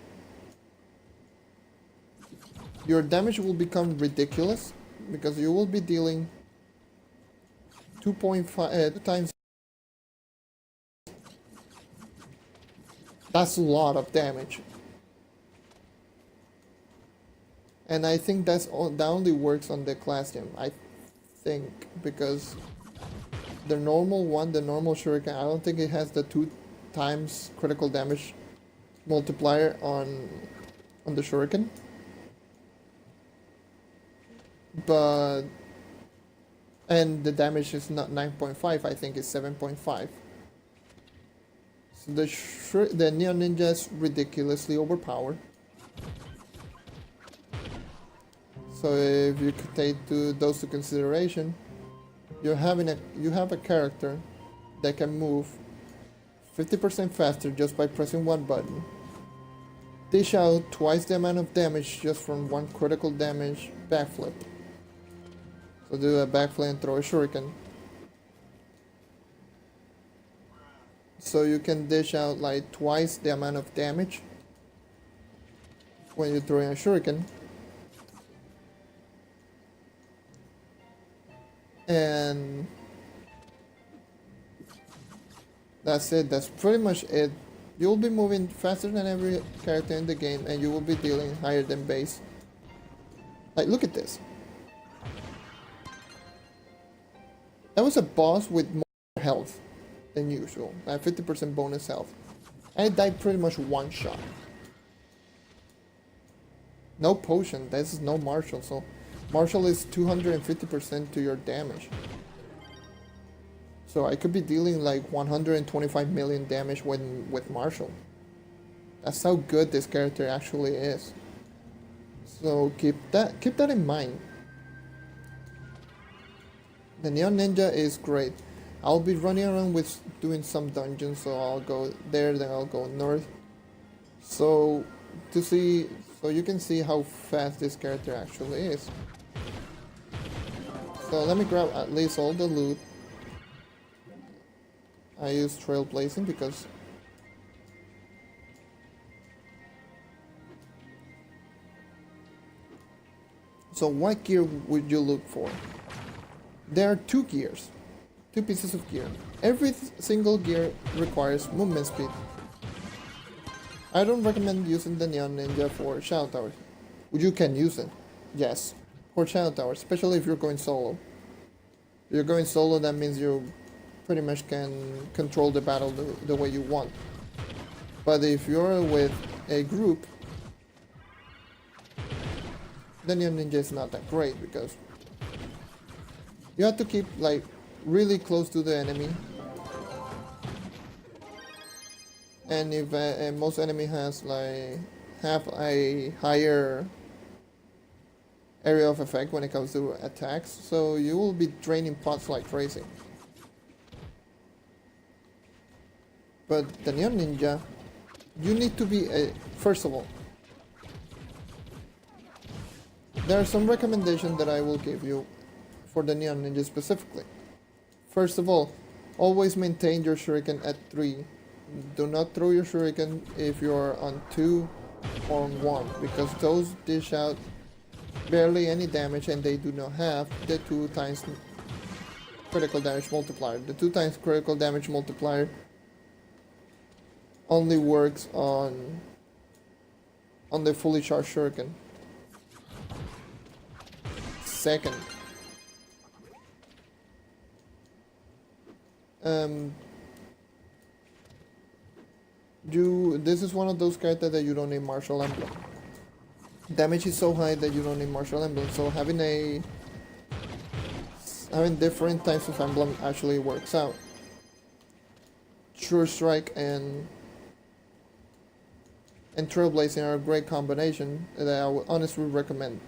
your damage will become ridiculous because you will be dealing 2.5 times. That's a lot of damage. And I think that only works on the class gem, I think, because the normal one, the normal shuriken, I don't think it has the 2 times critical damage multiplier on the shuriken. But and the damage is not 9.5, I think it's 7.5. So the Neon Ninja is ridiculously overpowered. So if you could take those to consideration, you have a character that can move 50% faster just by pressing one button. Dish out twice the amount of damage just from one critical damage backflip. So do a backflip and throw a shuriken. So you can dish out like twice the amount of damage when you're throwing a shuriken. And that's it. That's pretty much it. You'll be moving faster than every character in the game, and you will be dealing higher than base. Like, look at this. That was a boss with more health than usual. I have 50% bonus health. And it died pretty much one shot. No potion. This is no martial, so martial is 250% to your damage. So I could be dealing like 125 million damage with martial. That's how good this character actually is. So keep that in mind. The Neon Ninja is great. I'll be running around with doing some dungeons, so I'll go there, then I'll go north. So you can see how fast this character actually is. So let me grab at least all the loot. I use trailblazing because so what gear would you look for? There are 2 gears, 2 pieces of gear. Every single gear requires movement speed. I don't recommend using the Neon Ninja for Shadow Towers. You can use it, yes, for Shadow Towers, especially if you're going solo. If you're going solo, that means you pretty much can control the battle the way you want. But if you're with a group, the Neon Ninja is not that great because you have to keep like really close to the enemy. And if most enemy have a higher area of effect when it comes to attacks, so you will be draining pots like crazy. But the Neon Ninja, you need to be first of all, there are some recommendations that I will give you for the Neon Ninja specifically. First of all, always maintain your shuriken at 3. Do not throw your shuriken if you're on 2 or on 1, because those dish out barely any damage and they do not have the 2 times critical damage multiplier. The 2 times critical damage multiplier only works on the fully charged shuriken. Second, this is one of those characters that you don't need martial emblem. Damage is so high that you don't need martial emblem, so having different types of emblem actually works out. Sure Strike and Trailblazing are a great combination that I would honestly recommend.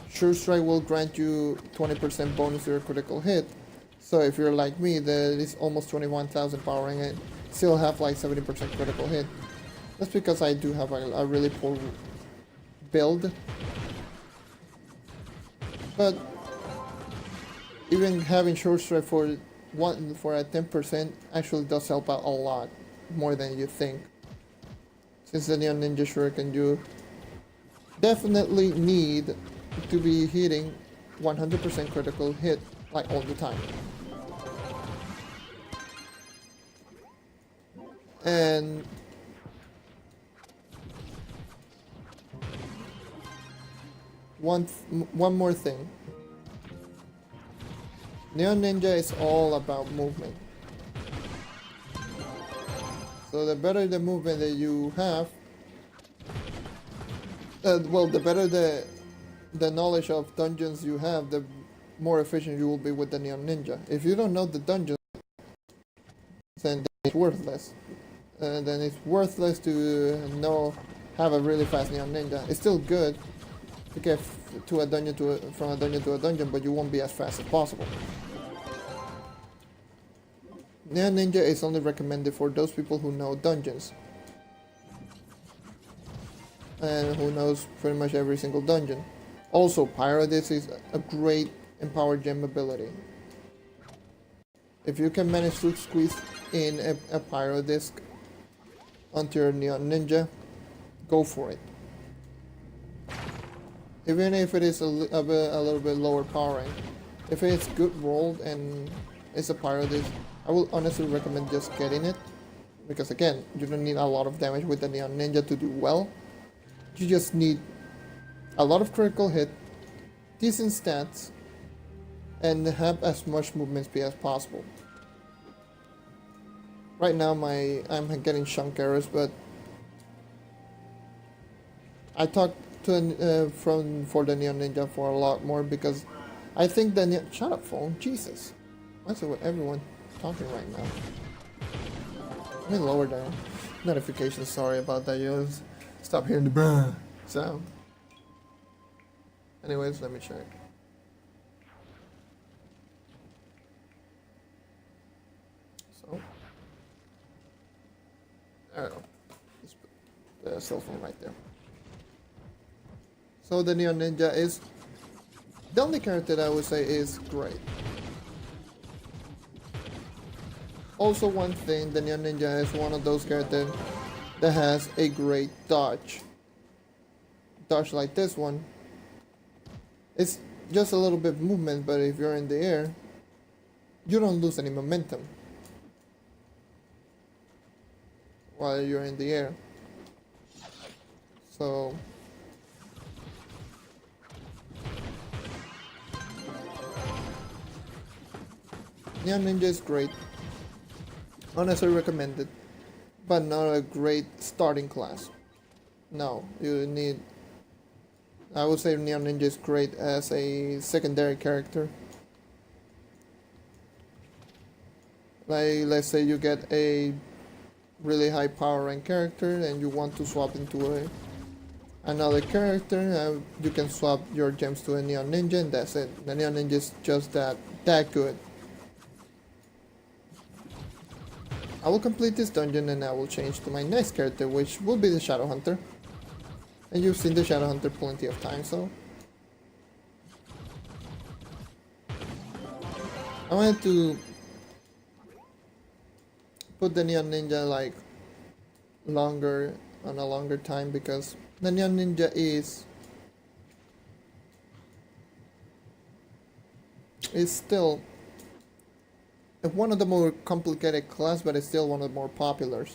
Sure Strike will grant you 20% bonus to your critical hit. So if you're like me, that is almost 21,000 power and still have like 70% critical hit. That's because I do have a really poor build. But even having Sure Strike for a 10% actually does help out a lot more than you think. Since the Neon Ninja Shuriken, definitely need to be hitting 100% critical hit like all the time. And one more thing. Neon Ninja is all about movement. So the better the movement that you have, well, the better the knowledge of dungeons you have, the more efficient you will be with the Neon Ninja. If you don't know the dungeons, then it's worthless. Then it's worthless to have a really fast Neon Ninja. It's still good to get to a dungeon from a dungeon to a dungeon, but you won't be as fast as possible. Neon Ninja is only recommended for those people who know dungeons and who knows pretty much every single dungeon. Also, Pirate.This is a great empowered gem ability. If you can manage to squeeze in a Pirate.This onto your Neon Ninja, go for it. Even if it is a little bit lower power rank. If it's good rolled and it's a Pirate.This, I will honestly recommend just getting it. Because again, you don't need a lot of damage with the Neon Ninja to do well. You just need a lot of critical hit, decent stats, and have as much movement speed as possible. Right now I'm getting chunk errors, but I talked to for the Neon Ninja for a lot more because I think the shut up phone, Jesus. What's with everyone talking right now? Let me lower the notifications, sorry about that, you'll stop hearing the bruh sound. Anyways, let me check. So, I don't know. Let's put the cell phone right there. So the Neon Ninja is the only character that I would say is great. Also, one thing, the Neon Ninja is one of those characters that has a great dodge. Dodge like this one. It's just a little bit of movement, but if you're in the air, you don't lose any momentum while you're in the air. So Neon Ninja is great. Honestly recommended, but not a great starting class. No, you need, I would say Neon Ninja is great as a secondary character. Like, let's say you get a really high power rank character and you want to swap into another character, you can swap your gems to a Neon Ninja and that's it. The Neon Ninja is just that good. I will complete this dungeon and I will change to my next character, which will be the Shadow Hunter. And you've seen the Shadow Hunter plenty of times, so I wanted to put the Neon Ninja like on a longer time because the Neon Ninja is still one of the more complicated class, but it's still one of the more populars.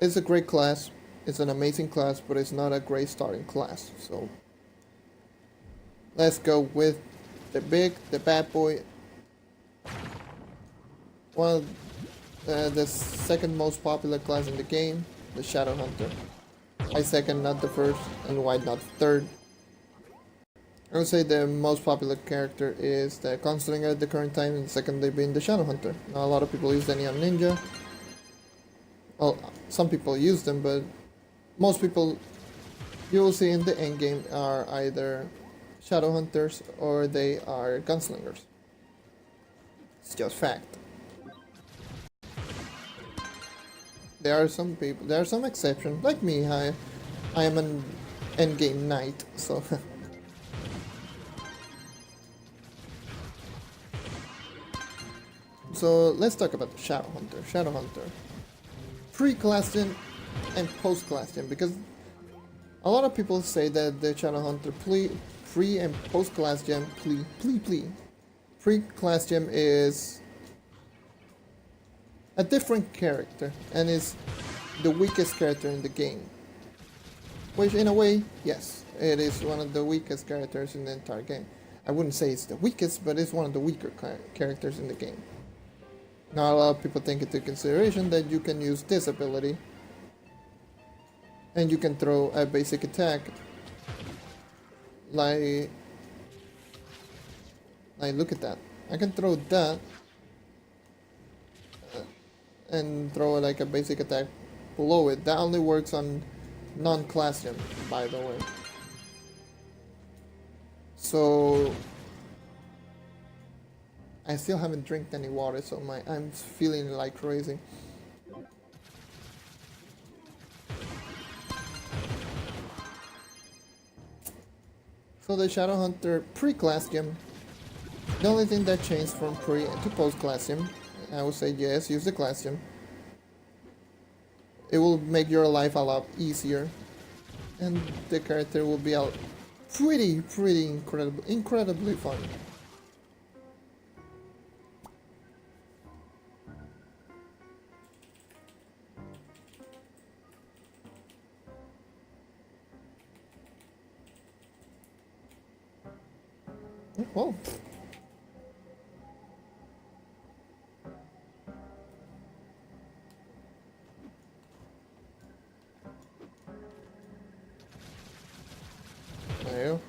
It's a great class, it's an amazing class, but it's not a great starting class. So let's go with the bad boy. Well, the second most popular class in the game, the Shadow Hunter. Why second, not the first, and why not third? I would say the most popular character is the Gunslinger at the current time, and secondly being the Shadow Hunter. Now a lot of people use the Neon Ninja. Well, some people use them, but most people you will see in the end game are either Shadow Hunters or they are Gunslingers. It's just fact. There are some people, there are some exceptions, like me. I am an endgame knight, so. So let's talk about the Shadow Hunter. Shadow Hunter, pre-class gen and post-class gen, because A lot of people say that the Shadowhunter pre and post class gem pre-class gem is a different character and is the weakest character in the game. Which in a way, yes, it is one of the weakest characters in the entire game. I wouldn't say it's the weakest, but it's one of the weaker characters in the game. Now a lot of people take into consideration that you can use this ability and you can throw a basic attack like look at that. I can throw that and throw like a basic attack below it. That only works on non-class gem, by the way. So I still haven't drank any water, so I'm feeling like crazy. So the Shadowhunter pre-class gem, the only thing that changed from pre to post-class gem, I would say yes, use the class gem. It will make your life a lot easier, and the character will be out pretty incredibly fun. Well, there you go.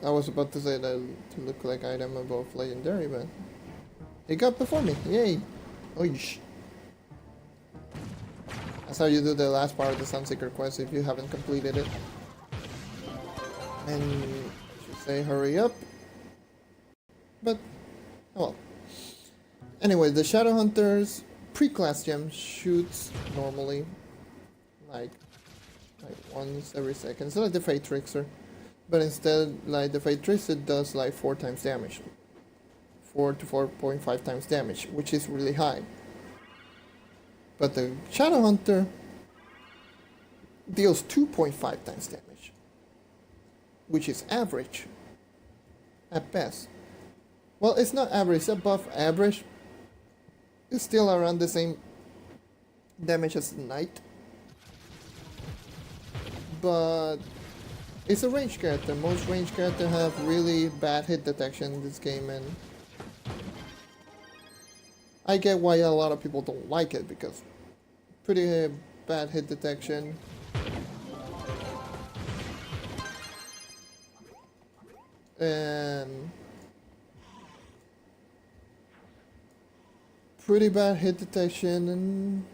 I was about to say that to look like item above legendary, but he got before me. Yay! Oish. That's how you do the last part of the Sunseeker quest if you haven't completed it. And I should say hurry up. But, oh well. Anyway, the Shadowhunter's pre-class gem shoots normally, like once every second. It's like the Fate Trickster, but instead, like the Fate Trickster does like 4 times damage, 4 to 4.5 times damage, which is really high. But the Shadowhunter deals 2.5 times damage, which is average at best. Well, it's not average, it's above average. It's still around the same damage as the Knight, but it's a ranged character. Most ranged characters have really bad hit detection in this game, and I get why a lot of people don't like it, because pretty bad hit detection. And pretty bad hit detection, and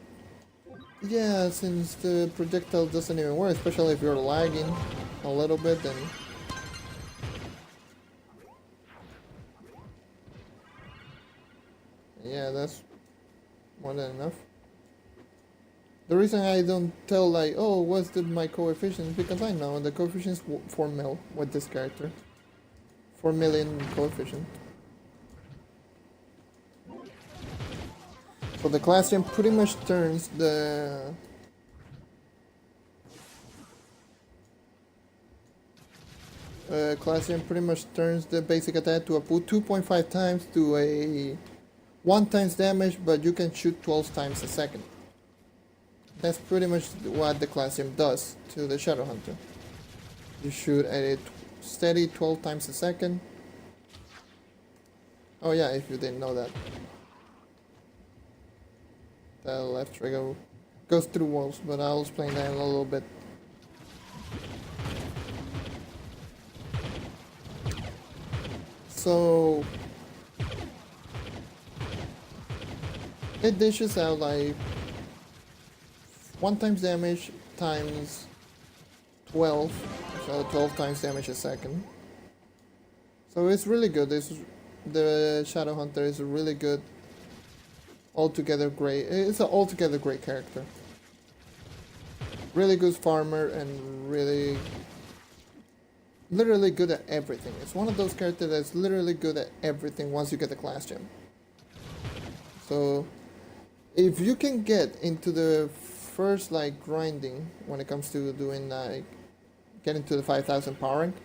yeah, since the projectile doesn't even work, especially if you're lagging a little bit, then yeah, that's more than enough. The reason I don't tell like, oh, what's my coefficient, because I know the coefficient is 4 mil with this character. 4 million coefficient. So the class gem pretty much turns the basic attack to a 2.5 times to a 1 times damage, but you can shoot 12 times a second. That's pretty much what the class gem does to the Shadowhunter. You shoot at a steady 12 times a second. Oh yeah, if you didn't know that. The left trigger goes through walls, but I'll explain that in a little bit. So it dishes out like 1 times damage times 12, so 12 times damage a second. So it's really good. The Shadowhunter is a really good, altogether great. It's an altogether great character. Really good farmer and literally good at everything. It's one of those characters that's literally good at everything once you get the class gem. So if you can get into the first like grinding when it comes to doing like getting to the 5,000 power rank.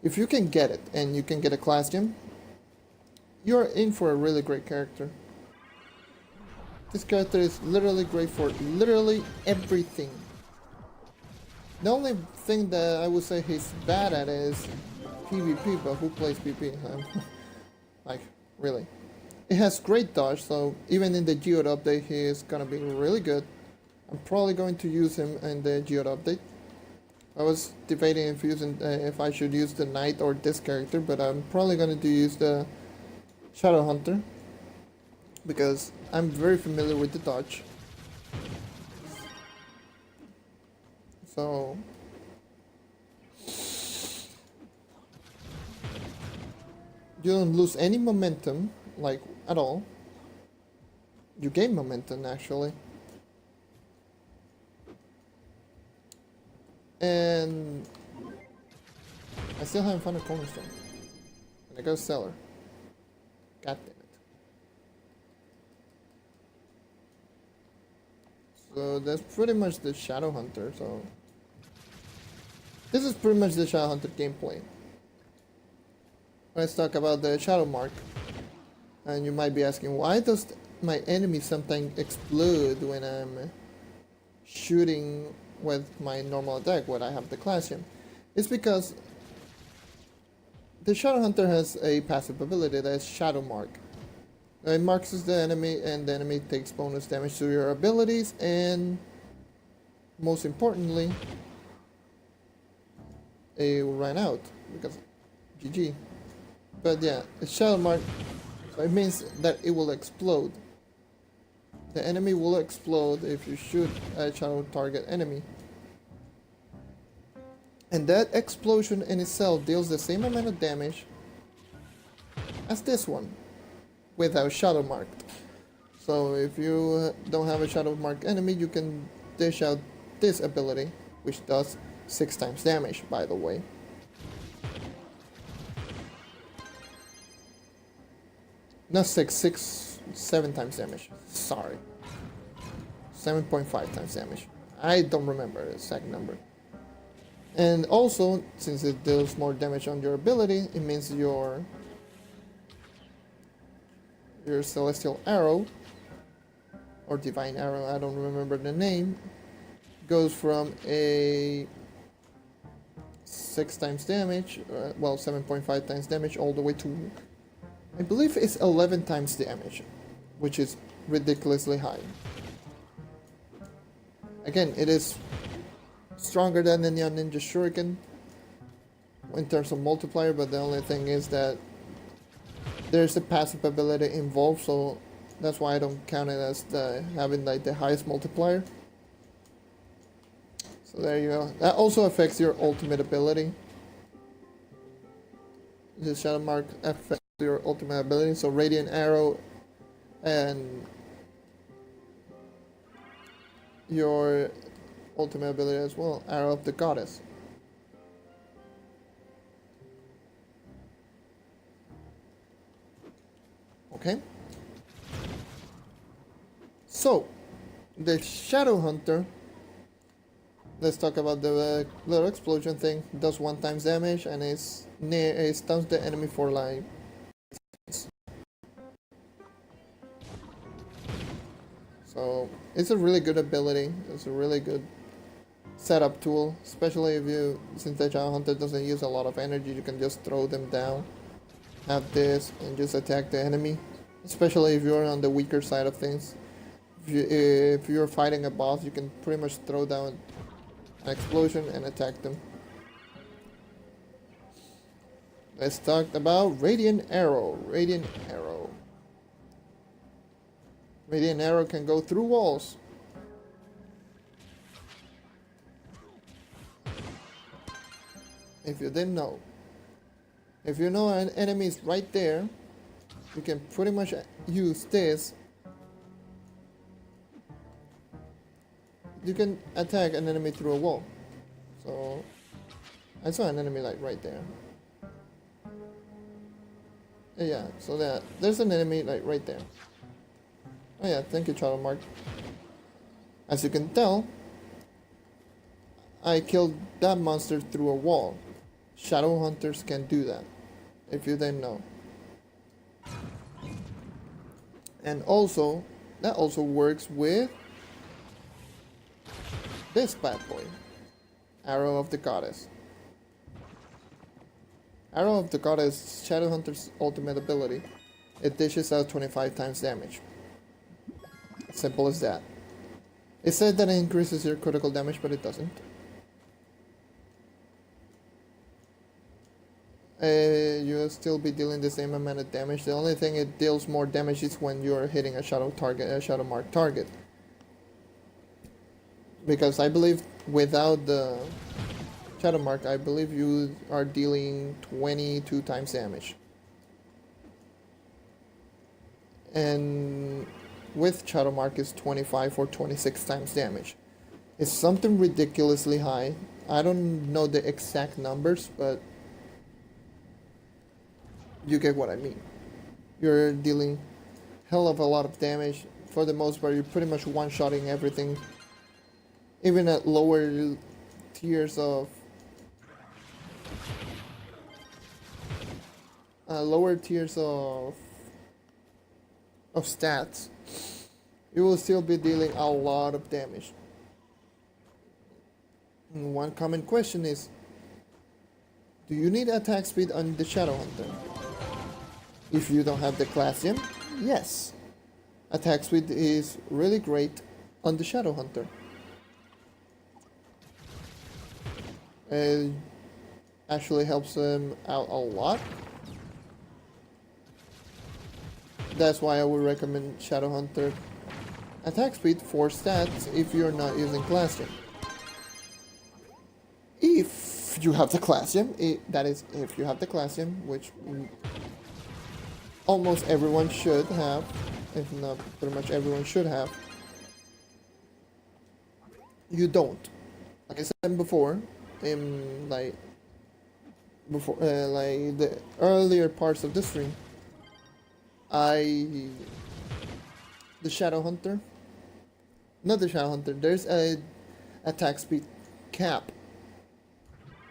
If you can get it and you can get a class gem, you're in for a really great character. This character is literally great for literally everything. The only thing that I would say he's bad at is PvP, but who plays PvP? Like, really. It has great dodge, so even in the geode update he is gonna be really good. I'm probably going to use him in the geode update. I was debating if I should use the Knight or this character, but I'm probably going to use the Shadow Hunter because I'm very familiar with the dodge. So you don't lose any momentum, like at all. You gain momentum actually. And I still haven't found a cornerstone. And I go cellar. God damn it. So that's pretty much the Shadow Hunter, so this is pretty much the Shadow Hunter gameplay. Let's talk about the Shadow Mark. And you might be asking, why does my enemy sometimes explode when I'm shooting with my normal attack when I have the class gem? It's because the Shadow Hunter has a passive ability that is Shadow Mark. It marks the enemy and the enemy takes bonus damage to your abilities, and most importantly, it will run out because GG. But yeah, it's Shadow Mark, so it means that it will explode. The enemy will explode if you shoot a shadow target enemy. And that explosion in itself deals the same amount of damage as this one, without shadow marked. So if you don't have a shadow marked enemy, you can dish out this ability, which does 6 times damage, by the way. Not 7 times damage. Sorry. 7.5 times damage. I don't remember the exact number. And also, since it deals more damage on your ability, it means your Celestial Arrow, or Divine Arrow, I don't remember the name, goes from a 6 times damage, well, 7.5 times damage, all the way to, I believe it's 11 times damage, which is ridiculously high. Again, it is stronger than the Neon Ninja Shuriken in terms of multiplier, but the only thing is that there's a passive ability involved, so that's why I don't count it as having like the highest multiplier. So there you go. That also affects your ultimate ability. The Shadow Mark affects your ultimate ability, so Radiant Arrow and your ultimate ability as well, Arrow of the Goddess. Okay. So, the Shadow Hunter, let's talk about the little explosion thing. It does 1 times damage and it stuns the enemy for like seconds. So it's a really good ability. It's a really good setup tool, especially since the Shadow Hunter doesn't use a lot of energy, you can just throw them down, have this, and just attack the enemy. Especially if you're on the weaker side of things. If you're fighting a boss, you can pretty much throw down an explosion and attack them. Let's talk about Radiant Arrow. Radiant Arrow. Radiant Arrow can go through walls. If you didn't know. If you know an enemy is right there, you can pretty much use this. You can attack an enemy through a wall. So I saw an enemy like right there. Yeah, so there's an enemy like right there. Oh yeah, thank you, Shadow Mark. As you can tell, I killed that monster through a wall. Shadow hunters can do that, if you didn't know. And also, that also works with this bad boy, Arrow of the Goddess. Arrow of the Goddess, Shadowhunter's ultimate ability. It dishes out 25 times damage. Simple as that. It said that it increases your critical damage, but it doesn't. You'll still be dealing the same amount of damage. The only thing it deals more damage is when you're hitting a shadow target, a shadow mark target. Because I believe without the shadow mark, I believe you are dealing 22 times damage. And with shadow mark is 25 or 26 times damage. It's something ridiculously high. I don't know the exact numbers, but you get what I mean. You're dealing hell of a lot of damage. For the most part, you're pretty much one-shotting everything. Even at lower tiers of stats, you will still be dealing a lot of damage. And one common question is, do you need attack speed on the Shadow Hunter? If you don't have the Classium, yes. Attack speed is really great on the Shadow Hunter. It actually helps them out a lot. That's why I would recommend Shadow Hunter attack speed for stats if you're not using Classium. If you have the Classium, that is, if you have the Classium, which almost everyone should have, if not pretty much everyone should have, you don't. Like I said before, in like the earlier parts of the stream, the Shadow Hunter, not the Shadow Hunter, there's a attack speed cap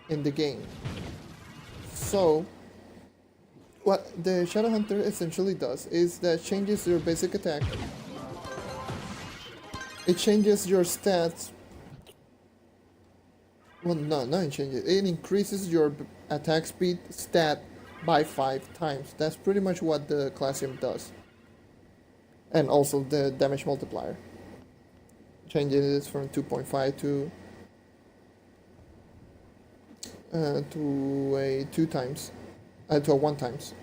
in the game. So what the Shadow Hunter essentially does is that changes your basic attack. It changes your stats. Well, no, not it changes. It increases your attack speed stat by 5 times. That's pretty much what the Classium does. And also the damage multiplier. Changes it from 2.5 to a 2 times. To a 1 times.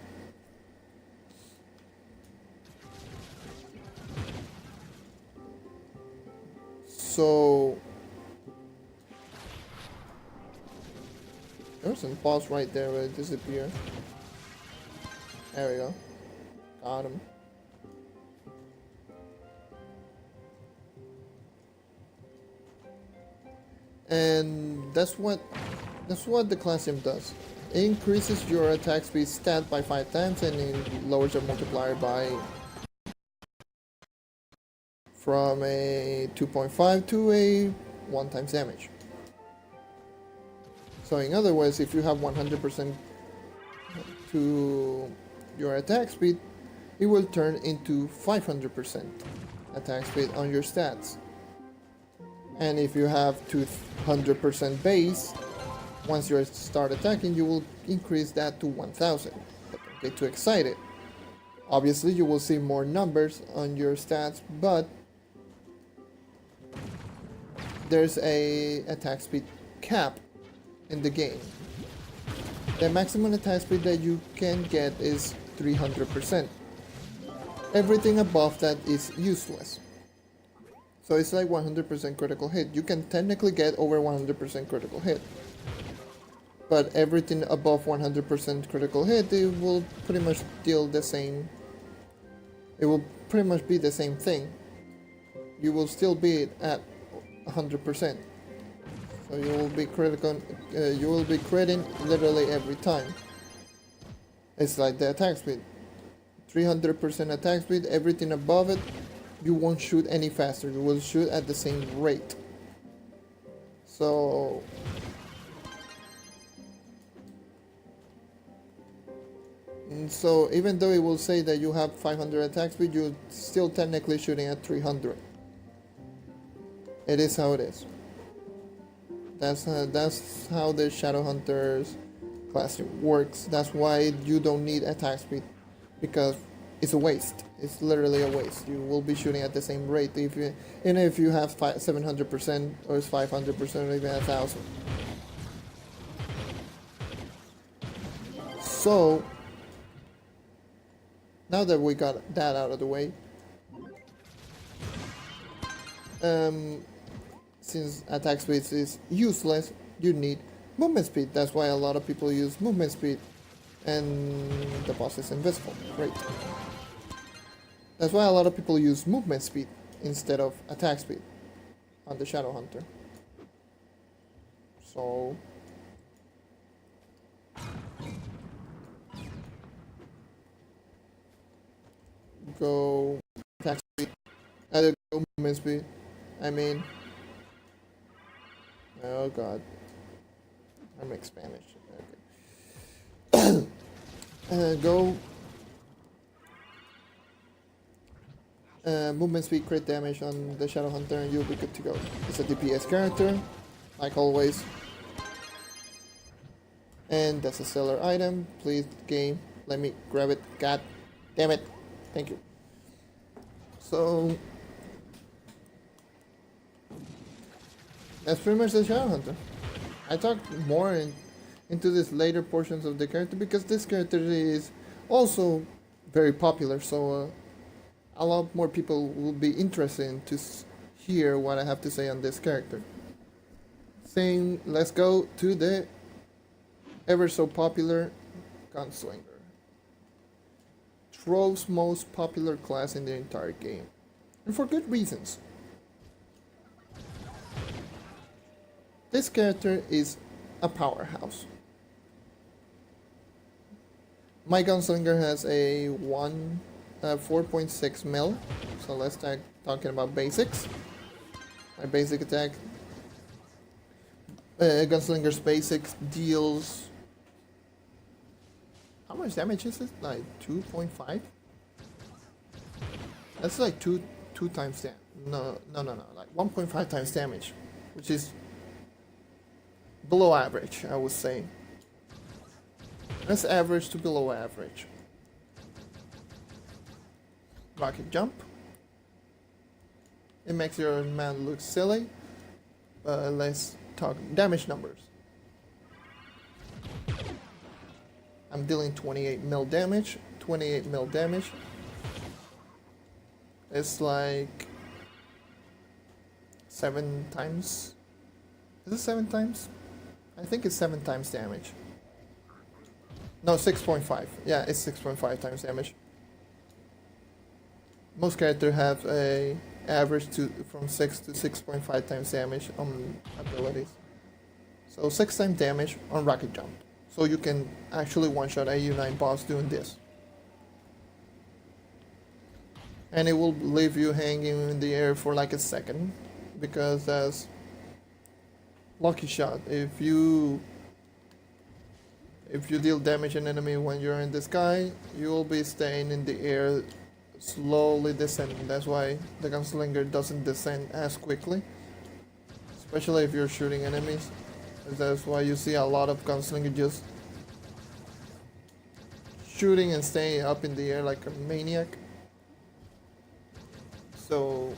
So there's some boss right there where it disappeared. There we go. Got him. And that's what the Classium does. It increases your attack speed stat by 5 times and it lowers your multiplier by from a 2.5 to a 1 times damage. So in other words, if you have 100% to your attack speed, it will turn into 500% attack speed on your stats. And if you have 200% base, once you start attacking, you will increase that to 1000. But don't get too excited. Obviously, you will see more numbers on your stats, but there's a attack speed cap in the game. The maximum attack speed that you can get is 300%. Everything above that is useless. So it's like 100% critical hit. You can technically get over 100% critical hit. But everything above 100% critical hit, it will pretty much deal the same. It will pretty much be the same thing. You will still be at 100%. So you will be critical. You will be critting literally every time. It's like the attack speed. 300% attack speed. Everything above it you won't shoot any faster. You will shoot at the same rate. So even though it will say that you have 500 attack speed, you're still technically shooting at 300. It is how it is. That's how the Shadowhunters class works. That's why you don't need attack speed, because it's a waste. It's literally a waste. You will be shooting at the same rate even if you have 700% or 500% or even 1,000. So now that we got that out of the way, since attack speed is useless, you need movement speed. That's why a lot of people use movement speed, and the boss is invisible. Great. That's why a lot of people use movement speed instead of attack speed on the Shadowhunter. So go attack speed, go movement speed. I mean, oh god, I make Spanish. Okay. Go movement speed, crit damage on the Shadowhunter, and you'll be good to go. It's a DPS character, like always. And that's a seller item. Please, game, let me grab it. God damn it. Thank you. So that's pretty much the Shadowhunter. I talked more into this later portions of the character because this character is also very popular, so a lot more people will be interested to hear what I have to say on this character. Let's go to the ever so popular Gunslinger. Trove's most popular class in the entire game, and for good reasons. This character is a powerhouse. My Gunslinger has a 4.6 mil, so let's start talking about basics. My basic attack, Gunslinger's basics deals, how much damage is it? Like 2.5? That's like two times damage. No, like 1.5 times damage, which is below average, I would say. That's average to below average. Rocket jump. It makes your man look silly. Let's talk damage numbers. I'm dealing 28 mil damage. 28 mil damage. It's like 7 times. Is it 7 times? I think it's 7 times damage. No, 6.5. Yeah, it's 6.5 times damage. Most characters have a average from 6 to 6.5 times damage on abilities. So 6 times damage on rocket jump. So you can actually one-shot a U9 boss doing this. And it will leave you hanging in the air for like a second, because that's lucky shot. If you deal damage an enemy when you're in the sky, you will be staying in the air, slowly descending. That's why the Gunslinger doesn't descend as quickly, especially if you're shooting enemies. That's why you see a lot of Gunslinger just shooting and staying up in the air like a maniac. So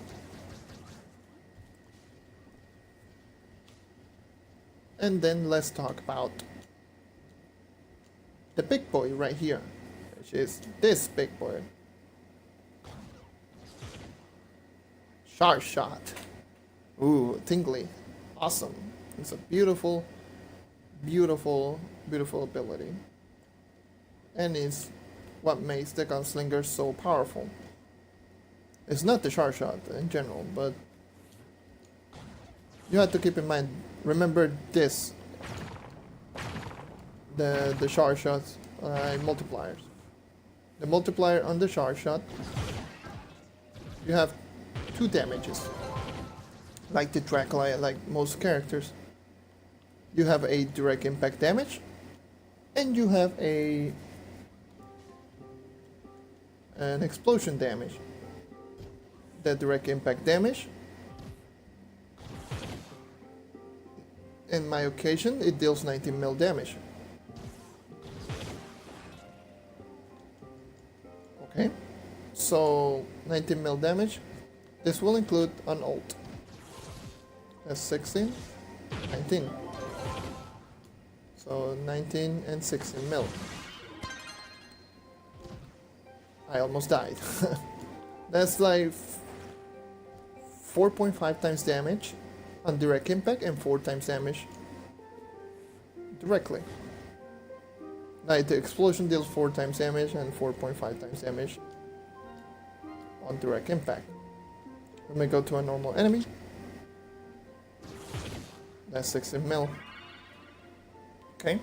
and then let's talk about the big boy right here, which is this big boy. Sharp shot. Ooh, tingly. Awesome. It's a beautiful, beautiful, beautiful ability. And it's what makes the Gunslinger so powerful. It's not the sharp shot in general, but you have to keep in mind, remember this. The sharp shots, multipliers. The multiplier on the sharp shot, you have two damages, like the Dracolyte, like most characters. You have a direct impact damage, and you have an explosion damage. The direct impact damage, in my occasion, it deals 19 mil damage. Okay, so 19 mil damage. This will include an ult. That's 16, 19. So 19 and 16 mil. I almost died. That's like 4.5 times damage on direct impact and 4 times damage directly. Like the explosion deals 4 times damage and 4.5 times damage on direct impact. Let me go to a normal enemy. That's 16 mil. Okay.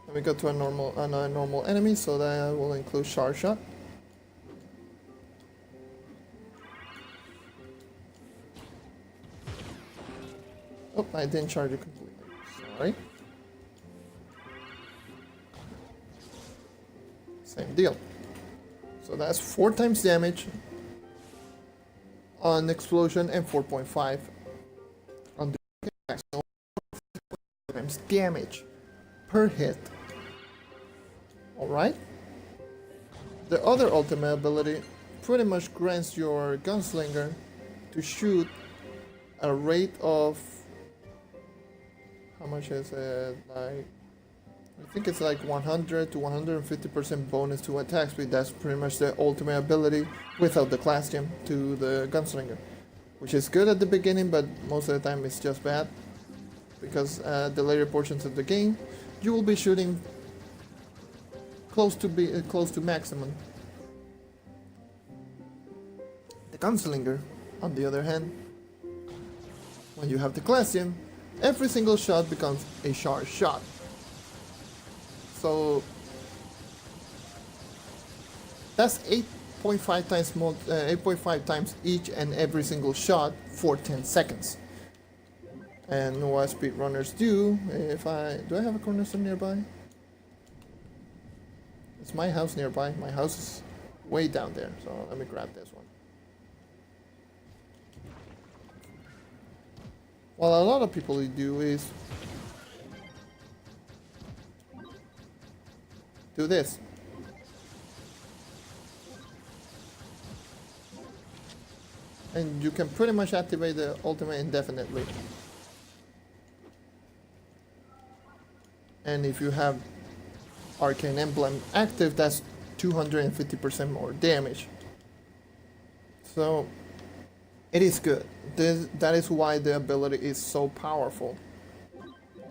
Let me go to a normal enemy, so that will include Char Shot. Oh, I didn't charge it completely. Sorry. Same deal. So that's 4 times damage on explosion and 4.5 on the impact. So 4 times damage per hit. Alright? The other ultimate ability pretty much grants your Gunslinger to shoot a rate of, how much is it, like, I think it's like 100 to 150% bonus to attack speed. That's pretty much the ultimate ability without the class gem to the Gunslinger, which is good at the beginning, but most of the time it's just bad, because the later portions of the game you will be shooting close to maximum. The Gunslinger, on the other hand, when you have the class gem, every single shot becomes a Char shot. So that's 8.5 times each and every single shot for 10 seconds. And what speedrunners do, do I have a cornerstone nearby? It's my house nearby. My house is way down there, so let me grab this one. What a lot of people do is do this. And you can pretty much activate the ultimate indefinitely. And if you have Arcane Emblem active, that's 250% more damage. So it is good. That is why the ability is so powerful.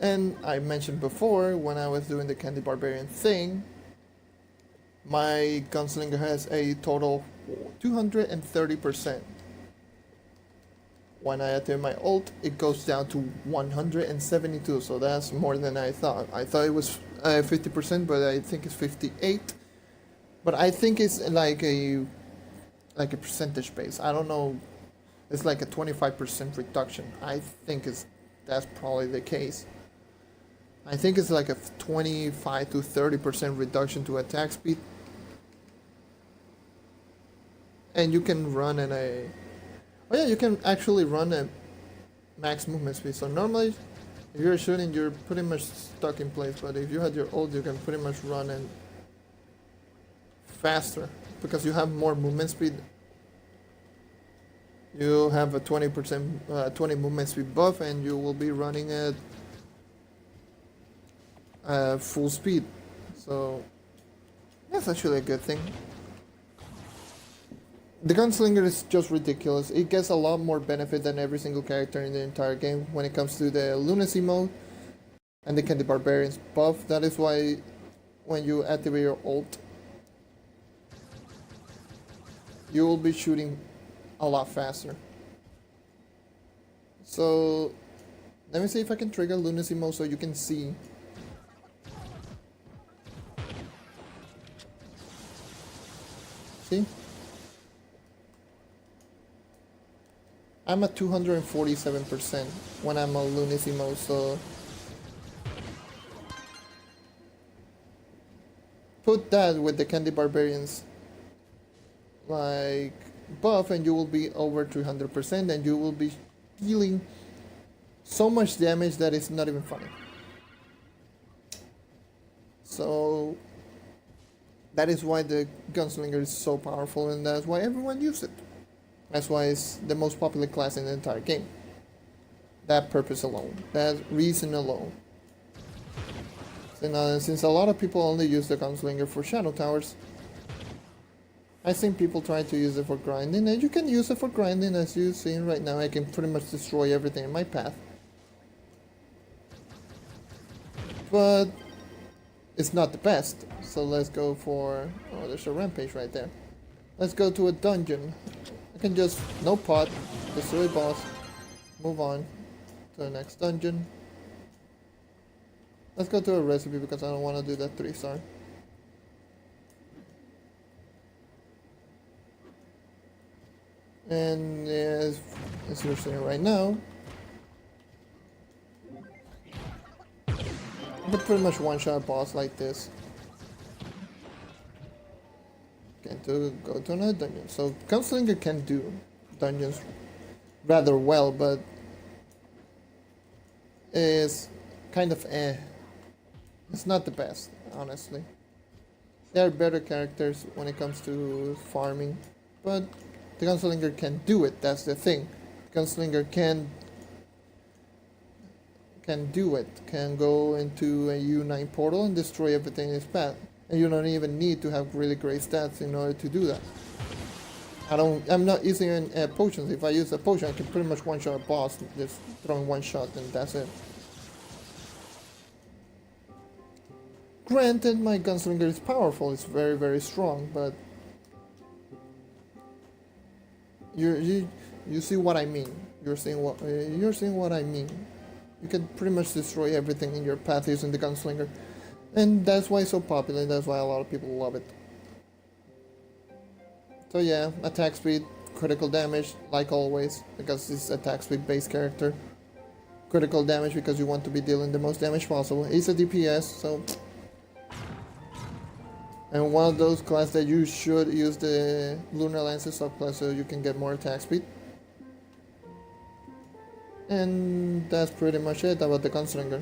And I mentioned before, when I was doing the Candy Barbarian thing, my Gunslinger has a total 230%. When I activate my ult, it goes down to 172, so that's more than I thought. I thought it was 50%, but I think it's 58. But I think it's like a percentage base. I don't know. It's like a 25% reduction. I think that's probably the case. I think it's like a 25 to 30% reduction to attack speed. And you can run in a... Oh yeah, you can actually run at max movement speed. So normally, if you're shooting, you're pretty much stuck in place. But if you had your ult, you can pretty much run and faster, because you have more movement speed. You have a 20 movement speed buff, and you will be running at full speed. So that's actually a good thing. The Gunslinger is just ridiculous. It gets a lot more benefit than every single character in the entire game when it comes to the lunacy mode and the Candy Barbarian's buff. That is why when you activate your ult, you will be shooting a lot faster. So let me see if I can trigger lunacy mode so you can see. See? I'm at 247% when I'm on lunacy mode, so put that with the Candy Barbarians like buff and you will be over 300% and you will be dealing so much damage that it's not even funny. So that is why the Gunslinger is so powerful, and that's why everyone uses it. That's why it's the most popular class in the entire game. That purpose alone, that reason alone. And since a lot of people only use the Gunslinger for Shadow Towers, I've seen people try to use it for grinding, and you can use it for grinding. As you've seen right now, I can pretty much destroy everything in my path. But it's not the best, so let's go for... oh, there's a rampage right there. Let's go to a dungeon. I can just, no pot, destroy boss, move on to the next dungeon. Let's go to a recipe because I don't want to do that 3-star. And as you're seeing right now, I can pretty much one-shot a boss like this. Go to another dungeon. So Gunslinger can do dungeons rather well, but is kind of It's not the best, honestly. There are better characters when it comes to farming, but the Gunslinger can do it. That's the thing. Gunslinger can do it. Can go into a U9 portal and destroy everything in its path. And you don't even need to have really great stats in order to do that. I'm not using potions. If I use a potion, I can pretty much one-shot a boss, just throwing one shot and that's it. Granted, my Gunslinger is powerful, it's very, very strong, but you see what I mean. You're seeing what I mean. You can pretty much destroy everything in your path using the Gunslinger. And that's why it's so popular, and that's why a lot of people love it. So yeah, attack speed, critical damage, like always, because it's attack speed based character. Critical damage because you want to be dealing the most damage possible. It's a DPS, so... and one of those classes that you should use the Lunar Lancer subclass so you can get more attack speed. And that's pretty much it about the Gunslinger.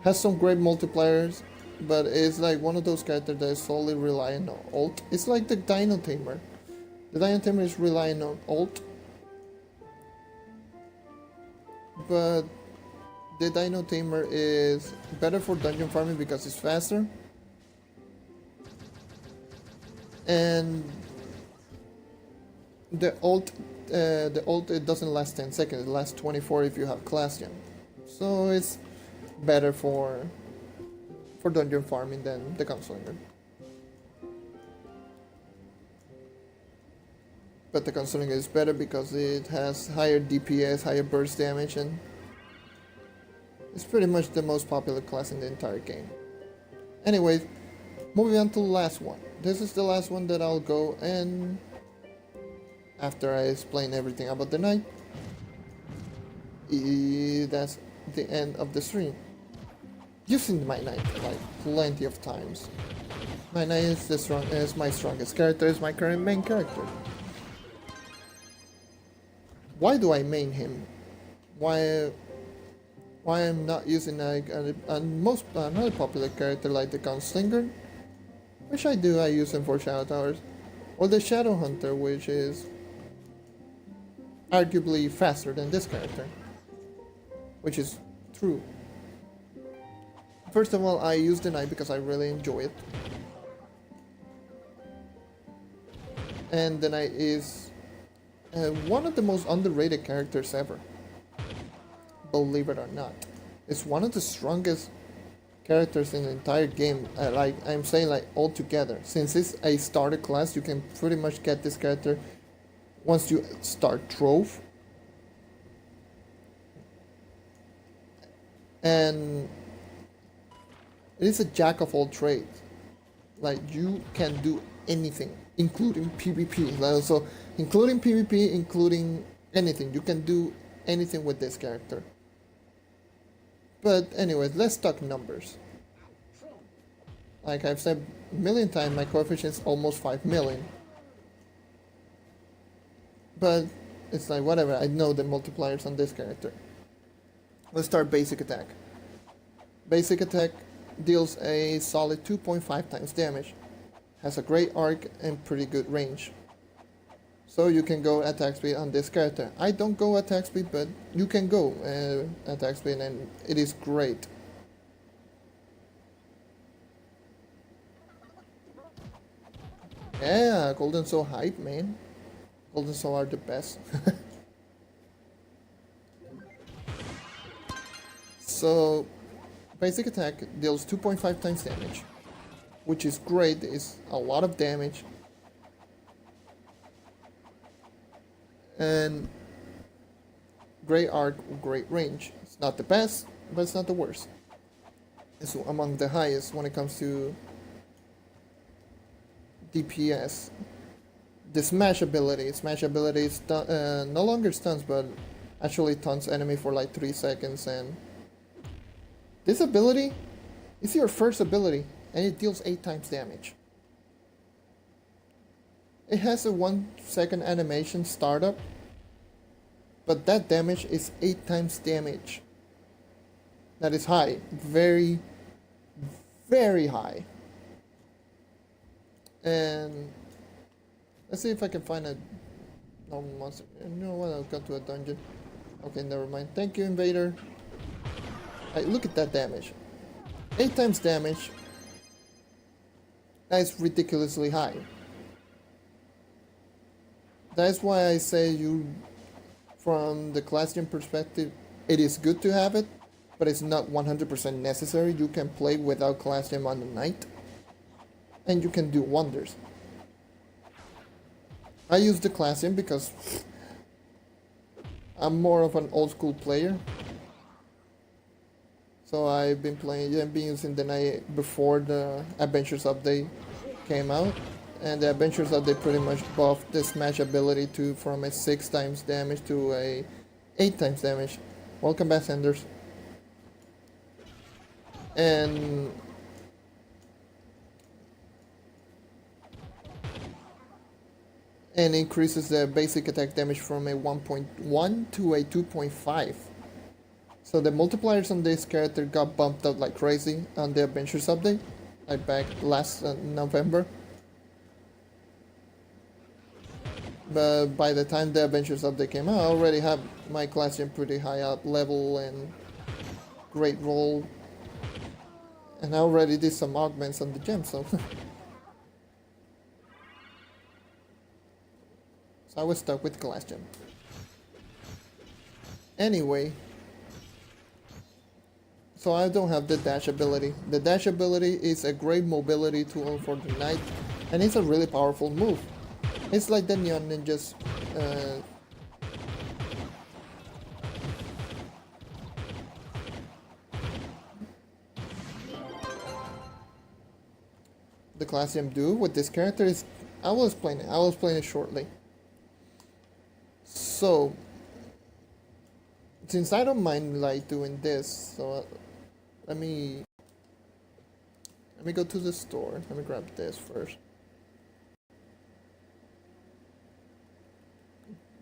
Has some great multipliers, but it's like one of those characters that is solely relying on ult. It's like the Dino Tamer. The Dino Tamer is relying on ult, but the Dino Tamer is better for dungeon farming because it's faster. And the ult it doesn't last 10 seconds, it lasts 24 if you have class gem. So it's better for dungeon farming than the Gunslinger. But the Gunslinger is better because it has higher DPS, higher burst damage, and it's pretty much the most popular class in the entire game. Anyways, moving on to the last one. This is the last one that I'll go, and after I explain everything about the Knight, that's the end of the stream. You've seen my Knight like plenty of times. My Knight is my strongest character, is my current main character. Why do I main him? Why I'm not using another popular character like the Gunslinger? Which I use him for Shadow Towers. Or the Shadow Hunter, which is arguably faster than this character. Which is true. First of all, I use the Knight because I really enjoy it. And the Knight is one of the most underrated characters ever. Believe it or not. It's one of the strongest characters in the entire game. I'm saying like all together. Since it's a starter class, you can pretty much get this character once you start Trove. And it is a jack of all trades. Like, you can do anything, including PvP. So, including PvP, including anything. You can do anything with this character. But anyways, let's talk numbers. Like I've said a million times, my coefficient is almost 5 million. But it's like whatever, I know the multipliers on this character. Let's start basic attack. Basic attack deals a solid 2.5 times damage. Has a great arc and pretty good range. So you can go attack speed on this character. I don't go attack speed, but you can go attack speed and it is great. Yeah, Golden Soul hype, man. Golden Soul are the best. So, basic attack deals 2.5 times damage, which is great. It's a lot of damage. And great arc, great range. It's not the best, but it's not the worst. It's among the highest when it comes to DPS. The smash ability is no longer stuns, but actually taunts enemy for like 3 seconds. And this ability is your first ability, and it deals 8 times damage. It has a 1 second animation startup, but that damage is 8 times damage. That is high, very, very high. And let's see if I can find a normal monster. You know what? I'll go to a dungeon. Okay, never mind. Thank you, Invader. Like, look at that damage. 8 times damage. That is ridiculously high. That's why I say from the class gem perspective, it is good to have it, but it's not 100% necessary. You can play without class gem on the Knight, and you can do wonders. I use the class gem because I'm more of an old school player. So I've been using the Knight before the Adventures update came out. And the Adventures update pretty much buffed the smash ability from a 6 times damage to a 8 times damage. Welcome back, Sanders. And increases the basic attack damage from a 1.1 to a 2.5. So the multipliers on this character got bumped up like crazy on the Adventures update, like back last November. But by the time the Adventures update came out, I already have my class gem pretty high up level and great roll. And I already did some augments on the gem, so... So I was stuck with class gem. Anyway... So I don't have the dash ability. The dash ability is a great mobility tool for the Knight, and it's a really powerful move. It's like the Neon Ninjas the class gem do with this character is I will explain it shortly. So since I don't mind like doing this, so let me go to the store. Let me grab this first.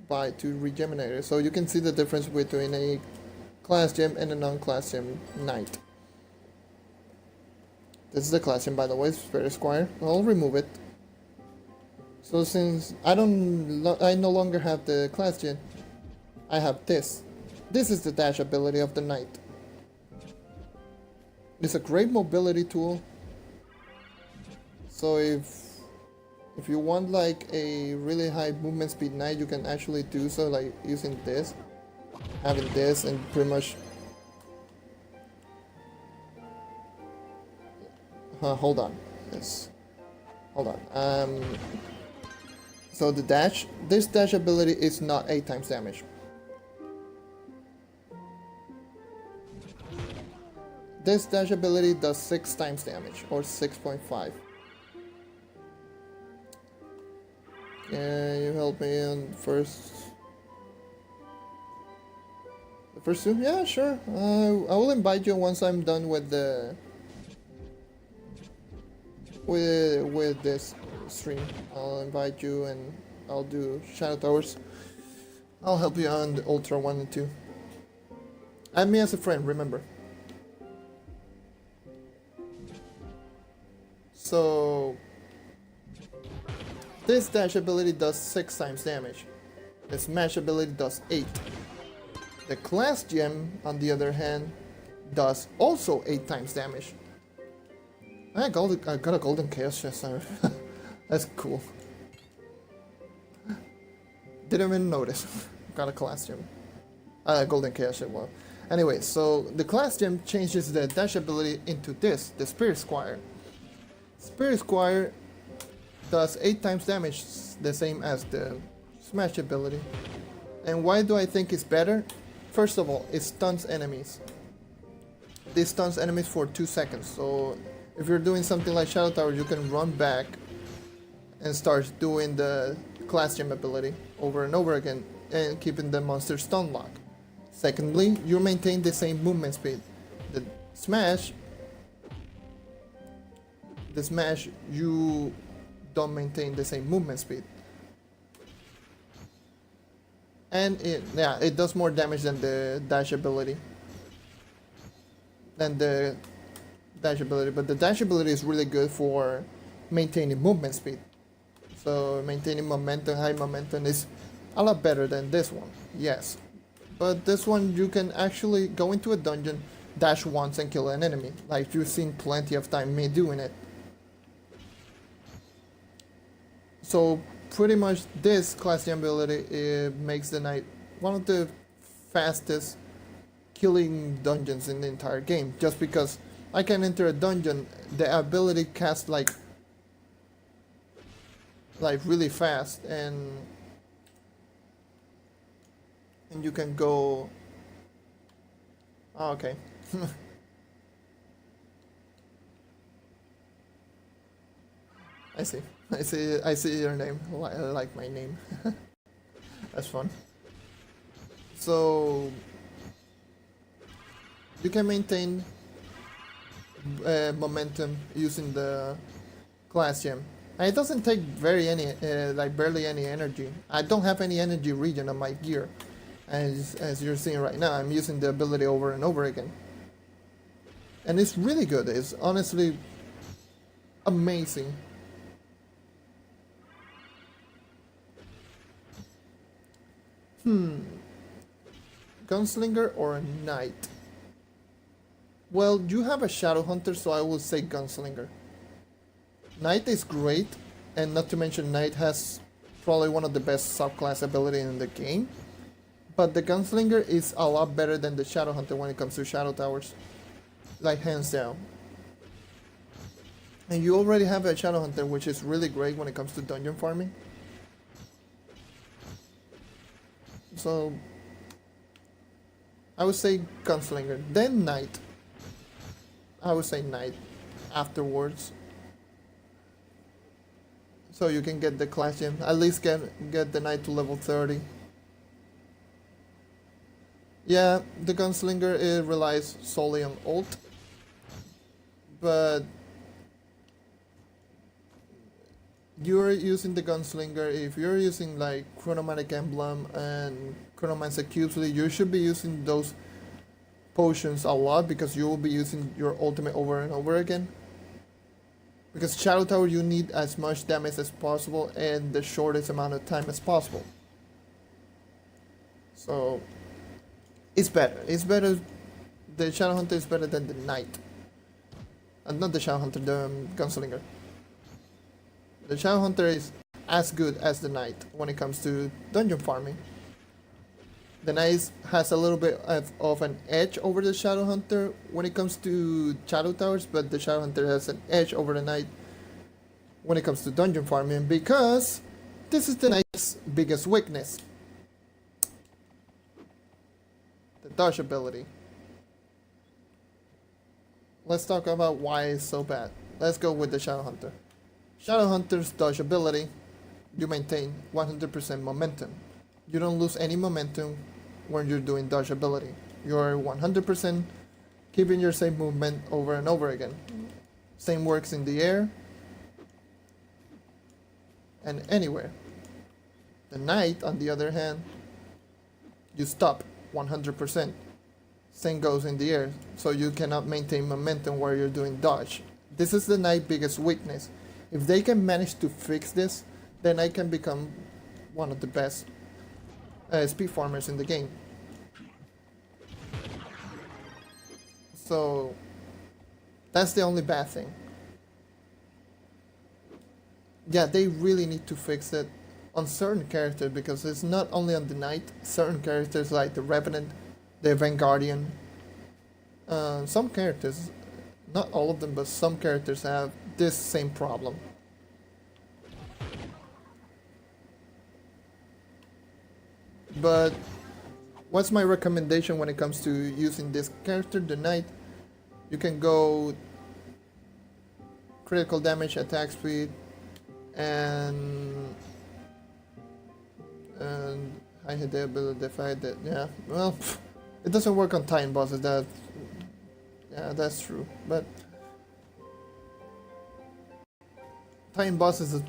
Buy to regenerate it, so you can see the difference between a class gem and a non-class gem Knight. This is the class gem, by the way, Spirit Squire. I'll remove it. So since I no longer have the class gem, I have this. This is the dash ability of the Knight. It's a great mobility tool. So if you want like a really high movement speed Knight, you can actually do so like using this, having this, and pretty much hold on. So this dash ability is not 8 times damage. This dash ability does 6 times damage, or 6.5. Can you help me on first? First two? Yeah, sure. I will invite you once I'm done with the with this stream. I'll invite you and I'll do Shadow Towers. I'll help you on the Ultra 1 and 2. Add me as a friend, remember. So this dash ability does 6 times damage. The smash ability does 8. The class gem, on the other hand, does also 8 times damage. I got a golden chaos chest. That's cool. Didn't even notice. Got a class gem. Golden chaos chest. Well, anyway, so the class gem changes the dash ability into this, the Spirit Squire. Spirit Squire does 8 times damage, the same as the smash ability. And why do I think it's better? First of all, it stuns enemies. This stuns enemies for 2 seconds. So if you're doing something like Shadow Tower, you can run back and start doing the class gem ability over and over again and keeping the monster stun lock. Secondly, you maintain the same movement speed. The smash, you don't maintain the same movement speed. And it does more damage than the dash ability. But the dash ability is really good for maintaining movement speed. So maintaining momentum, high momentum is a lot better than this one, yes. But this one you can actually go into a dungeon, dash once and kill an enemy. Like you've seen plenty of time me doing it. So pretty much this class gem ability makes the Knight one of the fastest killing dungeons in the entire game. Just because I can enter a dungeon, the ability casts like really fast, and you can go. Oh, okay. I see your name. I like my name. That's fun. So you can maintain momentum using the class gem. And it doesn't take barely any energy. I don't have any energy regen on my gear. As you're seeing right now, I'm using the ability over and over again. And it's really good. It's honestly amazing. Gunslinger or a Knight? Well, you have a Shadow Hunter, so I will say Gunslinger. Knight is great, and not to mention Knight has probably one of the best subclass ability in the game. But the Gunslinger is a lot better than the Shadow Hunter when it comes to Shadow Towers. Like hands down. And you already have a Shadow Hunter, which is really great when it comes to dungeon farming. So I would say Gunslinger, then Knight. I would say Knight afterwards. So you can get the class gem, at least get the Knight to level 30. Yeah, the Gunslinger, it relies solely on ult, but you're using the Gunslinger, if you're using like Chromatic Emblem and Chloromancer cubes, you should be using those potions a lot, because you will be using your ultimate over and over again. Because Shadow Tower, you need as much damage as possible and the shortest amount of time as possible. So it's better. It's better. The Shadow Hunter is better than the Knight. And not the Shadow Hunter, the Gunslinger. The Shadow Hunter is as good as the Knight when it comes to dungeon farming. The Knight has a little bit of an edge over the Shadow Hunter when it comes to Shadow Towers, but the Shadow Hunter has an edge over the Knight when it comes to dungeon farming, because this is the Knight's biggest weakness. The dodge ability. Let's talk about why it's so bad. Let's go with the Shadow Hunter. Shadow Hunter's dodge ability, you maintain 100% momentum. You don't lose any momentum when you're doing dodge ability. You're 100% keeping your same movement over and over again. Same works in the air and anywhere. The Knight, on the other hand, you stop 100%. Same goes in the air, so you cannot maintain momentum while you're doing dodge. This is the Knight's biggest weakness. If they can manage to fix this, then I can become one of the best speed farmers in the game. So that's the only bad thing. Yeah, they really need to fix it on certain characters, because it's not only on the Knight. Certain characters like the Revenant, the Vanguardian, some characters, not all of them, but some characters have this same problem. But what's my recommendation when it comes to using this character, the Knight? You can go critical damage, attack speed, and I had the ability to fight that. Yeah, well, it doesn't work on time bosses. Yeah, that's true. But time bosses,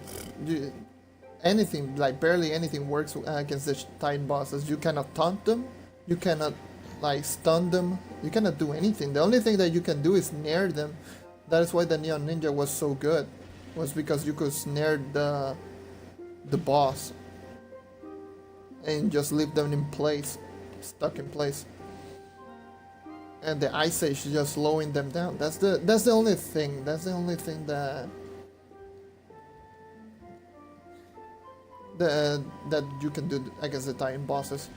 anything, like barely anything works against the time bosses. You cannot taunt them. You cannot like stun them. You cannot do anything. The only thing that you can do is snare them. That is why the Neon Ninja was so good. Was because you could snare the boss and just leave them in place, stuck in place. And the Ice Age just slowing them down. That's the only thing. That's the only thing that you can do against the Titan bosses.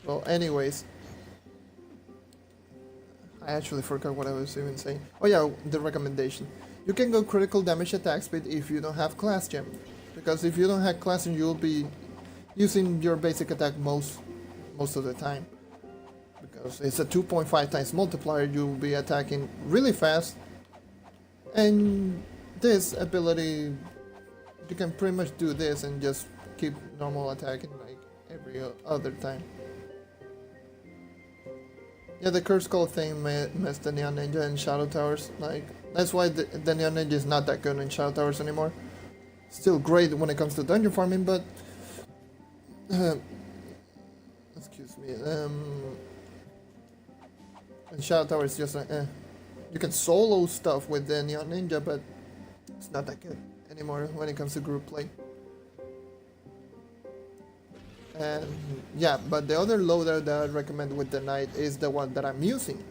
Well, anyways, I actually forgot what I was even saying. Oh yeah, the recommendation. You can go critical damage attack speed if you don't have class gem, because if you don't have class gem, you'll be using your basic attack most of the time. Because it's a 2.5 times multiplier, you'll be attacking really fast. And this ability, you can pretty much do this and just keep normal attacking like every other time. Yeah, the Curse Call thing messed the Neon Ninja and Shadow Towers. Like, that's why the Neon Ninja is not that good in Shadow Towers anymore. Still great when it comes to dungeon farming, but excuse me. And Shadow Tower is just you can solo stuff with the Neon Ninja, but it's not that good anymore when it comes to group play. And yeah, but the other loadout that I recommend with the Knight is the one that I'm using.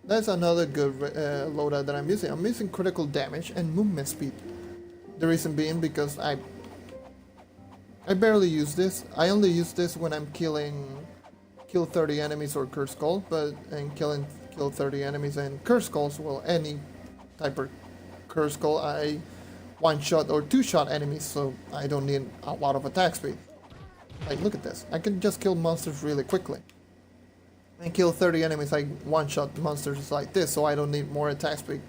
That's another good loadout that I'm using. I'm using critical damage and movement speed. The reason being because I barely use this. I only use this when I'm kill 30 enemies or Curse Call, kill 30 enemies and Curse Calls. Well, any type of Curse Call, I one-shot or two-shot enemies, so I don't need a lot of attack speed. Like, look at this. I can just kill monsters really quickly. And kill 30 enemies, like one-shot monsters like this, so I don't need more attack speed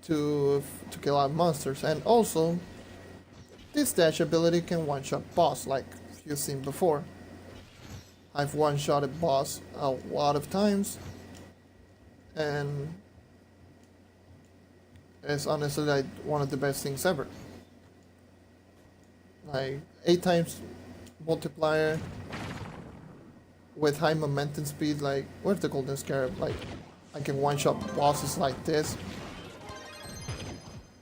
to kill out monsters. And also, this dash ability can one-shot boss, like you've seen before. I've one-shotted boss a lot of times, and it's honestly like one of the best things ever. Like 8 times multiplier with high momentum speed. Like, where's the golden scarab? Like, I can one-shot bosses like this.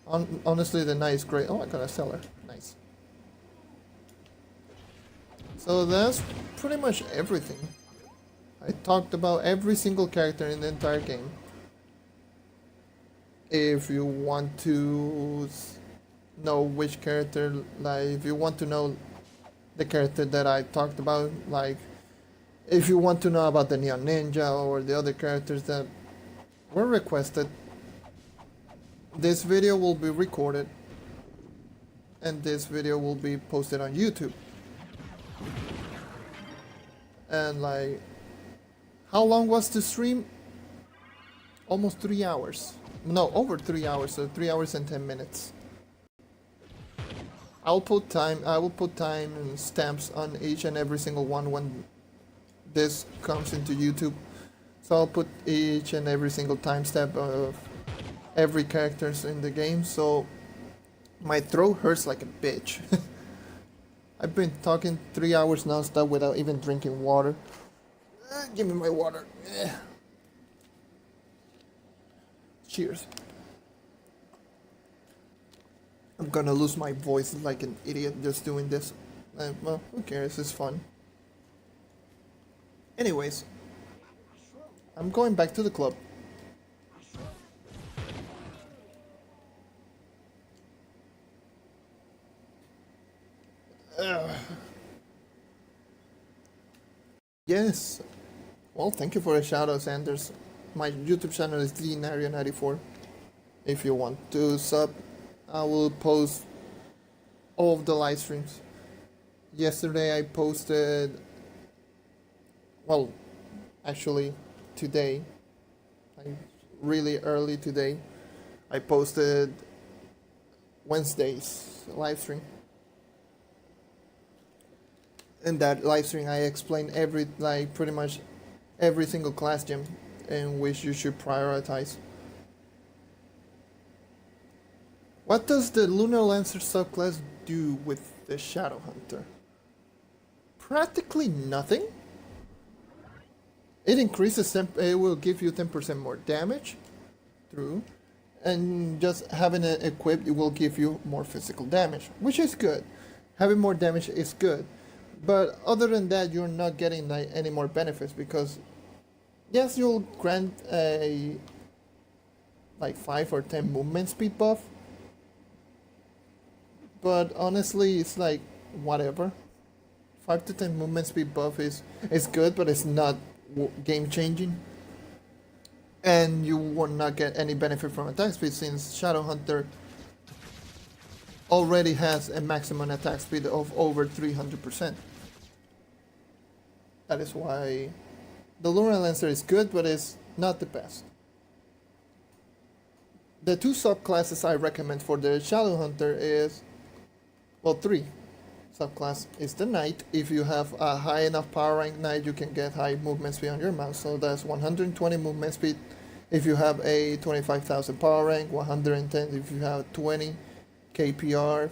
Honestly, the Knight is great. Oh, I got a seller. Nice. So that's pretty much everything. I talked about every single character in the entire game. If you want to know which character, like if you want to know the character that I talked about, like if you want to know about the Neon Ninja or the other characters that were requested, this video will be recorded and this video will be posted on YouTube. And like, how long was the stream? Almost 3 hours. No, over 3 hours, so 3 hours and 10 minutes. I will put time and stamps on each and every single one when this comes into YouTube. So I'll put each and every single time step of every characters in the game. So my throat hurts like a bitch. I've been talking 3 hours non-stop without even drinking water. Give me my water. Cheers. I'm gonna lose my voice like an idiot just doing this. Well, who cares? It's fun. Anyways, I'm going back to the club. Yes. Well, thank you for the shout-out, Sanders. My YouTube channel is Dino.94. If you want to sub, I will post all of the live streams. Yesterday I posted, well, actually today, like really early today, I posted Wednesday's live stream. In that live stream I explained pretty much every single class gem in which you should prioritize. What does the Lunar Lancer subclass do with the Shadow Hunter? Practically nothing. It increases it will give you 10% more damage. True. And just having it equipped, it will give you more physical damage, which is good. Having more damage is good. But other than that, you're not getting like any more benefits because yes, you'll grant a like 5 or 10 movement speed buff. But honestly, it's like whatever. 5 to 10 movement speed buff is good, but it's not game changing. And you will not get any benefit from attack speed since Shadow Hunter already has a maximum attack speed of over 300%. That is why the Lunar Lancer is good, but it's not the best. The 2 subclasses I recommend for the Shadow Hunter is, well, 3 subclass is the Knight. If you have a high enough power rank Knight, you can get high movement speed on your mouse. So that's 120 movement speed if you have a 25,000 power rank, 110 if you have 20 KPR,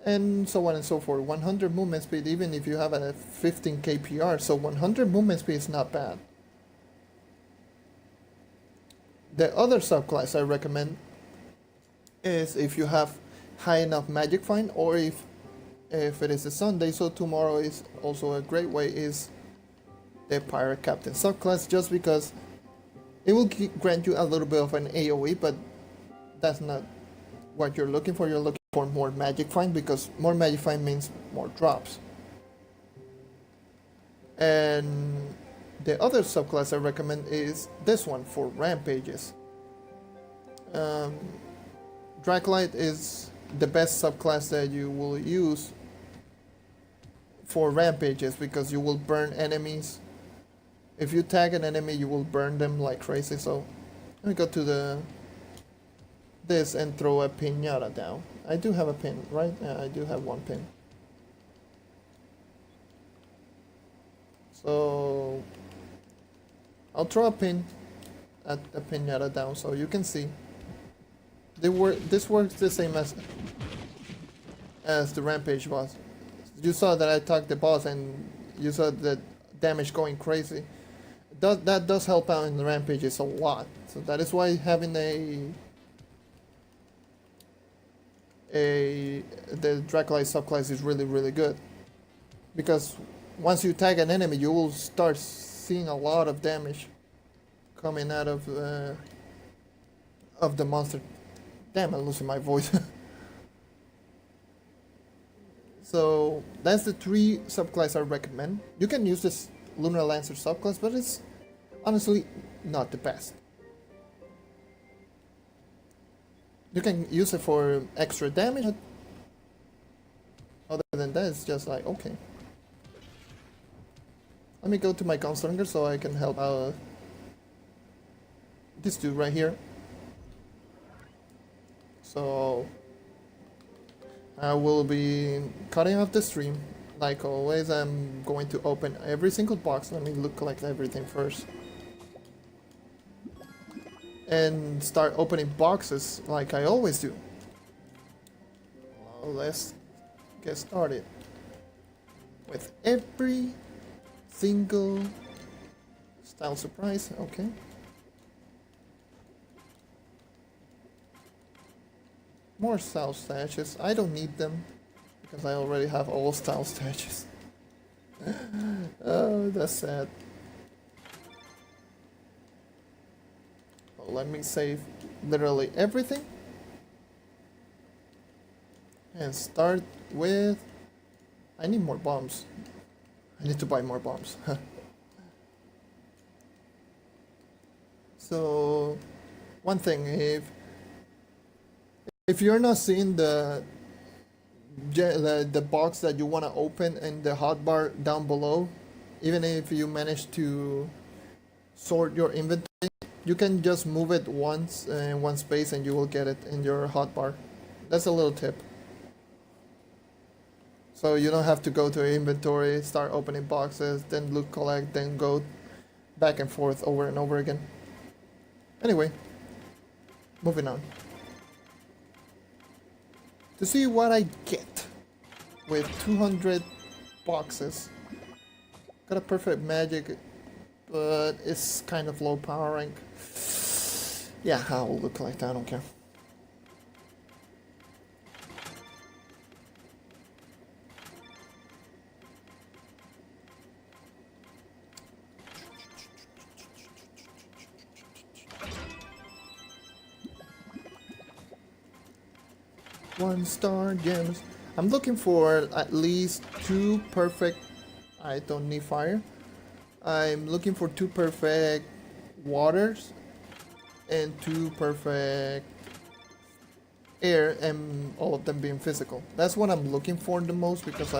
and so on and so forth. 100 movement speed even if you have a 15 KPR. So 100 movement speed is not bad. The other subclass I recommend is if you have high enough magic find, or if it is a Sunday, so tomorrow is also a great way, is the Pirate Captain subclass, just because it will grant you a little bit of an AoE, but that's not what you're looking for. You're looking for more magic find, because more magic find means more drops. And the other subclass I recommend is this one for rampages. Dracolyte is the best subclass that you will use for rampages, because you will burn enemies. If you tag an enemy, you will burn them like crazy. So let me go to this and throw a piñata down. I do have a pin, right? Yeah, I do have one pin. So I'll throw a pin at a piñata down so you can see. This works the same as the rampage boss. You saw that I tagged the boss and you saw the damage going crazy. That does help out in the rampages a lot. So that is why having the Dracolyte subclass is really good. Because once you tag an enemy, you will start seeing a lot of damage coming out of the monster. Damn, I'm losing my voice. So that's the 3 subclass I recommend. You can use this Lunar Lancer subclass, but it's honestly not the best. You can use it for extra damage. Other than that, it's just like, okay. Let me go to my Gunslinger so I can help out this dude right here. So I will be cutting off the stream. Like always, I'm going to open every single box. Let me collect everything first. And start opening boxes like I always do. Well, let's get started with every single style surprise. Okay. More style stashes. I don't need them because I already have all style stashes. Oh, that's sad. Let me save literally everything and start with... I need more bombs. I need to buy more bombs. So one thing, if you're not seeing the box that you want to open in the hotbar down below, even if you manage to sort your inventory, you can just move it once in one space and you will get it in your hotbar. That's a little tip. So you don't have to go to your inventory, start opening boxes, then loot collect, then go back and forth over and over again. Anyway, moving on. To see what I get with 200 boxes. Got a perfect magic, but it's kind of low power rank. Yeah, I'll look like that, I don't care. One-star gems. I'm looking for at least 2 perfect... I don't need fire. I'm looking for 2 perfect waters and 2 perfect air, and all of them being physical. That's what I'm looking for the most, because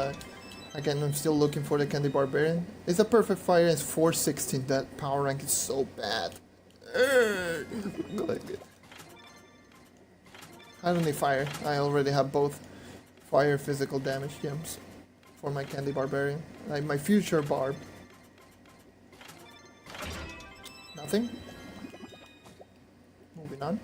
again, I'm still looking for the Candy Barbarian. It's a perfect fire, it's 416. That power rank is so bad. I don't need fire. I already have both fire physical damage gems for my Candy Barbarian. Like my future Barb. Nothing. Moving on.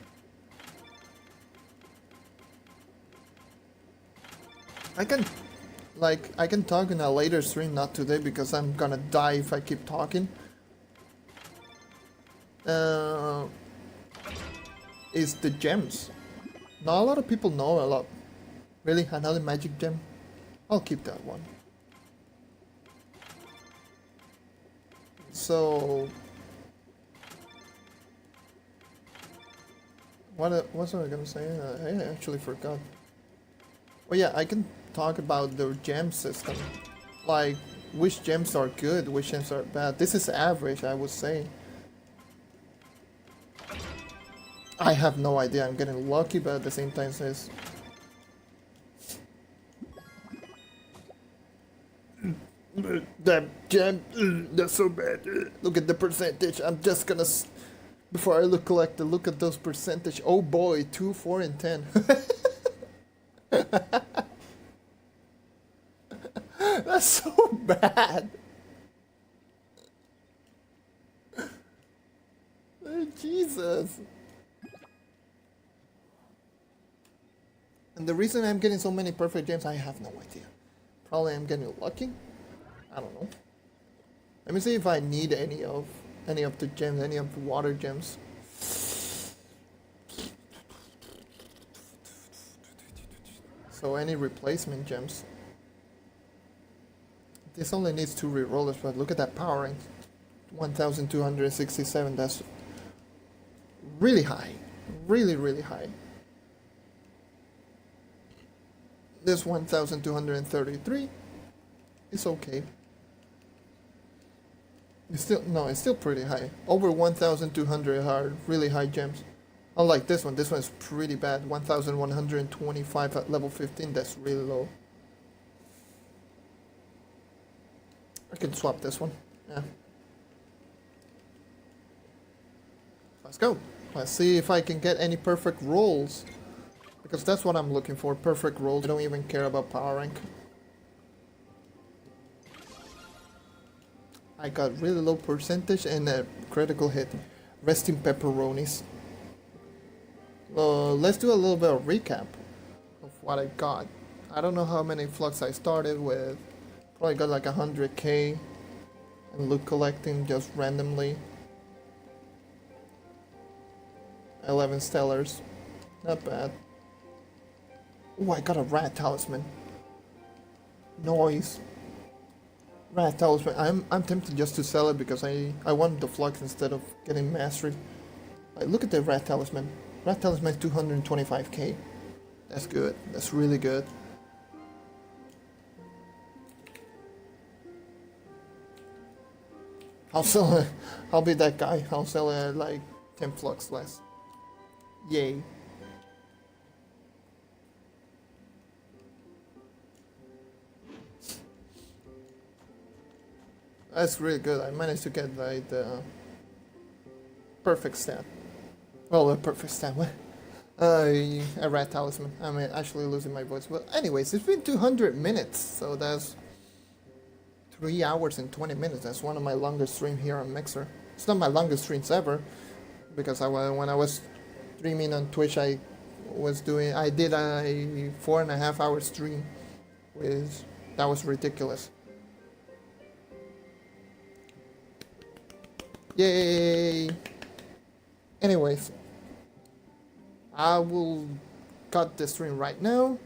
I can talk in a later stream, not today, because I'm gonna die if I keep talking. Is the gems. Not a lot of people know a lot. Really? Another magic gem? I'll keep that one. So... What was I gonna say? I actually forgot. Oh yeah, I can talk about the gem system. Like, which gems are good, which gems are bad. This is average, I would say. I have no idea, I'm getting lucky, but at the same time it's... That gem, that's so bad. Look at the percentage, I'm just gonna... Before I look at those percentage. Oh boy, 2, 4, and 10. That's so bad. Oh, Jesus. And the reason I'm getting so many perfect gems, I have no idea. Probably I'm getting lucky. I don't know. Let me see if I need any of the gems, any of the water gems. So any replacement gems. This only needs 2 rerollers, but look at that power rank. 1267, that's really high. Really, really high. This 1233 is okay. It's still pretty high. Over 1200 are really high gems. Unlike this one is pretty bad. 1125 at level 15, that's really low. I can swap this one, yeah. Let's go. Let's see if I can get any perfect rolls. Because that's what I'm looking for, perfect rolls. I don't even care about power rank. I got really low percentage and a critical hit. Resting pepperonis. Let's do a little bit of recap of what I got. I don't know how many flux I started with. Probably got like 100k and loot collecting just randomly. 11 stellars. Not bad. Oh, I got a rat talisman. Noise. Rat talisman. I'm tempted just to sell it because I want the flux instead of getting mastery. Like, look at the rat talisman. Rat talisman 225k. That's good. That's really good. I'll sell it. I'll be that guy. I'll sell it like 10 flux less. Yay. That's really good. I managed to get like the perfect stat. Well, a perfect stat. What? A rat talisman. I'm actually losing my voice. But anyways, it's been 200 minutes, so that's 3 hours and 20 minutes. That's one of my longest streams here on Mixer. It's not my longest streams ever, because when I was streaming on Twitch, I did a 4.5 hour stream, that was ridiculous. Yay! Anyways, I will cut the stream right now.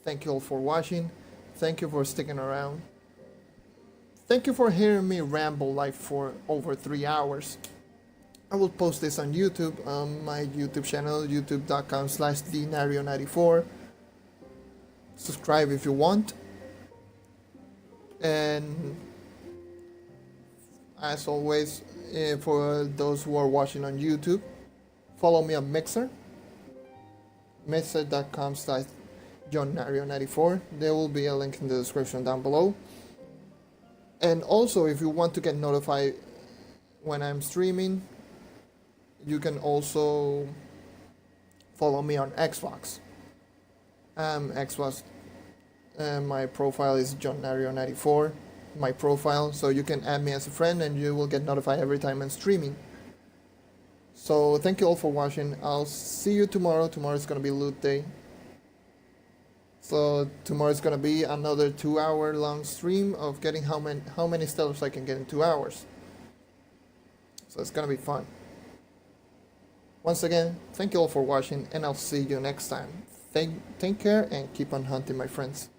Thank you all for watching. Thank you for sticking around. Thank you for hearing me ramble like for over 3 hours. I will post this on YouTube, on my YouTube channel, youtube.com/dnario94. Subscribe if you want. And as always, for those who are watching on YouTube, follow me on Mixer. Mixer.com/JohnNario94. There will be a link in the description down below. And also, if you want to get notified when I'm streaming, you can also follow me on Xbox. Xbox, my profile is JohnNario94. My profile, so you can add me as a friend and you will get notified every time I'm streaming. So thank you all for watching. I'll see you tomorrow. Tomorrow is gonna be loot day. So tomorrow is gonna be another 2-hour long stream of getting how many stellars I can get in 2 hours. So it's gonna be fun. Once again, thank you all for watching, and I'll see you next time. Take care and keep on hunting, my friends.